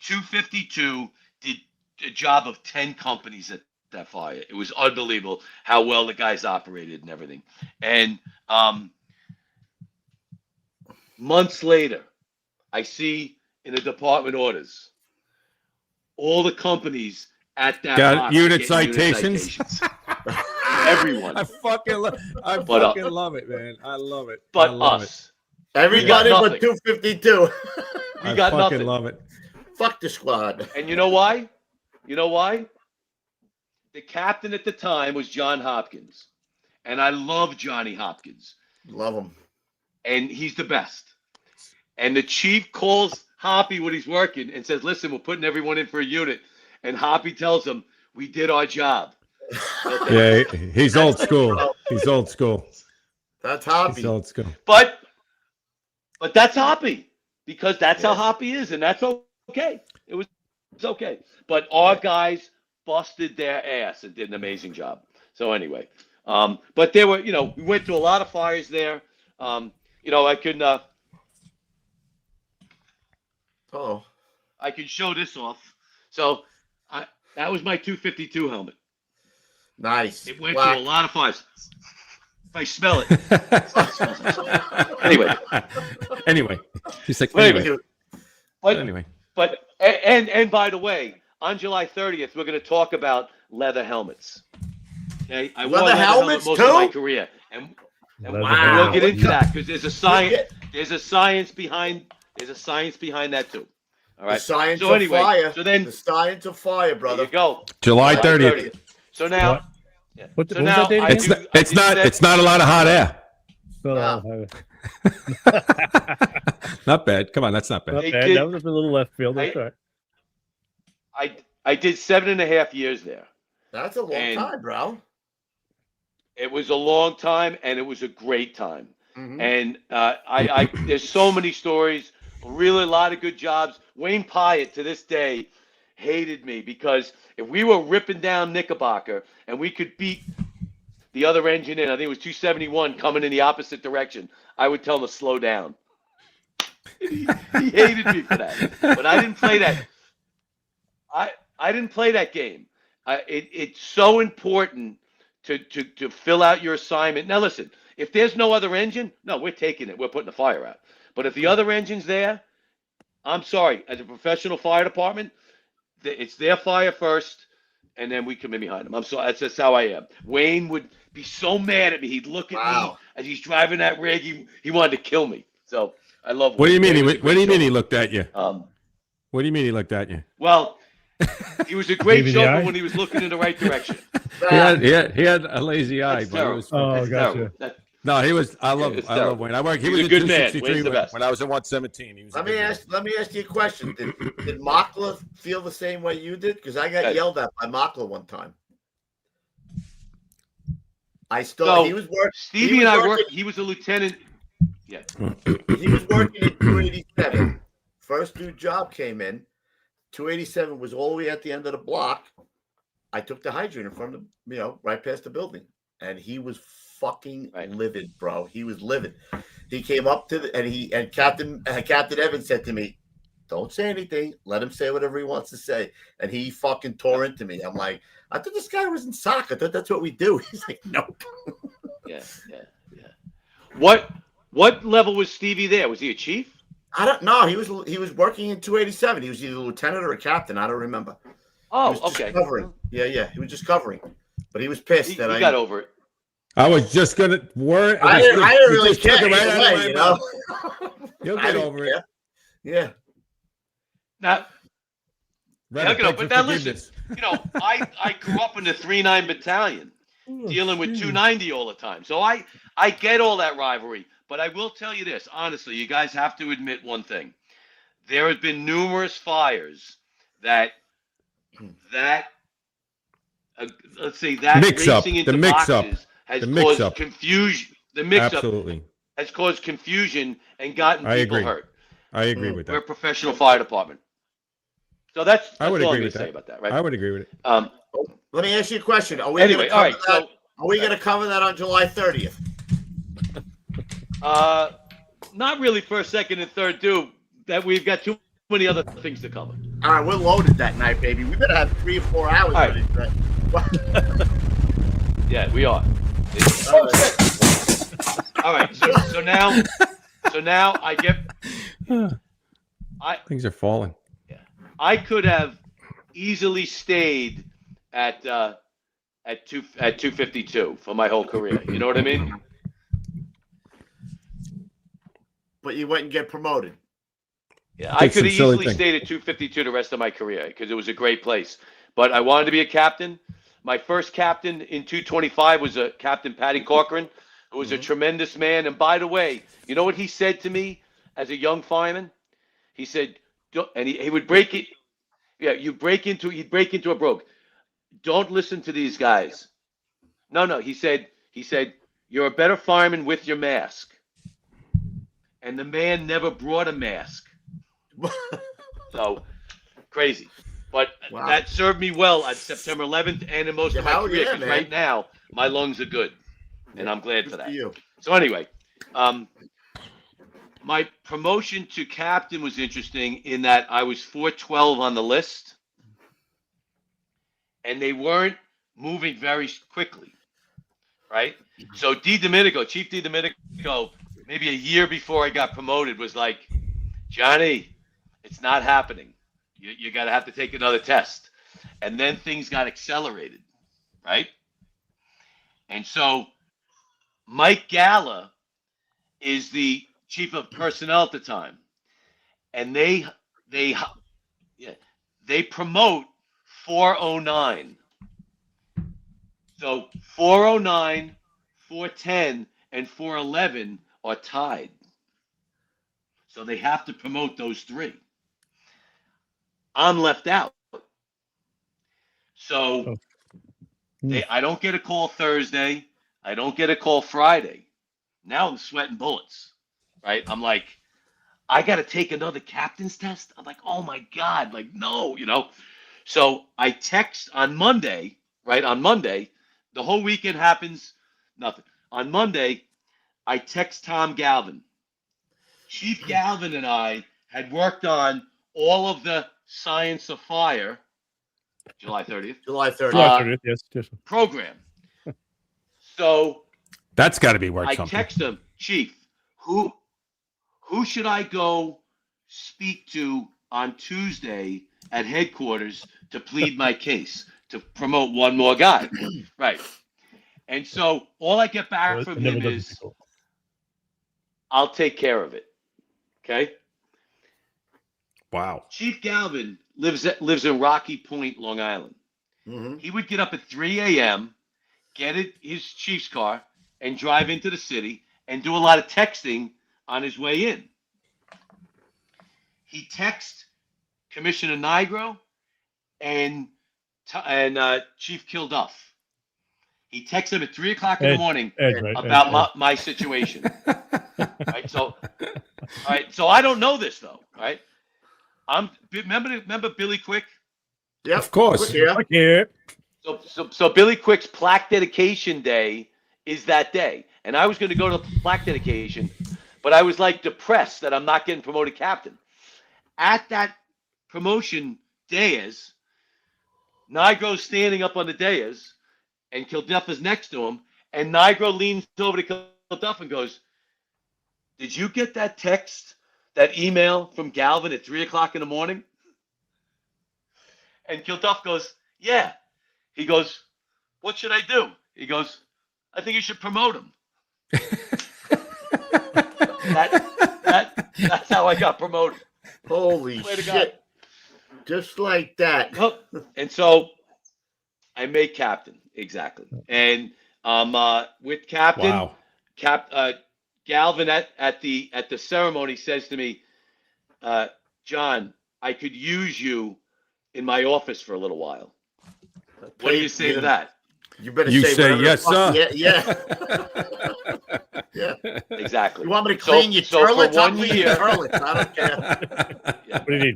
252 did a job of 10 companies at that fire. It was unbelievable how well the guys operated and everything. And months later, I see in the department orders all the companies at that got unit citations. Everyone. I fucking love it, man. I love it. But us. Everybody but 252. We got nothing. Love it. Fuck the squad. And you know why? The captain at the time was John Hopkins. And I love Johnny Hopkins. Love him. And he's the best. And the chief calls Hoppy when he's working and says, "Listen, we're putting everyone in for a unit." And Hoppy tells him, "We did our job." Yeah, he's old school. He's old school. That's Hoppy. He's old school. But that's Hoppy, because that's how Hoppy is, and that's okay. It's okay. But our guys busted their ass and did an amazing job. So anyway, but there were, we went through a lot of fires there. I could I could show this off. So that was my 252 helmet. Nice. It went through a lot of fires. If I smell it. Anyway. He's like, Anyway. Anyway. But and by the way, on July 30th, we're going to talk about leather helmets. Okay, I wore Leather helmets most of my too? career, and Wow. we'll get into that because there's a science. There's a science behind. There's a science behind that too. All right. The science So of fire. So then, The science of fire, there brother. you go. July 30th. So now, What? yeah. What, So what was now that date I again? do- It's not a lot of hot air. Oh, Not bad. Come on, that's not bad. not They bad. did- That was a little left field. That's all right. I did 7.5 years there. That's a long And- time, bro. It was a long time, and it was a great time. Mhm. And I there's so many stories, really a lot of good jobs. Wayne Pyatt to this day hated me because if we were ripping down Knickerbocker and we could beat the other engine in, I think it was 271 coming in the opposite direction, I would tell him to slow down. He hated me for that. But I didn't play that. I didn't play that game. It's so important to fill out your assignment. Now listen, if there's no other engine, no, we're taking it. We're putting the fire out. But if the other engine's there, I'm sorry, as a professional fire department, it's their fire first, and then we come in behind them. I'm sorry, that's just how I am. Wayne would be so mad at me. He'd look at me as he's driving that rig. He wanted to kill me. So I love. What do you Wayne. mean? Wayne was a What do you great mean he showman. looked at you? What do you mean he looked at you? Well, he was a great Gave you the eye? showman when he was looking in the right direction. He had a lazy eye, That's but it was. Oh, That's gotcha. terrible. That- No, he was. I love It's I love terrible. Wayne. I worked. He He's was a good man. 263 Wayne's the best. when I was in 117. He was. Let me ask you a question. Did Mockler feel the same way you did? Because I got Yes. yelled at by Mockler one time. So, he was working. Stevie and I worked. He was a lieutenant. Yeah. He was working in 287. First new job came in. 287 was all the way at the end of the block. I took the hydrant in front of right past the building, and he was fucking livid, bro. He was livid. He came up to and Captain Evans said to me, "Don't say anything. Let him say whatever he wants to say." And he fucking tore into me. I'm like, I thought this guy was in soccer. I thought that's what we do. He's like, no. Yeah. What level was Stevie there? Was he a chief? I don't know. He was working in 287. He was either a lieutenant or a captain. I don't remember. Oh, He was just okay. covering. Yeah. He was just covering, but he was pissed He that I got over it. I was just gonna worry. I didn't really just took care. it right out of my Either way, mouth. You'll I get didn't over it. care. Yeah. Now, Rather but beg for now listen, forgiveness. I grew up in the 3-9 battalion, dealing with 290 all the time. So I get all that rivalry. But I will tell you this, honestly, you guys have to admit one thing. There have been numerous fires that let's say that Mix-up, racing into the mix-up, boxes has the caused mix-up. confusion. The mix-up Absolutely, has caused confusion and gotten I people agree. hurt. I agree with We're a that. professional fire department. So that's I would all I'm agree going with to say that. about that, right? I would agree with it. Let me ask you a question. Are we Anyway, going to cover all right, that? so- Are we going to cover that on July 30th? Not really first, second, and third, too. That we've got too many other things to cover. All right, we're loaded that night, baby. We better have 3 or 4 hours. All right. for this, right? Yeah, we are. All right. All right. So now I get. Things are falling. I could have easily stayed at 252 for my whole career. You know what I mean? But you went and get promoted. Yeah, I Did could have some silly easily thing. stayed at 252 the rest of my career because it was a great place. But I wanted to be a captain. My first captain in 225 was a Captain Patty Corcoran, who was a tremendous man. And by the way, you know what he said to me as a young fireman? He said, and he would break it. Yeah, he'd break into a brogue. Don't listen to these guys. No. He said, you're a better fireman with your mask. And the man never brought a mask. So crazy. But Wow. that served me well on September 11th and in most of my Hell career. yeah, 'Cause man. right now, my lungs are good. And I'm glad for Good that. for you. So anyway, my promotion to captain was interesting in that I was 412 on the list. And they weren't moving very quickly. right? So Chief D. Domenico, maybe a year before I got promoted, was like, Johnny, it's not happening. You got to have to take another test. And then things got accelerated, right? And so Mike Galla is the chief of personnel at the time. And they promote 409. So 409, 410, and 411 are tied. So they have to promote those three. I'm left out. So I don't get a call Thursday. I don't get a call Friday. Now I'm sweating bullets, right? I'm like, I got to take another captain's test. I'm like, oh my God, like, no, So I text on Monday, right? On Monday, the whole weekend happens, nothing. On Monday, I text Tom Galvin. Chief Galvin and I had worked on all of the Science of Fire, July 30th. July 30th. Yes. Program. So That's got to be worth I something. text him, Chief, who should I go speak to on Tuesday at headquarters to plead my case, to promote one more guy? Right. And so all I get back from him is, I'll take care of it. Okay. Wow. Chief Galvin lives in Rocky Point, Long Island. Mm-hmm. He would get up at 3 a.m., get his chief's car, and drive into the city and do a lot of texting on his way in. He texts Commissioner Nigro and Chief Kilduff. He texts him at 3 o'clock in the morning about my situation. Right. So, all right. So I don't know this though. Right. Remember Billy Quick? Yeah, of course. Yeah. So Billy Quick's plaque dedication day is that day, and I was going to go to the plaque dedication, but I was like depressed that I'm not getting promoted captain. At that promotion dais, Nigro's standing up on the dais, and Kilduff is next to him, and Nigro leans over to Kilduff and goes, "Did you get that text, that email from Galvin at 3 o'clock in the morning?" And Kilduff goes, "Yeah." He goes, "What should I do?" He goes, "I think you should promote him." That's how I got promoted. Holy shit. Just like that. And so I made captain. Exactly. And with captain, Galvin at the ceremony says to me, "John, I could use you in my office for a little while. What do you say to that?" You better say yes, sir. Yeah. Yeah. Exactly. You want me to clean your toilets? For 1 year, I don't care.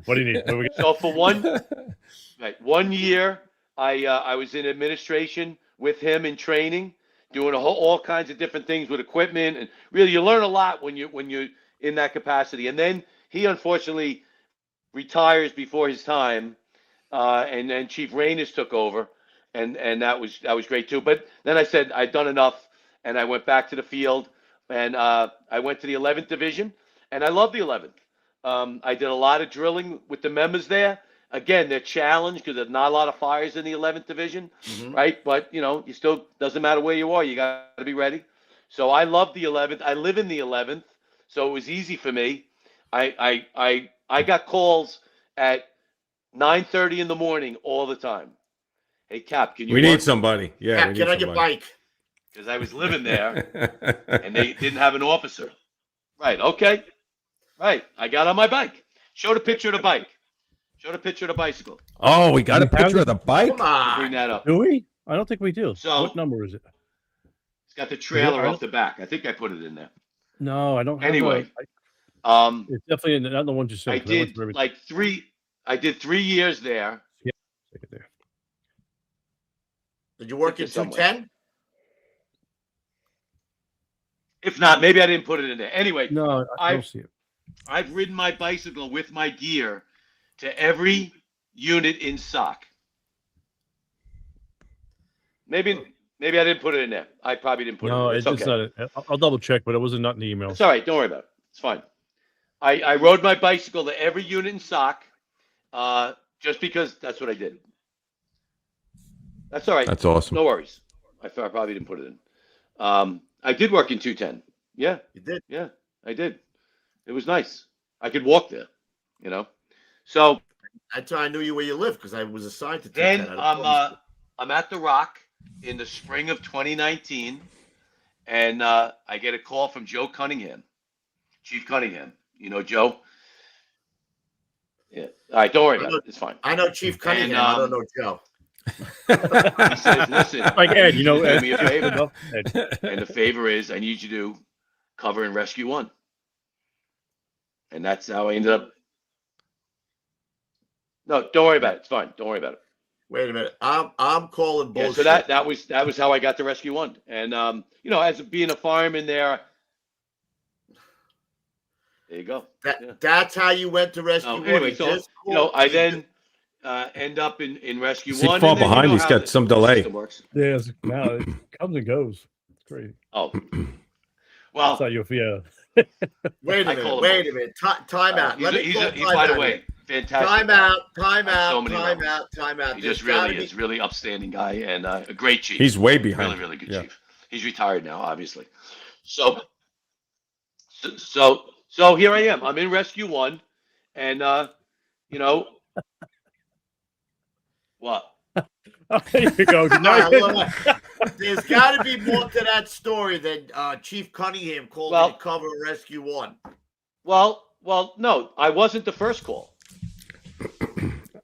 What do you need? So for 1 year, I was in administration with him in training, doing all kinds of different things with equipment, and really you learn a lot when you're in that capacity. And then he unfortunately retires before his time, and then Chief Reynes took over, and that was great too. But then I said I'd done enough, and I went back to the field, and I went to the 11th Division, and I love the 11th. I did a lot of drilling with the members there. Again, they're challenged because there's not a lot of fires in the 11th Division, right? But, you still doesn't matter where you are. You got to be ready. So I love the 11th. I live in the 11th, so it was easy for me. I got calls at 9:30 in the morning all the time. "Hey, Cap, can you We work?" need somebody. Yeah. Cap, get on your bike. Because I was living there, and they didn't have an officer. Right, okay. Right, I got on my bike. Showed a picture of the bike. Showed a picture of the bicycle. Oh, we got a picture of the bike? Come on. Bring that up. Do we? I don't think we do. So- what number is it? It's got the trailer off the back. I think I put it in there. No, I don't have Anyway, it's definitely not the one you said. I 'cause went did through everything. like 3 years there. Stick it there. Did you work in Somewhere. 210? If not, maybe I didn't put it in there. Anyway, No, I don't see it. I've ridden my bicycle with my gear to every unit in SOC. Maybe Maybe I didn't put it in there. I probably didn't put it in No, there. it's It's okay. not. I'll double check, but it wasn't not in the email. It's all right. Don't worry about it. It's fine. I rode my bicycle to every unit in SOC just because that's what I did. That's all right. That's awesome. No worries. I probably didn't put it in. I did work in 210. Yeah. You did? Yeah, I did. It was nice. I could walk there, you know. So That's how I knew you where you lived because I was assigned to. then 210. I'm at the Rock in the spring of 2019, and I get a call from Joe Cunningham, Chief Cunningham. You know Joe? Yeah. All right, don't worry about it. It's fine. I know Chief Cunningham. I don't know Joe. He says, "Listen, Like Ed, you know, do Ed. me a favor, Ed. and the favor is I need you to cover and rescue one." And that's how I ended up. No, don't worry about it. It's fine. Don't worry about it. Wait a minute. I'm calling Yeah, bullshit. so that was how I got to Rescue One, and you know, as being a fireman there you go. That's how you went to Rescue One. Anyway, so you know, I then end up in Rescue He One. fall and then, behind. you know, He's how got the some delay. system works. Yeah, now it comes and goes. It's crazy. Oh, That's well, how you feel. Wait a I minute. call him Wait both. a minute. Time out. Let me call he's time by the out. way, fantastic. Time guy. out. Time On so out. many Time levels. out. Time out. He There's just really gotta is really upstanding guy and a great chief. He's way behind. Really, really good Yeah. chief. He's retired now, obviously. So here I am. I'm in Rescue One, and you know what? Here you go. Good All right, night. look, there's got to be more to that story than Chief Cunningham called me to cover Rescue One. Well, no, I wasn't the first call.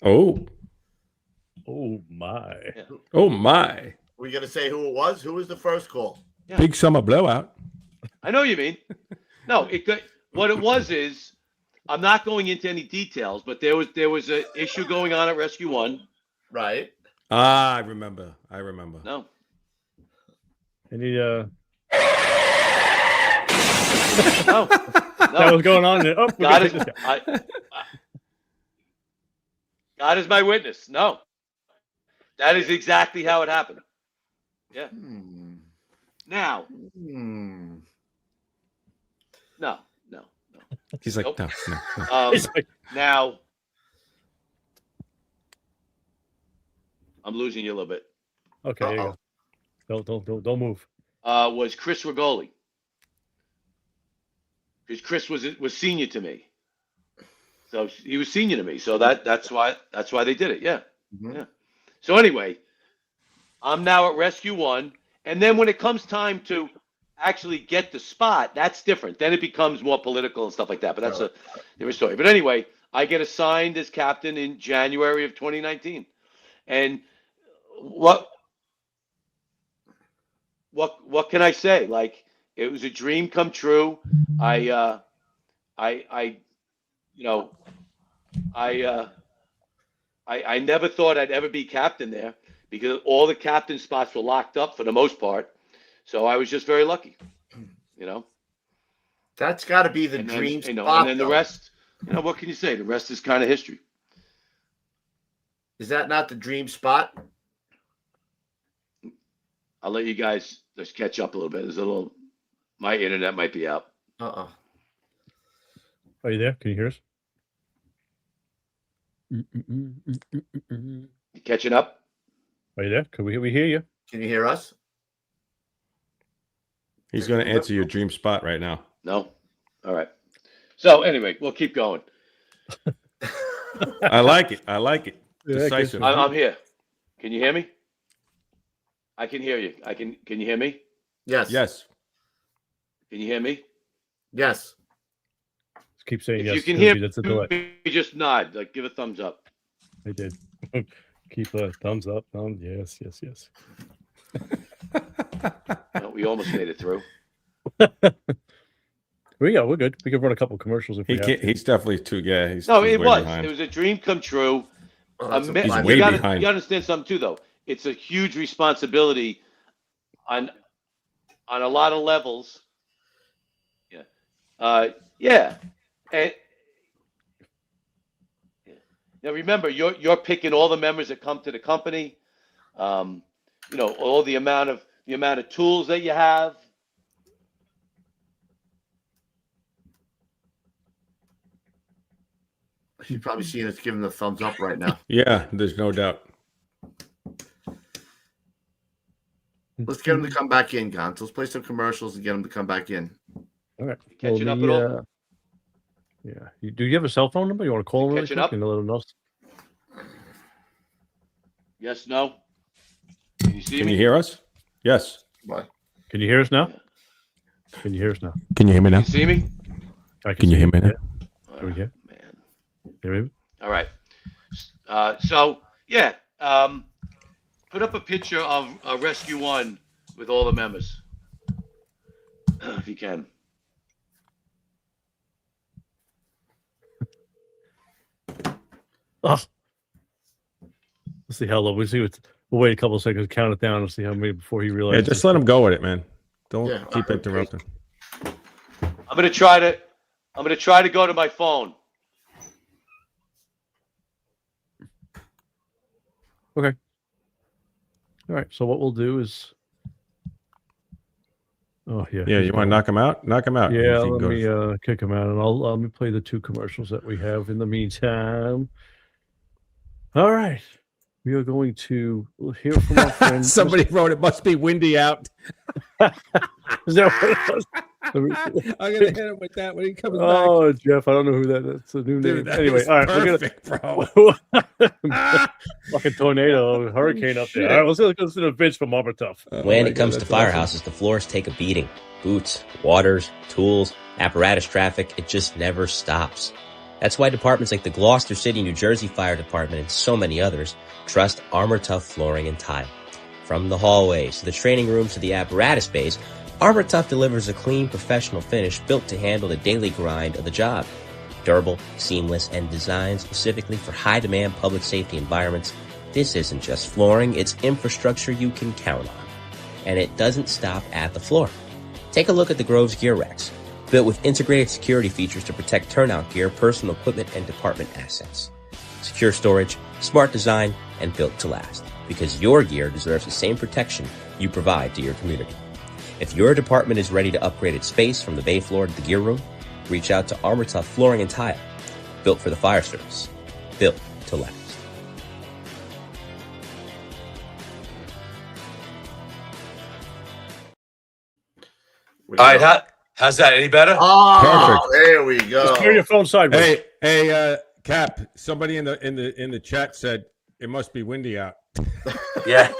Oh. Oh my. Yeah. Oh my. We're gonna say who it was. Who was the first call? Yeah. Big summer blowout. I know what you mean. No, what it was is I'm not going into any details, but there was an issue going on at Rescue One. Right. Ah, I remember. No. Any No. that was going on there. Oh, we God gotta is take this guy. God is my witness. No. That is exactly how it happened. Yeah. Now. No. He's like, Nope. no. He's like, Now, I'm losing you a little bit. okay, there you go. Don't move. Was Chris Rigoli. Because Chris was senior to me. So he was senior to me. So that's why they did it. Yeah. Mhm. Yeah. So anyway, I'm now at Rescue One. And then when it comes time to actually get the spot, that's different. Then it becomes more political and stuff like that. But that's a different story. But anyway, I get assigned as captain in January of 2019. And what can I say? Like, it was a dream come true. I never thought I'd ever be captain there because all the captain spots were locked up for the most part. So I was just very lucky, you know. That's got to be the And then, dream you know, spot. and then the though. rest, you know, what can you say? The rest is kind of history. Is that not the dream spot? I'll let you guys just catch up a little bit. My internet might be out. Are you there? Can you hear us? You catching up? Are you there? Can we hear you? Can you hear us? He's going to answer your dream spot right now. No? All right. So anyway, we'll keep going. I like it. Yeah, Decisive. I'm here. Can you hear me? I can hear you. Can you hear me? Yes. Yes. Can you hear me? Yes. Just keep saying If yes. you can Kobe, hear that's a delay. me, just nod. Like, give a thumbs up. I did. Keep a thumbs up. Yes. No, we almost made it through. We're good. We can run a couple commercials if we have to. He's definitely too. Yeah. He's No, he's it way was. behind. It was a dream come true. That's a He's blind- way you behind. You understand something too, though. It's a huge responsibility on a lot of levels. Yeah. Yeah. And now remember, you're picking all the members that come to the company. all the amount of tools that you have. You're probably seeing us giving the thumbs up right now. Yeah, there's no doubt. Let's get them to come back in, Gons. Let's play some commercials and get them to come back in. All right. Catching up at all? Yeah. Do you have a cell phone number? You want to call them really Catching quick up? and let them know? Yes, no? Can you see Can me? you hear us? Yes. What? Can you hear us now? Can you hear us now? Can you hear me Can now? you see me? Can you hear me now? Can we hear? Man. Hear me? All right. Put up a picture of Rescue 1 with all the members, if you can. Oh. Let's see how low. We'll wait a couple of seconds, count it down, and see how many before he Yeah, realizes. just let him go with it, man. Don't Yeah, keep interrupting. I'm gonna try to go to my phone. Okay. All right. So what we'll do is. Oh yeah. Yeah, you want to knock him out? Knock him out. Yeah. So you Let can me go. kick him out, and let me play the 2 commercials that we have in the meantime. All right. We are going to hear from our friend. Somebody wrote it must be windy out. Is that what it was? I'm gonna hit him with that when he comes back. Oh, Jeff, I don't know who that's a new Dude, name. that Anyway, is all right, perfect, bro. Fucking tornado, hurricane up there. All right, let's listen to Vince from Arbortough. When my it comes God, to that's firehouses, the floors take a beating. Boots, waters, tools, apparatus traffic, it just never stops. That's why departments like the Gloucester City, New Jersey Fire Department and so many others trust Armor Tough flooring and tile. From the hallways to the training rooms to the apparatus bays, Armor Tough delivers a clean, professional finish built to handle the daily grind of the job. Durable, seamless, and designed specifically for high-demand public safety environments, this isn't just flooring, it's infrastructure you can count on. And it doesn't stop at the floor. Take a look at the Grove's gear racks, built with integrated security features to protect turnout gear, personal equipment, and department assets. Secure storage, smart design, and built to last, because your gear deserves the same protection you provide to your community. If your department is ready to upgrade its space from the bay floor to the gear room, reach out to Armor Tough Flooring and Tile, built for the fire service, built to last. All right, how's that? Any better? Oh, Perfect. there we go. Just turn your phone sideways. Hey, Cap. Somebody in the chat said it must be windy out. Yeah.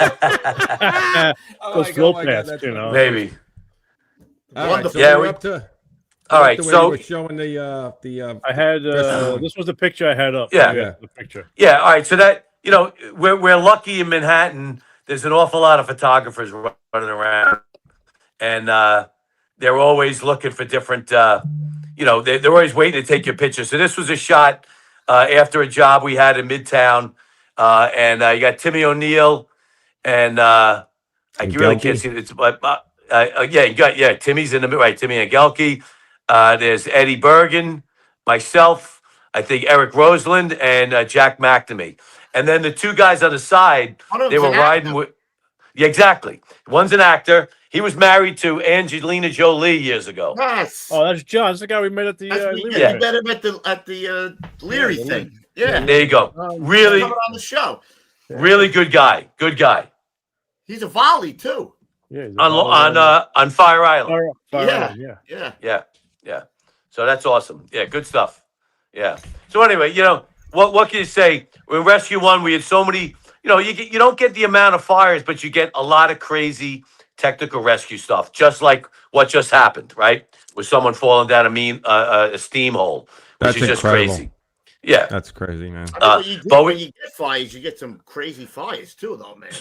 Those flow paths, you know. Maybe. All right, so Yeah, we're we- up to. All right, the way so- you were showing the. I had this was the picture I had up. Yeah. The picture. Yeah, all right. So that we're lucky in Manhattan. There's an awful lot of photographers running around, and they're always looking for different. They're always waiting to take your picture. So this was a shot after a job we had in Midtown, and you got Timmy O'Neill, and you really Gelke. can't see it. It's you got Timmy's in the right. Timmy and Gelke. There's Eddie Bergen, myself, I think Eric Roseland, and Jack McNamee. And then the 2 guys on the side, One of they them's were an riding actor. with. Yeah, exactly. One's an actor. He was married to Angelina Jolie years ago. Yes. Oh, that's John. That's the guy we met at the That's Leary we event. met him at the Leary the thing. Yeah. There you go. Really, Coming on the show. really good guy. Good guy. He's a volley too. Yeah, he's a On Fire Island. Fire Yeah. Island, yeah. Yeah. Yeah. So that's awesome. Yeah, good stuff. Yeah. So anyway, what can you say? With Rescue 1, we had so many. You don't get the amount of fires, but you get a lot of crazy technical rescue stuff, just like what just happened, right? With someone falling down a steam hole, which That's is just incredible. crazy. Yeah. That's crazy, man. I mean, what you do but when you get fires, you get some crazy fires too, though, man.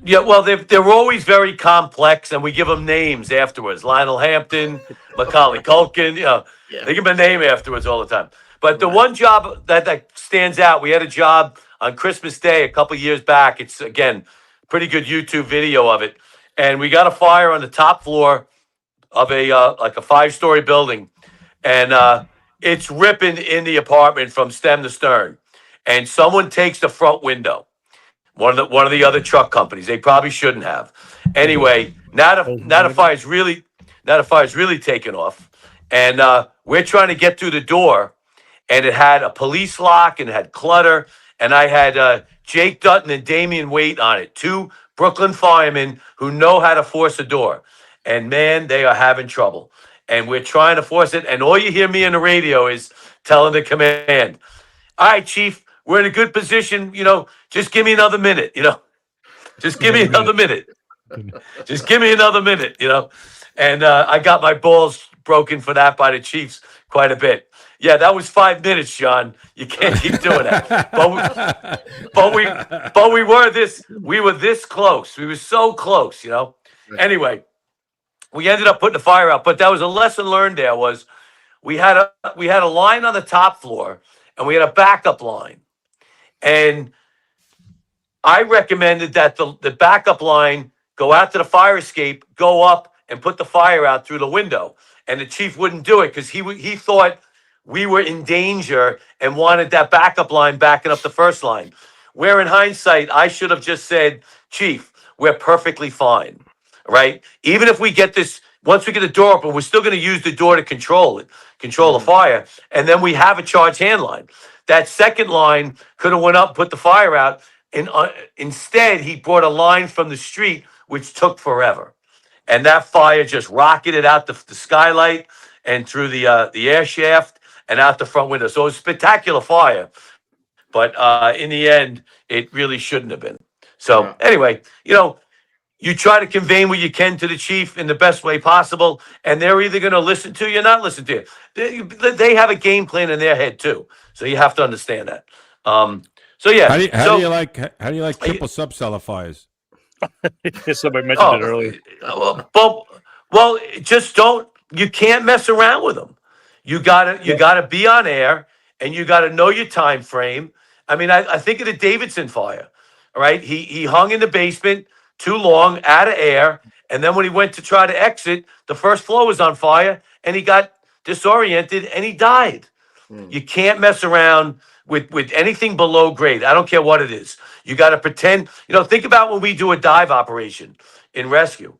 Yeah, well, they're always very complex, and we give them names afterwards. Lionel Hampton, Macaulay Culkin, Yeah. they give them a name afterwards all the time. But the one job that stands out, we had a job on Christmas Day a couple years back. It's, again, pretty good YouTube video of it. And we got a fire on the top floor of a 5-story building. And it's ripping in the apartment from stem to stern. And someone takes the front window. One of the other truck companies. They probably shouldn't have. Anyway, now the fire's really taken off, and we're trying to get through the door, and it had a police lock and it had clutter, and I had Jake Dutton and Damian Waite on it, two Brooklyn firemen who know how to force a door, and man, they are having trouble, and we're trying to force it, and all you hear me on the radio is telling the command, "All right, Chief, we're in a good position. Just give me another minute. Just give me another minute. Just give me another minute. And I got my balls broken for that by the Chiefs quite a bit. Yeah, that was 5 minutes, John. You can't keep doing that. But we were this close. We were so close. Anyway, we ended up putting the fire out. But that was a lesson learned. There was we had a line on the top floor, and we had a backup line. And I recommended that the backup line go out to the fire escape, go up, and put the fire out through the window. And the chief wouldn't do it because he thought we were in danger and wanted that backup line backing up the first line. Where in hindsight, I should have just said, Chief, we're perfectly fine, right? Even if we get this, once we get the door open, we're still going to use the door to control the fire. And then we have a charge hand line. That second line could have went up and put the fire out. And instead, he brought a line from the street, which took forever. And that fire just rocketed out the skylight and through the air shaft and out the front window. So it was a spectacular fire. But in the end, it really shouldn't have been. So anyway, you try to convey what you can to the chief in the best way possible, and they're either going to listen to you or not listen to you. They have a game plan in their head too, so you have to understand that. So yeah. How do you like triple subcellar fires? Somebody mentioned it earlier. Well, just don't. You can't mess around with them. You gotta be on air, and you gotta know your time frame. I mean, I think of the Davidson fire. All right, he hung in the basement too long, out of air, and then when he went to try to exit, the first floor was on fire, and he got disoriented and he died. You can't mess around with anything below grade. I don't care what it is. You got to pretend. Think about when we do a dive operation in rescue.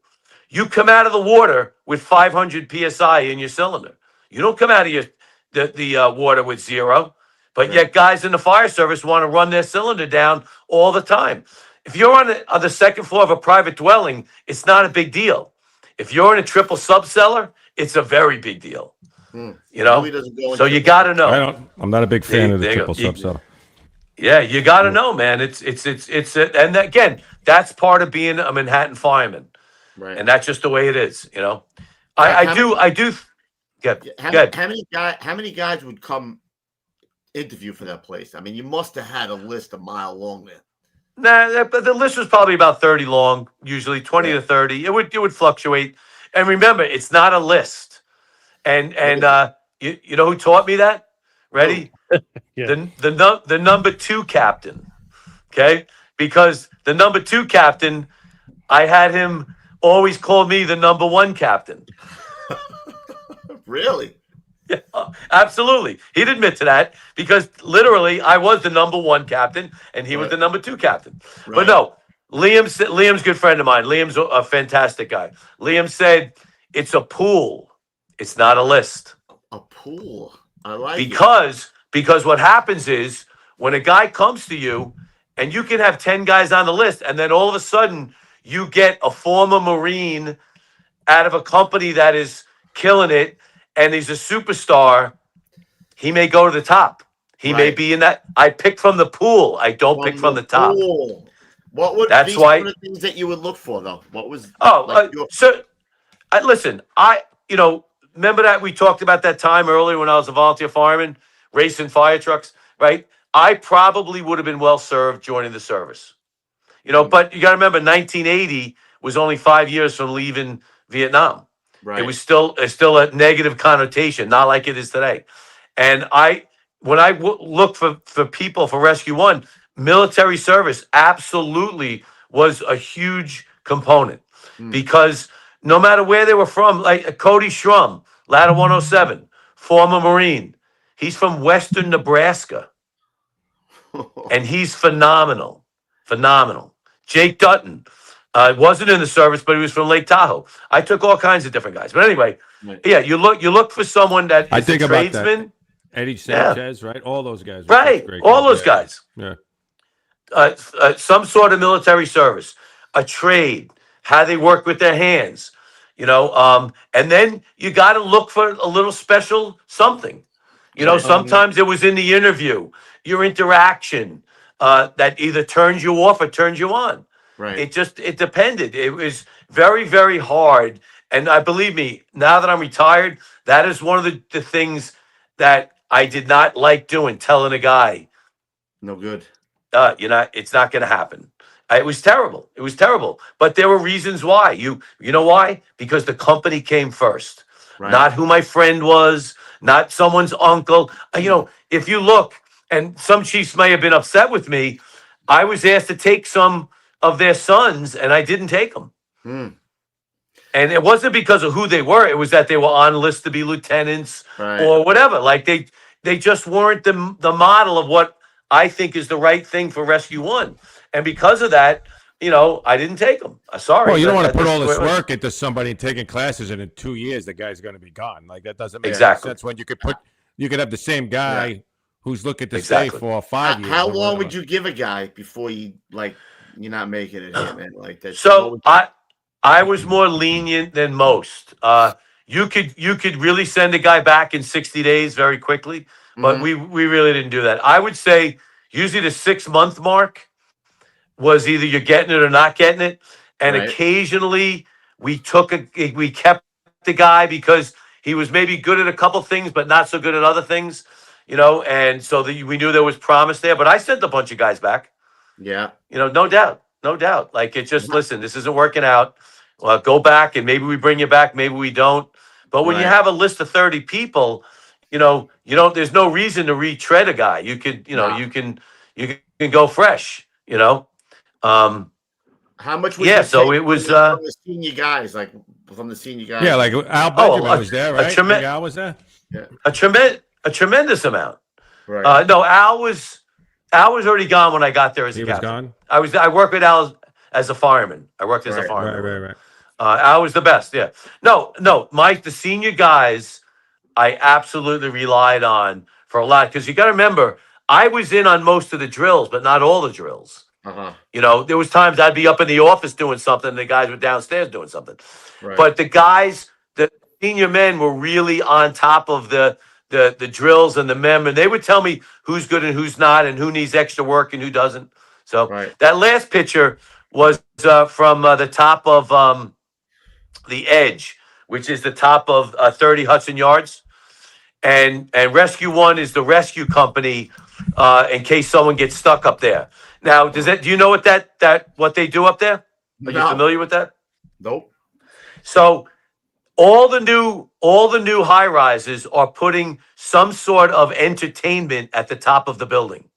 You come out of the water with 500 psi in your cylinder. You don't come out of the water with 0. But yet guys in the fire service want to run their cylinder down all the time. If you're on the second floor of a private dwelling, it's not a big deal. If you're in a triple subcellar, it's a very big deal. So you got to know. I'm not a big fan of the triple subcellar. Yeah, you got to know, man. And again, that's part of being a Manhattan fireman, right? And that's just the way it is. I do. How many guys would come interview for that place? I mean, you must have had a list a mile long there. Nah, but the list was probably about 30 long, usually 20 to 30. It would fluctuate. And remember, it's not a list. And you know who taught me that? Ready? The number 2 captain. Okay? Because the number 2 captain, I had him always call me the number 1 captain. Really? Yeah, absolutely. He'd admit to that because literally I was the number 1 captain and he was the number 2 captain. Right. But no, Liam's a good friend of mine. Liam's a fantastic guy. Liam said, it's a pool. It's not a list. A pool. I like because what happens is when a guy comes to you and you can have 10 guys on the list and then all of a sudden you get a former Marine out of a company that is killing it and he's a superstar, he may go to the top. He may be in that. I pick from the pool. I don't pick from the top. What would be some of the things that you would look for, though? What was? Listen. Remember that we talked about that time earlier when I was a volunteer fireman, racing fire trucks, right? I probably would have been well served joining the service, But you got to remember, 1980 was only 5 years from leaving Vietnam. Right. It was still a negative connotation, not like it is today. And when I look for people for Rescue 1, military service absolutely was a huge component because no matter where they were from, like Cody Shrum, Ladder 107, former Marine, he's from Western Nebraska, and he's phenomenal. phenomenal. Jake Dutton wasn't in the service, but he was from Lake Tahoe. I took all kinds of different guys. But anyway, yeah, you look for someone that is I think a about that. tradesman. Eddie Sanchez, right? All those guys. Right. Great All guys. those guys. Yeah. Some sort of military service, a trade, how they work with their hands, and then you got to look for a little special something. Sometimes it was in the interview, your interaction that either turns you off or turns you on. Right. It depended. It was very, very hard. And believe me, now that I'm retired, that is one of the things that I did not like doing, telling a guy, no good. it's not going to happen. It was terrible. It was terrible. But there were reasons why. You know why? Because the company came first, Right. not who my friend was, not someone's uncle. If you look, and some chiefs may have been upset with me, I was asked to take some of their sons, and I didn't take them. And it wasn't because of who they were. It was that they were on list to be lieutenants or whatever. Like they just weren't the model of what I think is the right thing for Rescue One. And because of that, I didn't take them. Sorry. Well, you don't want to put all this work into somebody taking classes, and in 2 years the guy's going to be gone. Like that doesn't make any sense. When you could have the same guy who's looking to stay for 5 years. How long would you give a guy before you're not making it here, man? Like that. So I was more lenient than most. You could really send a guy back in 60 days very quickly, but we really didn't do that. I would say usually the 6-month mark was either you're getting it or not getting it, and occasionally we kept the guy because he was maybe good at a couple things but not so good at other things, and so we knew there was promise there. But I sent a bunch of guys back. Yeah, no doubt. Like it just listen, this isn't working out. Well, go back and maybe we bring you back, maybe we don't. But when you have a list of 30 people, there's no reason to retread a guy. You could, you can go fresh, How much was so it was from the senior guys, from the senior guys? Yeah, like Al Benjamin was there, right? Al was there? Yeah. A tremendous amount. Right. No, Al was already gone when I got there as a captain. He was gone? I worked with Al as a fireman. I worked as a fireman. Right. Al was the best, yeah. No, Mike, the senior guys, I absolutely relied on for a lot. Because you got to remember, I was in on most of the drills, but not all the drills. There was times I'd be up in the office doing something, and the guys were downstairs doing something. Right. But the senior men were really on top of the drills and the mem, and they would tell me who's good and who's not, and who needs extra work and who doesn't. So that last picture was from the top of the Edge, which is the top of 30 Hudson Yards, and Rescue One is the rescue company in case someone gets stuck up there. Now, do you know what what they do up there? Are you familiar with that? Nope. So all the new high rises are putting some sort of entertainment at the top of the building.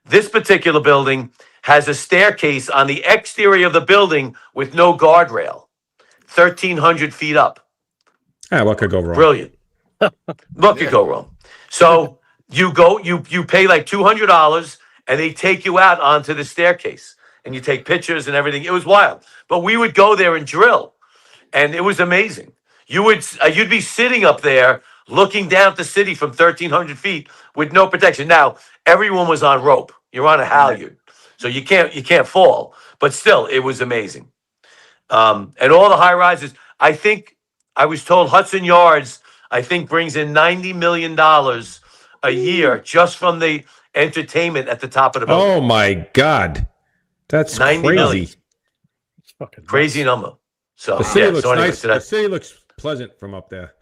This particular building has a staircase on the exterior of the building with no guardrail, 1,300 feet up. What could go wrong? Brilliant. What could go wrong? So you pay like $200, and they take you out onto the staircase, and you take pictures and everything. It was wild. But we would go there and drill, and it was amazing. You'd be sitting up there looking down at the city from 1,300 feet with no protection. Now, everyone was on rope. You're on a halyard, so you can't fall. But still, it was amazing. And all the high rises. I think I was told Hudson Yards, I think, brings in $90 million a year just from the entertainment at the top of the building. Oh my God, that's 90 crazy. million. Crazy number. So The city looks anyway, nice. The city looks pleasant from up there.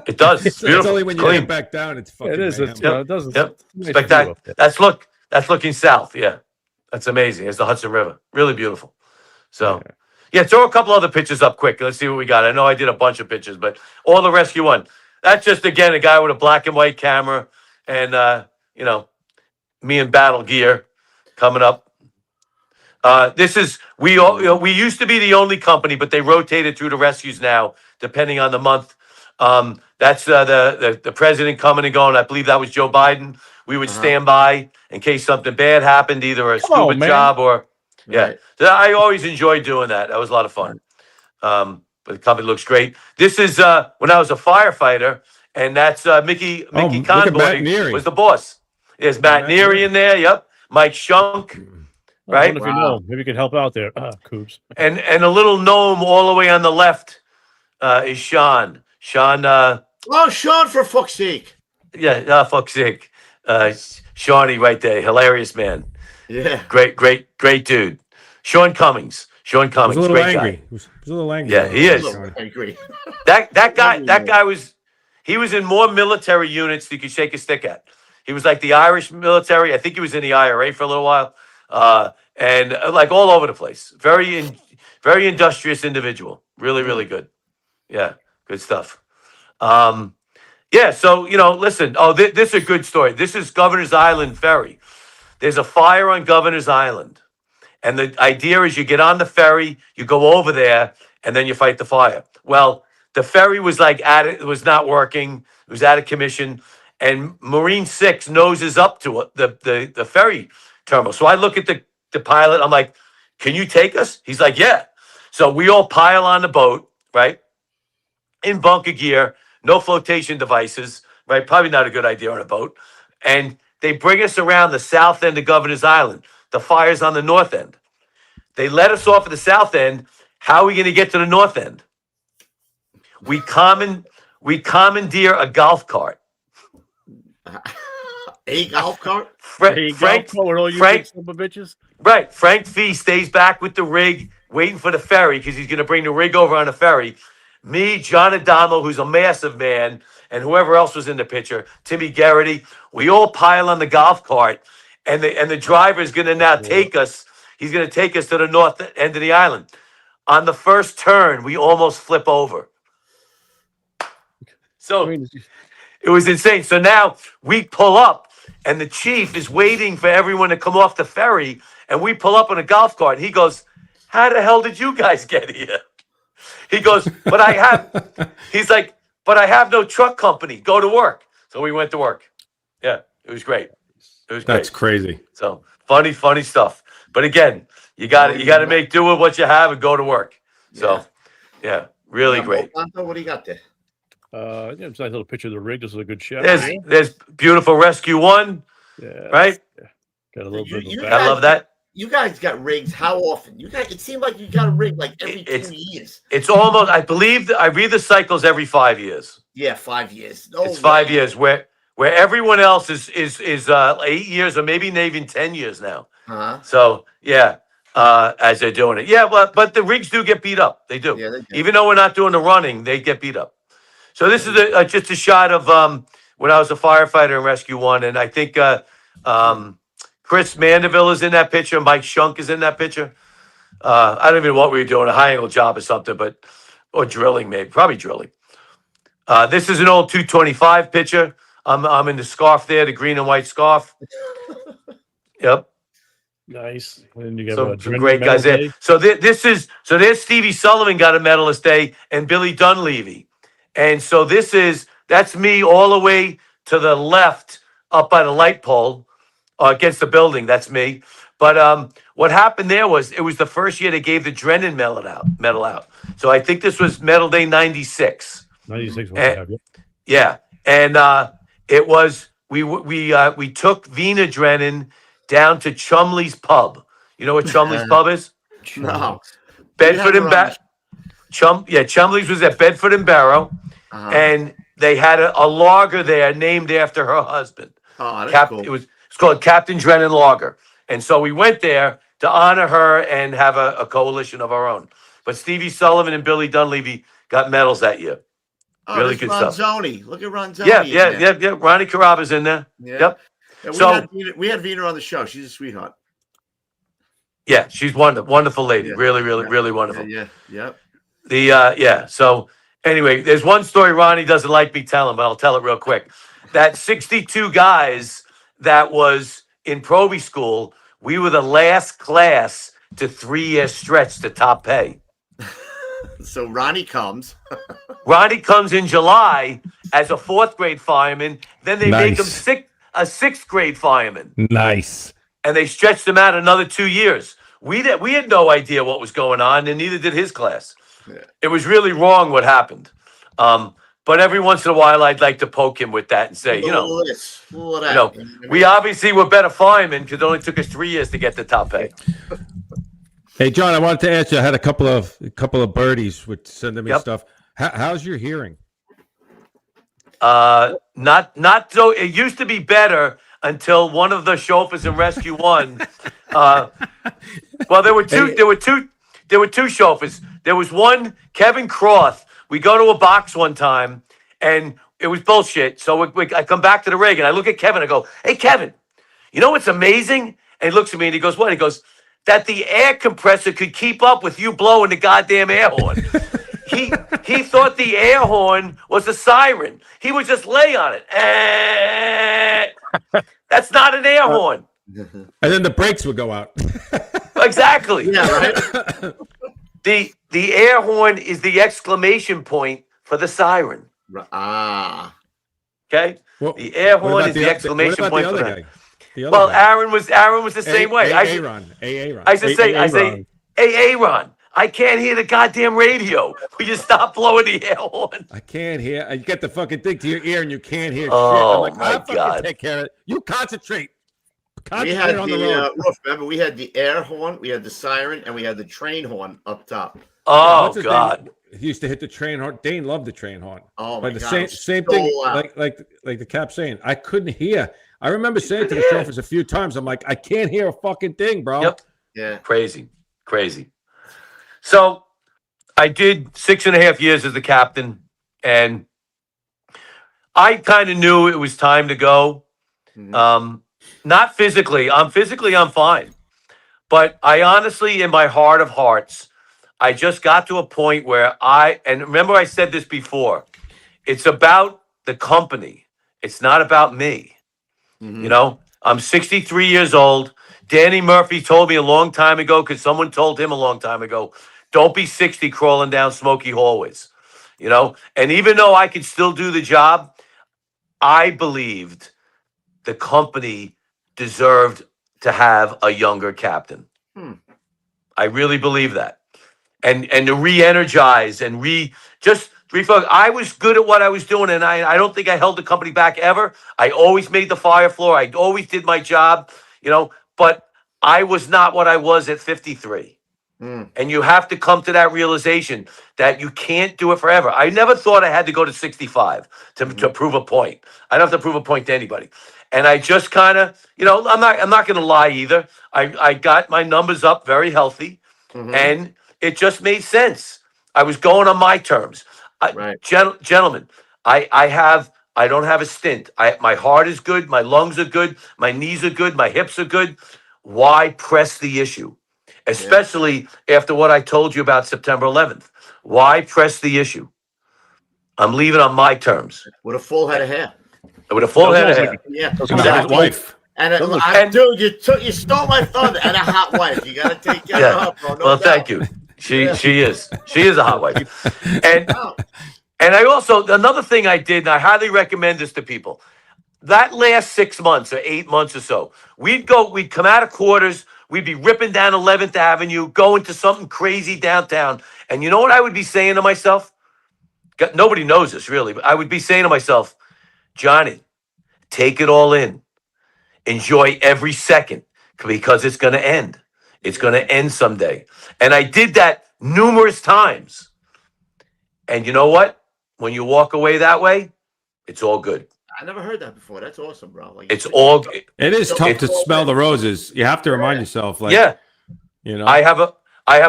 It does. It's beautiful. It's only when you Clean. get back down, it's fucking. It is. mayhem. It doesn't. Yep. Nice Spectacular. view up there. That's looking south. Yeah, that's amazing. It's the Hudson River. Really beautiful. So, throw a couple other pictures up quick. Let's see what we got. I know I did a bunch of pictures, but all the Rescue One. That's just again a guy with a black and white camera, and me in battle gear coming up. We used to be the only company, but they rotated through the rescues now, depending on the month. That's the president coming and going. I believe that was Joe Biden. We would stand by in case something bad happened, either a scuba job or Right. So I always enjoyed doing that. That was a lot of fun. But the company looks great. This is when I was a firefighter, and that's Mickey look at Matt Conboy Neary. was the boss. There's Matt Neary in there. Yep, Mike Shunk. I Right? wonder if you know. Maybe you can help out there. Coops. And a little gnome all the way on the left is Sean. Sean. Oh, Sean, for fuck's sake. Yeah. Fuck's sake. Shawnee right there. Hilarious man. Yeah. Great dude. Sean Cummings. He was a little great angry. guy. He was a little angry. Yeah, he is. I agree. That guy was in more military units than you could shake a stick at. He was like the Irish military. I think he was in the IRA for a little while. And like all over the place. Very industrious individual. Really good. Yeah, good stuff. Yeah, so listen. Oh, this is a good story. This is Governor's Island Ferry. There's a fire on Governor's Island. And the idea is you get on the ferry, you go over there, and then you fight the fire. Well, the ferry was it was not working. It was out of commission. And Marine 6 noses up to it, the ferry terminal. So I look at the pilot. I'm like, can you take us? He's like, yeah. So we all pile on the boat, right? In bunker gear, no flotation devices, right? Probably not a good idea on a boat. And they bring us around the south end of Governor's Island. The fire's on the north end. They let us off at the south end. How are we going to get to the north end? We commandeer a golf cart. A golf cart? Frank, bitches. Right. Frank Fee stays back with the rig, waiting for the ferry because he's going to bring the rig over on the ferry. Me, John Adamo, who's a massive man, and whoever else was in the picture, Timmy Garrity, we all pile on the golf cart, and the driver is going to now take us. He's going to take us to the north end of the island. On the first turn, we almost flip over. So it was insane. So now we pull up, and the chief is waiting for everyone to come off the ferry, and we pull up on a golf cart. And he goes, "How the hell did you guys get here?" He goes, but I have no truck company. Go to work. So we went to work. Yeah, it was great. That's crazy. So funny stuff. But again, you got to make do with what you have and go to work. So yeah, really great. What do you got there? It's a nice little picture of the rig. This is a good shot. There's beautiful Rescue 1. Yeah. Right? Yeah. Got a little bit of I love that. You guys got rigs how often? It seemed like you got a rig like every 2 years. It's almost, I believe, I read the cycles every 5 years. Yeah, 5 years. It's 5 years where everyone else is 8 years or maybe even 10 years now. Uh-huh. So yeah, as they're doing it. Yeah, but the rigs do get beat up. They do. Yeah, they do. Even though we're not doing the running, they get beat up. So this is just a shot of when I was a firefighter in Rescue 1, and I think Chris Mandeville is in that picture. Mike Shunk is in that picture. I don't even know what we were doing, a high angle job or something, or drilling maybe, probably drilling. This is an old 225 picture. I'm in the scarf there, the green and white scarf. Yep. Nice. And you got some great guys there. So there's Stevie Sullivan got a medalist day, and Billy Dunleavy. And so that's me all the way to the left up by the light pole against the building. That's me. But what happened there was it was the first year they gave the Drennan medal out. So I think this was Medal Day 96. 96. Yeah. And it was we took Vina Drennan down to Chumley's Pub. You know what Chumley's Pub is? No. Bedford and Barrow. Chumley's was at Bedford and Barrow. Uh-huh. And they had a lager there named after her husband. Oh, that's cool. It's called Captain Drennan Lager. And so we went there to honor her and have a coalition of our own. But Stevie Sullivan and Billy Dunleavy got medals that year. Oh, really good stuff. Ronzoni. Look at Ronzoni. Yeah. Ronnie Caraba's in there. Yeah. Yep. Yeah, we had Vina on the show. She's a sweetheart. Yeah, she's wonderful lady. Yeah. Really wonderful. Yeah. So anyway, there's one story Ronnie doesn't like me telling, but I'll tell it real quick. That 62 guys that was in Proby school, we were the last class to 3-year stretch to top pay. So Ronnie comes. Ronnie comes in July as a 4th grade fireman. Then they make him Nice. a 6th grade fireman. Nice. And they stretched him out another 2 years. We had no idea what was going on, and neither did his class. Yeah. It was really wrong what happened. But every once in a while, I'd like to poke him with that and say, we obviously were better firemen because it only took us 3 years to get the top pay. Hey, John, I wanted to ask you. I had a couple of birdies with sending me stuff. How's your hearing? Not so. It used to be better until one of the chauffeurs in Rescue 1. Well, there were two. There were two chauffeurs. There was one, Kevin Croth. We go to a box one time, and it was bullshit. So I come back to the rig, and I look at Kevin. I go, "Hey, Kevin, you know what's amazing?" And he looks at me, and he goes, "What?" He goes, "That the air compressor could keep up with you blowing the goddamn air horn." He thought the air horn was a siren. He would just lay on it. That's not an air horn. And then the brakes would go out. Exactly. Yeah, right. The air horn is the exclamation point for the siren. Ah. Okay? The air horn is the exclamation point for that. Well, Aaron was the same way. Aaron. I say, Aaron, I can't hear the goddamn radio. Will you stop blowing the air horn? I can't hear. You get the fucking thing to your ear and you can't hear shit. Oh, I'm like, my God. Take care of it. You concentrate. We had on the road. Remember, we had the air horn, we had the siren, and we had the train horn up top. Oh, God. He used to hit the train horn. Dane loved the train horn. Oh, my God. God. Same thing, like the cap saying. I couldn't hear. I remember saying to the chauffeurs a few times, I'm like, I can't hear a fucking thing, bro. Yep. Yeah. Crazy. So I did 6.5 years as the captain, and I kind of knew it was time to go. Mm-hmm. Not physically. I'm fine. But I honestly, in my heart of hearts, I just got to a point where and remember I said this before, it's about the company. It's not about me. Mm-hmm. You know, I'm 63 years old. Danny Murphy told me a long time ago, because someone told him a long time ago, don't be 60 crawling down smoky hallways. You know, and even though I could still do the job, I believed the company deserved to have a younger captain. I really believe that. And to re-energize and just refocus. I was good at what I was doing, and I don't think I held the company back ever. I always made the fire floor. I always did my job, you know, but I was not what I was at 53. And you have to come to that realization that you can't do it forever. I never thought I had to go to 65 to prove a point. I don't have to prove a point to anybody. And I just kind of, you know, I'm not going to lie either. I got my numbers up very healthy, and it just made sense. I was going on my terms. Right. Gentlemen, I don't have a stint. My heart is good. My lungs are good. My knees are good. My hips are good. Why press the issue? Especially after what I told you about September 11th. Why press the issue? I'm leaving on my terms. With a full head of hair. With a full head of hair. Yeah. And a hot wife. And dude, you stole my thunder, and a hot wife. You gotta take care of her, bro. Well, thank you. She is a hot wife. And I also, another thing I did, and I highly recommend this to people. That last 6 months or 8 months or so, we'd come out of quarters, we'd be ripping down 11th Avenue, going to something crazy downtown. And you know what I would be saying to myself? Nobody knows this really, but I would be saying to myself, Johnny, take it all in. Enjoy every second, because it's going to end. It's going to end someday. And I did that numerous times. And you know what? When you walk away that way, it's all good. I never heard that before. That's awesome, bro. Like, It is tough to smell the roses. You have to remind yourself, like, you know. I have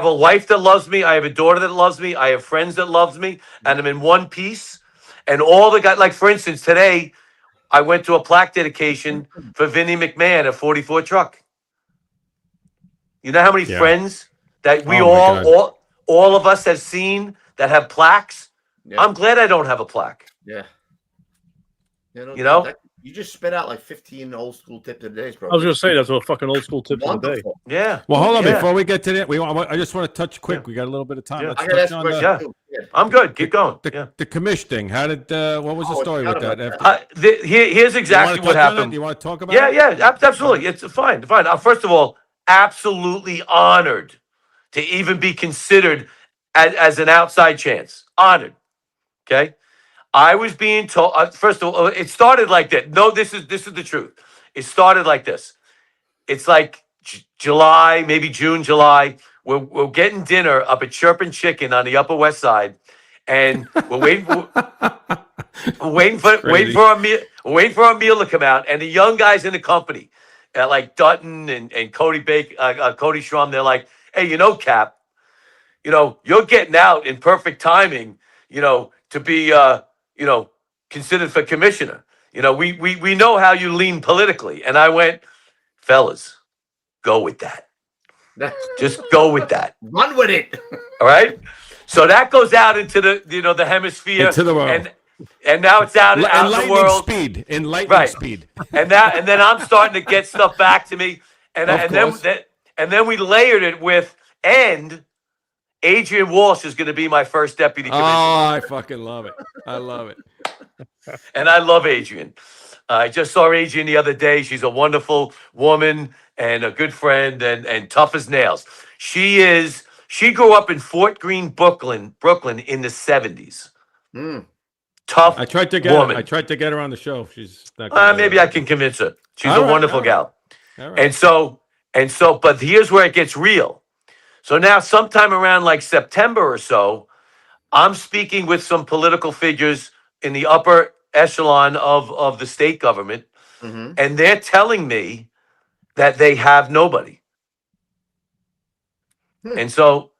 a wife that loves me. I have a daughter that loves me. I have friends that loves me, and I'm in one piece. And all the guys, like for instance, today I went to a plaque dedication for Vinnie McMahon at 44 Truck. You know how many friends that we all of us have seen that have plaques? Yeah. I'm glad I don't have a plaque. Yeah. You know? You just spit out like 15 old school tips of the day, bro. I was going to say that's a fucking old school tip of the day. Wonderful. Yeah. Well, hold on Yeah. before we get to that. I just want to touch quick. We got a little bit of time. Yeah. Let's I gotta touch ask on a the, question too. Yeah. I'm good. Keep going. the commish thing. How did what was the Oh, story it's with not that? about Here's exactly what happened. You want to talk about Yeah, it? yeah, absolutely. It's fine. First of all, absolutely honored to even be considered as an outside chance. Honored. Okay. I was being told. First of all, it started like that. No, this is the truth. It started like this. It's like July, maybe June, July. We're getting dinner up at Chirpin Chicken on the Upper West Side, and we're waiting for. waiting for a meal. Waiting for a meal to come out, and the young guys in the company, like Dutton and Cody Cody Schrum, they're like, "Hey, Cap, you're getting out in perfect timing, to be, considered for commissioner. We know how you lean politically." And I went, "Fellas, go with that. Just go with that. Run with it." All right." So that goes out into the hemisphere, Into the world. and now it's out in the Enlightening world. speed. Enlightening Right. speed. And then I'm starting to get stuff back to me, and Of course. then we layered it with, and Adrian Walsh is going to be my first deputy commissioner. Oh, I fucking love it. I love it. And I love Adrian. I just saw Adrian the other day. She's a wonderful woman and a good friend and tough as nails. She grew up in Fort Greene, Brooklyn in the 70s. Tough I tried to get her on the show. She's not maybe I can convince her. She's All a right, wonderful all right. gal. All right. And so, but here's where it gets real. So now sometime around like September or so, I'm speaking with some political figures in the upper echelon of the state government, and they're telling me that they have nobody. And so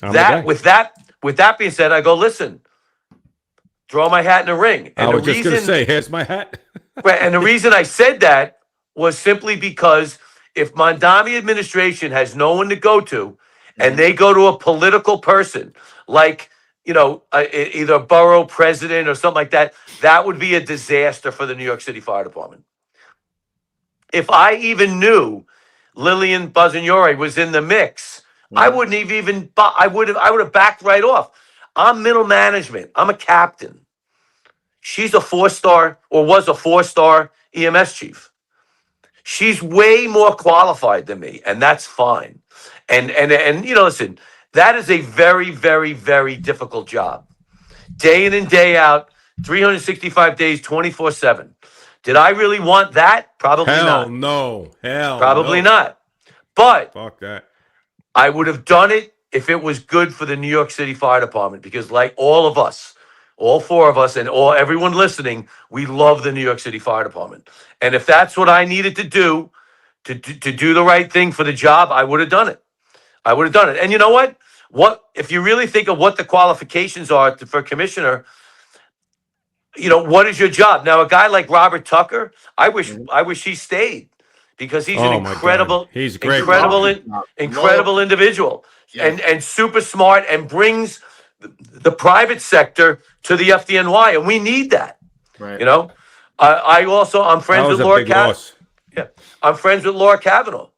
with that being said, I go, listen, throw my hat in the ring. And I was just going to say, here's my hat. Right, and the reason I said that was simply because if Mondami administration has no one to go to, and they go to a political person like either a borough president or something like that, that would be a disaster for the New York City Fire Department. If I even knew Lillian Bazignore was in the mix, I wouldn't have even. I would have backed right off. I'm middle management. I'm a captain. She's a 4-star or was a 4-star EMS chief. She's way more qualified than me, and that's fine. And listen, that is a very, very, very difficult job. Day in and day out, 365 days, 24/7. Did I really want that? Probably not. No. Hell Probably no. not. But Fuck that. I would have done it if it was good for the New York City Fire Department, because like all of us, all 4 of us and everyone listening, we love the New York City Fire Department. And if that's what I needed to do to do the right thing for the job, I would have done it. I would have done it. And you know what? If you really think of what the qualifications are for commissioner, what is your job? Now, a guy like Robert Tucker, I wish he stayed, because he's an incredible, he's great, incredible individual, and super smart, and brings the private sector to the FDNY, and we need that. Right. I'm friends with Laura Kavanaugh. Yeah, I'm friends with Laura Kavanaugh.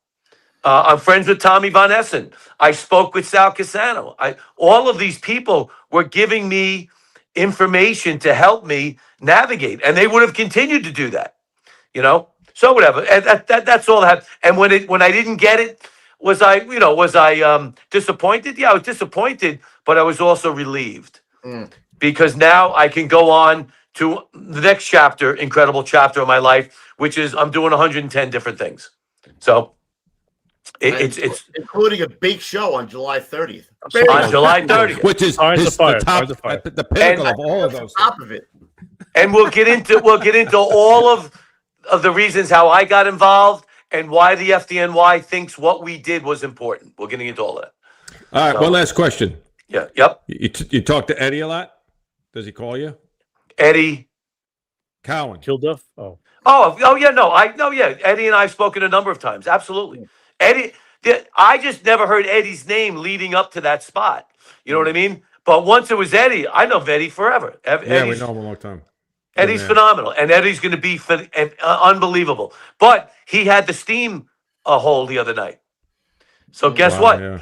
I'm friends with Tommy Von Essen. I spoke with Sal Casano. All of these people were giving me information to help me navigate, and they would have continued to do that. So whatever. And that's all I have. And when I didn't get it, was I disappointed? Yeah, I was disappointed, but I was also relieved, because now I can go on to the next chapter, incredible chapter of my life, which is I'm doing 110 different things. So it's including a big show on July 30th. On July 30th, which is the pinnacle of all of those. Top of it. And we'll get into all of the reasons how I got involved and why the FDNY thinks what we did was important. We're getting into all of that. All right, one last question. Yeah. Yep. You talk to Eddie a lot? Does he call you? Eddie Cowan. Kilduff? Oh yeah, no. Eddie and I have spoken a number of times. Absolutely. Eddie, I just never heard Eddie's name leading up to that spot. You know what I mean? But once it was Eddie, I know Eddie forever. Yeah, we know him a long time. Eddie's phenomenal, and Eddie's going to be unbelievable. But he had the steam hole the other night. So guess what? Yeah.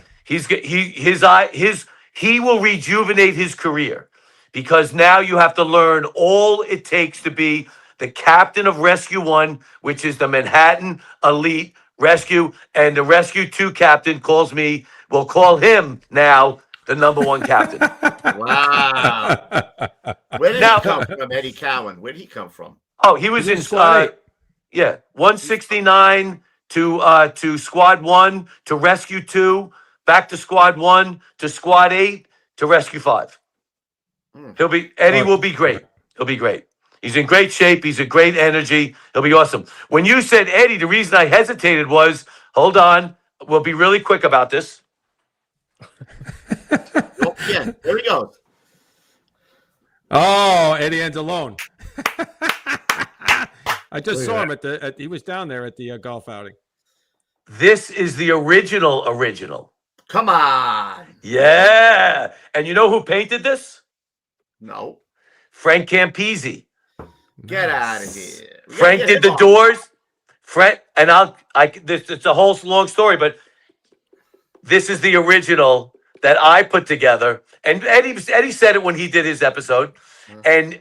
He will rejuvenate his career because now you have to learn all it takes to be the captain of Rescue 1, which is the Manhattan Elite Rescue, and the Rescue 2 captain will call him now the #1 captain. Wow. Where did he come from, Eddie Cowan? Where did he come from? Oh, he was in Squad 169 to Squad 1 to Rescue 2, back to Squad 1 to Squad 8 to Rescue 5. Eddie will be great. He'll be great. He's in great shape. He's a great energy. He'll be awesome. When you said Eddie, the reason I hesitated was, hold on, we'll be really quick about this. Yeah, there he goes. Oh, Eddie Anzalone. I just saw him he was down there at the golf outing. This is the original. Come on. Yeah. And you know who painted this? No. Frank Campisi. Get out of here. Frank did the doors. Frank, and it's a whole long story, but this is the original that I put together. And Eddie said it when he did his episode.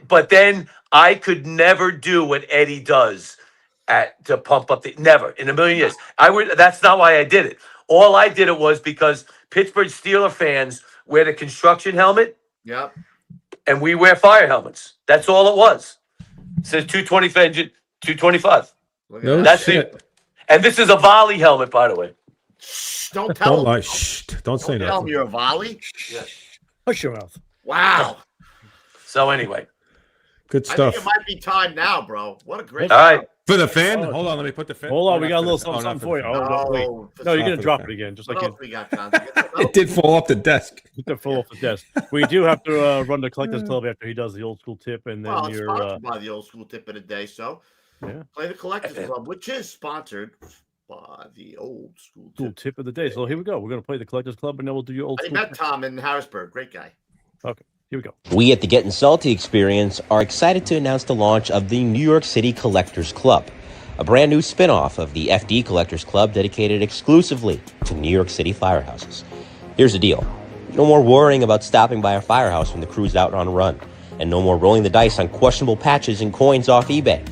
But then I could never do what Eddie does to pump up never in a million years. That's not why I did it. All I did it was because Pittsburgh Steelers fans wear the construction helmet. Yep. And we wear fire helmets. That's all it was. It says 225 engine, 225. No That's shit. it. And this is a volley helmet, by the way. Shh, don't tell him. Don't say tell him nothing. you're a volley. Hush your mouth. Wow. So anyway. Good I stuff. think it might be time now, bro. What a great All right. For the fan? Hold on, let me put the fan. Hold on, we got a little not something for you. the Oh, wait. No, you're gonna drop it again, just What like else we got, John? It did fall off the desk. They're full off the desk. We do have to run the Collectors Club after he does the old school tip, and then Well, it's you're sponsored by the old school tip of the day. So yeah, play the Collectors Club, which is sponsored by the old school tip of the day. So here we go. We're gonna play the Collectors Club, and then we'll do your old I school. met Tom in Harrisburg. Great guy. Okay, here we go. We at the Gettin Salty Experience are excited to announce the launch of the New York City Collectors Club, a brand new spin-off of the FD Collectors Club dedicated exclusively to New York City firehouses. Here's the deal. No more worrying about stopping by a firehouse when the crew's out on a run, and no more rolling the dice on questionable patches and coins off eBay.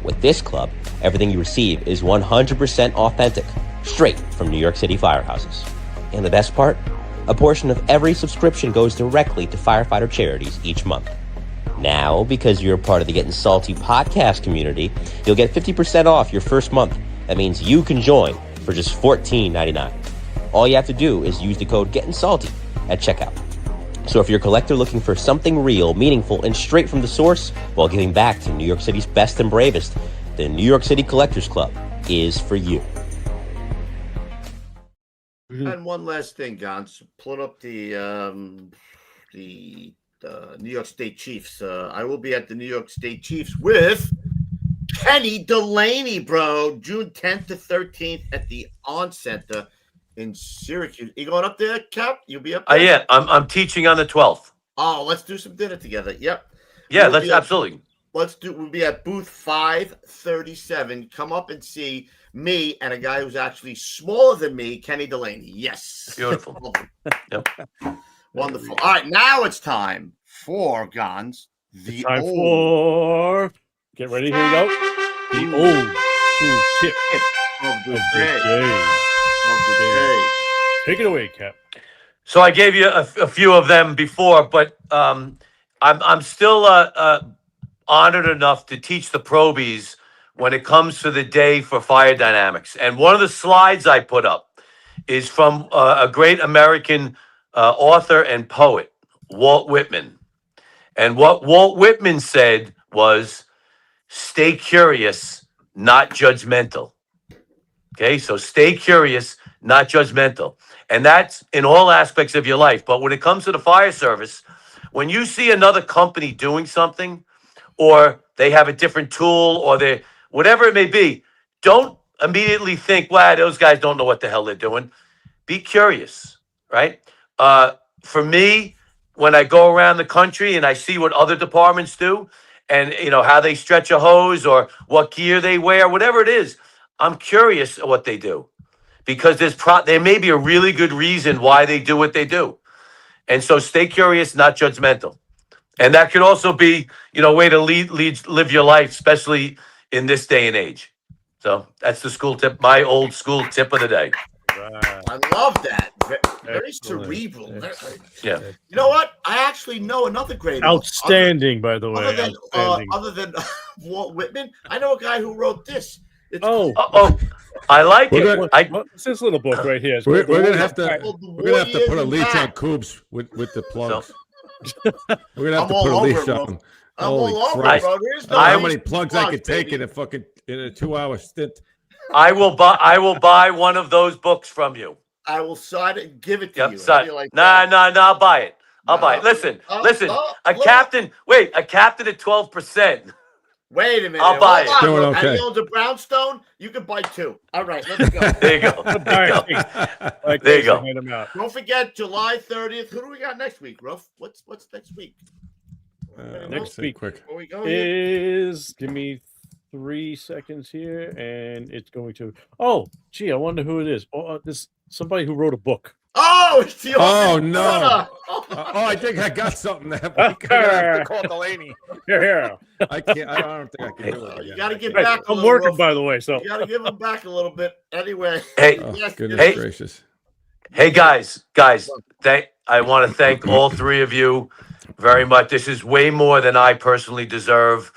With this club, everything you receive is 100% authentic, straight from New York City firehouses. And the best part? A portion of every subscription goes directly to firefighter charities each month. Now, because you're a part of the Gettin Salty podcast community, you'll get 50% off your first month. That means you can join for just $14.99. All you have to do is use the code Gettin Salty at checkout. So if you're a collector looking for something real, meaningful, and straight from the source while giving back to New York City's best and bravest, the New York City Collectors Club is for you. And one last thing, Gons. Pulling up the New York State Chiefs. I will be at the New York State Chiefs with Kenny Delaney, bro. June 10th to 13th at the On Center in Syracuse. You going up there, Cap? You'll be up there? Yeah, I'm teaching on the 12th. Oh, let's do some dinner together. Yep. Yeah, absolutely. We'll be at booth 537. Come up and see me and a guy who's actually smaller than me, Kenny Delaney. Yes. Beautiful. Yep. Wonderful. All right, now it's time for Gons. Get ready, here we go. The old school tip of the day. Take it away, Cap. So I gave you a few of them before, but I'm still honored enough to teach the probies when it comes to the day for fire dynamics. And one of the slides I put up is from a great American author and poet, Walt Whitman. And what Walt Whitman said was, stay curious, not judgmental. Okay, so stay curious, not judgmental. And that's in all aspects of your life. But when it comes to the fire service, when you see another company doing something, or they have a different tool, or they whatever it may be, don't immediately think, wow, those guys don't know what the hell they're doing. Be curious, right? For me, when I go around the country and I see what other departments do, and how they stretch a hose or what gear they wear, whatever it is. I'm curious what they do because there may be a really good reason why they do what they do. And so stay curious, not judgmental. And that could also be, a way to live your life, especially in this day and age. So that's the school tip, my old school tip of the day. I love that. Very cerebral. Yeah. You know what? I actually know another great outstanding, by the way. Other than Walt Whitman, I know a guy who wrote this. I like it. What's this little book right here? We're gonna have to put a leash on Coobs with the plugs. We're gonna have to put a leash on. Holy Christ! How many plugs I could take in a 2-hour stint? I will buy one of those books from you. I will sign it and give it to you. I'll buy it. I'll buy it. Listen. A captain at 12%. Wait a minute. I'll buy it. And he owns a brownstone. You can buy 2. All right, let's go. There you go. There you go. Don't forget July 30th. Who do we got next week, Ruff? What's next week? Next week quick. Give me 3 seconds here, and it's going to. Oh, gee, I wonder who it is. Oh, this somebody who wrote a book. Oh, it's the no! I think I got something that week. I have to call Delaney. Yeah. I can't. I don't think I can do it. You got to give back. I'm working, by the way. So you got to give him back a little bit. Anyway. Goodness gracious. Hey guys, I want to thank all 3 of you very much. This is way more than I personally deserve.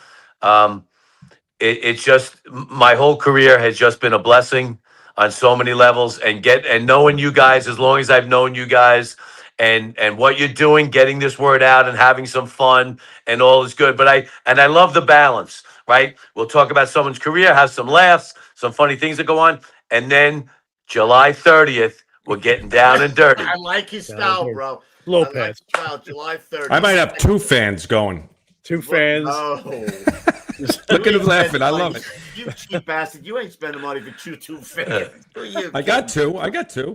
It's just my whole career has just been a blessing on so many levels, and knowing you guys as long as I've known you guys, and what you're doing, getting this word out and having some fun and all is good. But I love the balance, right? We'll talk about someone's career, have some laughs, some funny things that go on, and then July 30th, we're getting down and dirty. I like his style, bro. Lopez. July 30th. I might have 2 fans going. 2 fans. Oh. Look at him laughing. I love it. You cheap bastard. You ain't spending money for 2 fans. I got 2.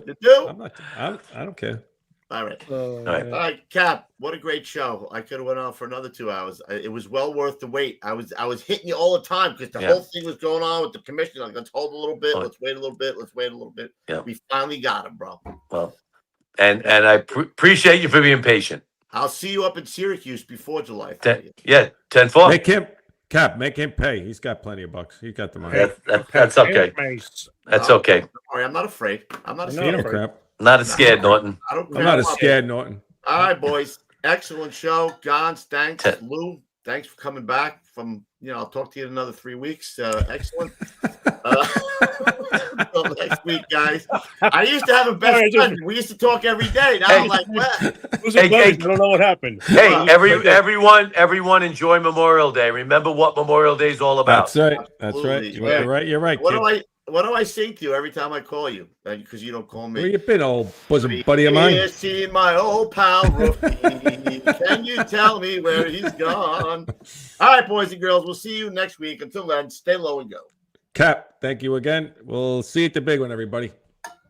You do? I don't care. All right. All right, Cap. What a great show. I could have went on for another 2 hours. It was well worth the wait. I was hitting you all the time because the whole thing was going on with the commission. Like, let's hold a little bit. Let's wait a little bit. Let's wait a little bit. Yeah. We finally got him, bro. Well, and I appreciate you for being patient. I'll see you up in Syracuse before July 30th. 10-4. Make him pay. He's got plenty of bucks. He's got the money. That's okay. That's okay. Don't worry, I'm not afraid. I'm not scared. afraid. Not scared, Norton. I'm not scared, Norton. All right, boys. Excellent show. Gons, thanks. Lou, thanks for coming back from, I'll talk to you in another 3 weeks. Excellent. Until next week, guys. I used to have a best friend. We used to talk every day. Now I'm like, what? I don't know what happened. Hey, everyone enjoy Memorial Day. Remember what Memorial Day is all about. That's right. Absolutely. That's right. You're right. What do I say to you every time I call you? Because you don't call me. Where you been, old bosom buddy of mine? Seeing my old pal Rookie. Can you tell me where he's gone? All right, boys and girls. We'll see you next week. Until then, stay low and go. Cap, thank you again. We'll see you at the big one, everybody.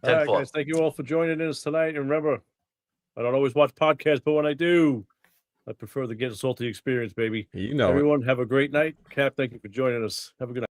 All right, guys. Thank you all for joining us tonight. And remember, I don't always watch podcasts, but when I do, I prefer the Get Salty experience, baby. You know. Everyone, have a great night. Cap, thank you for joining us. Have a good night.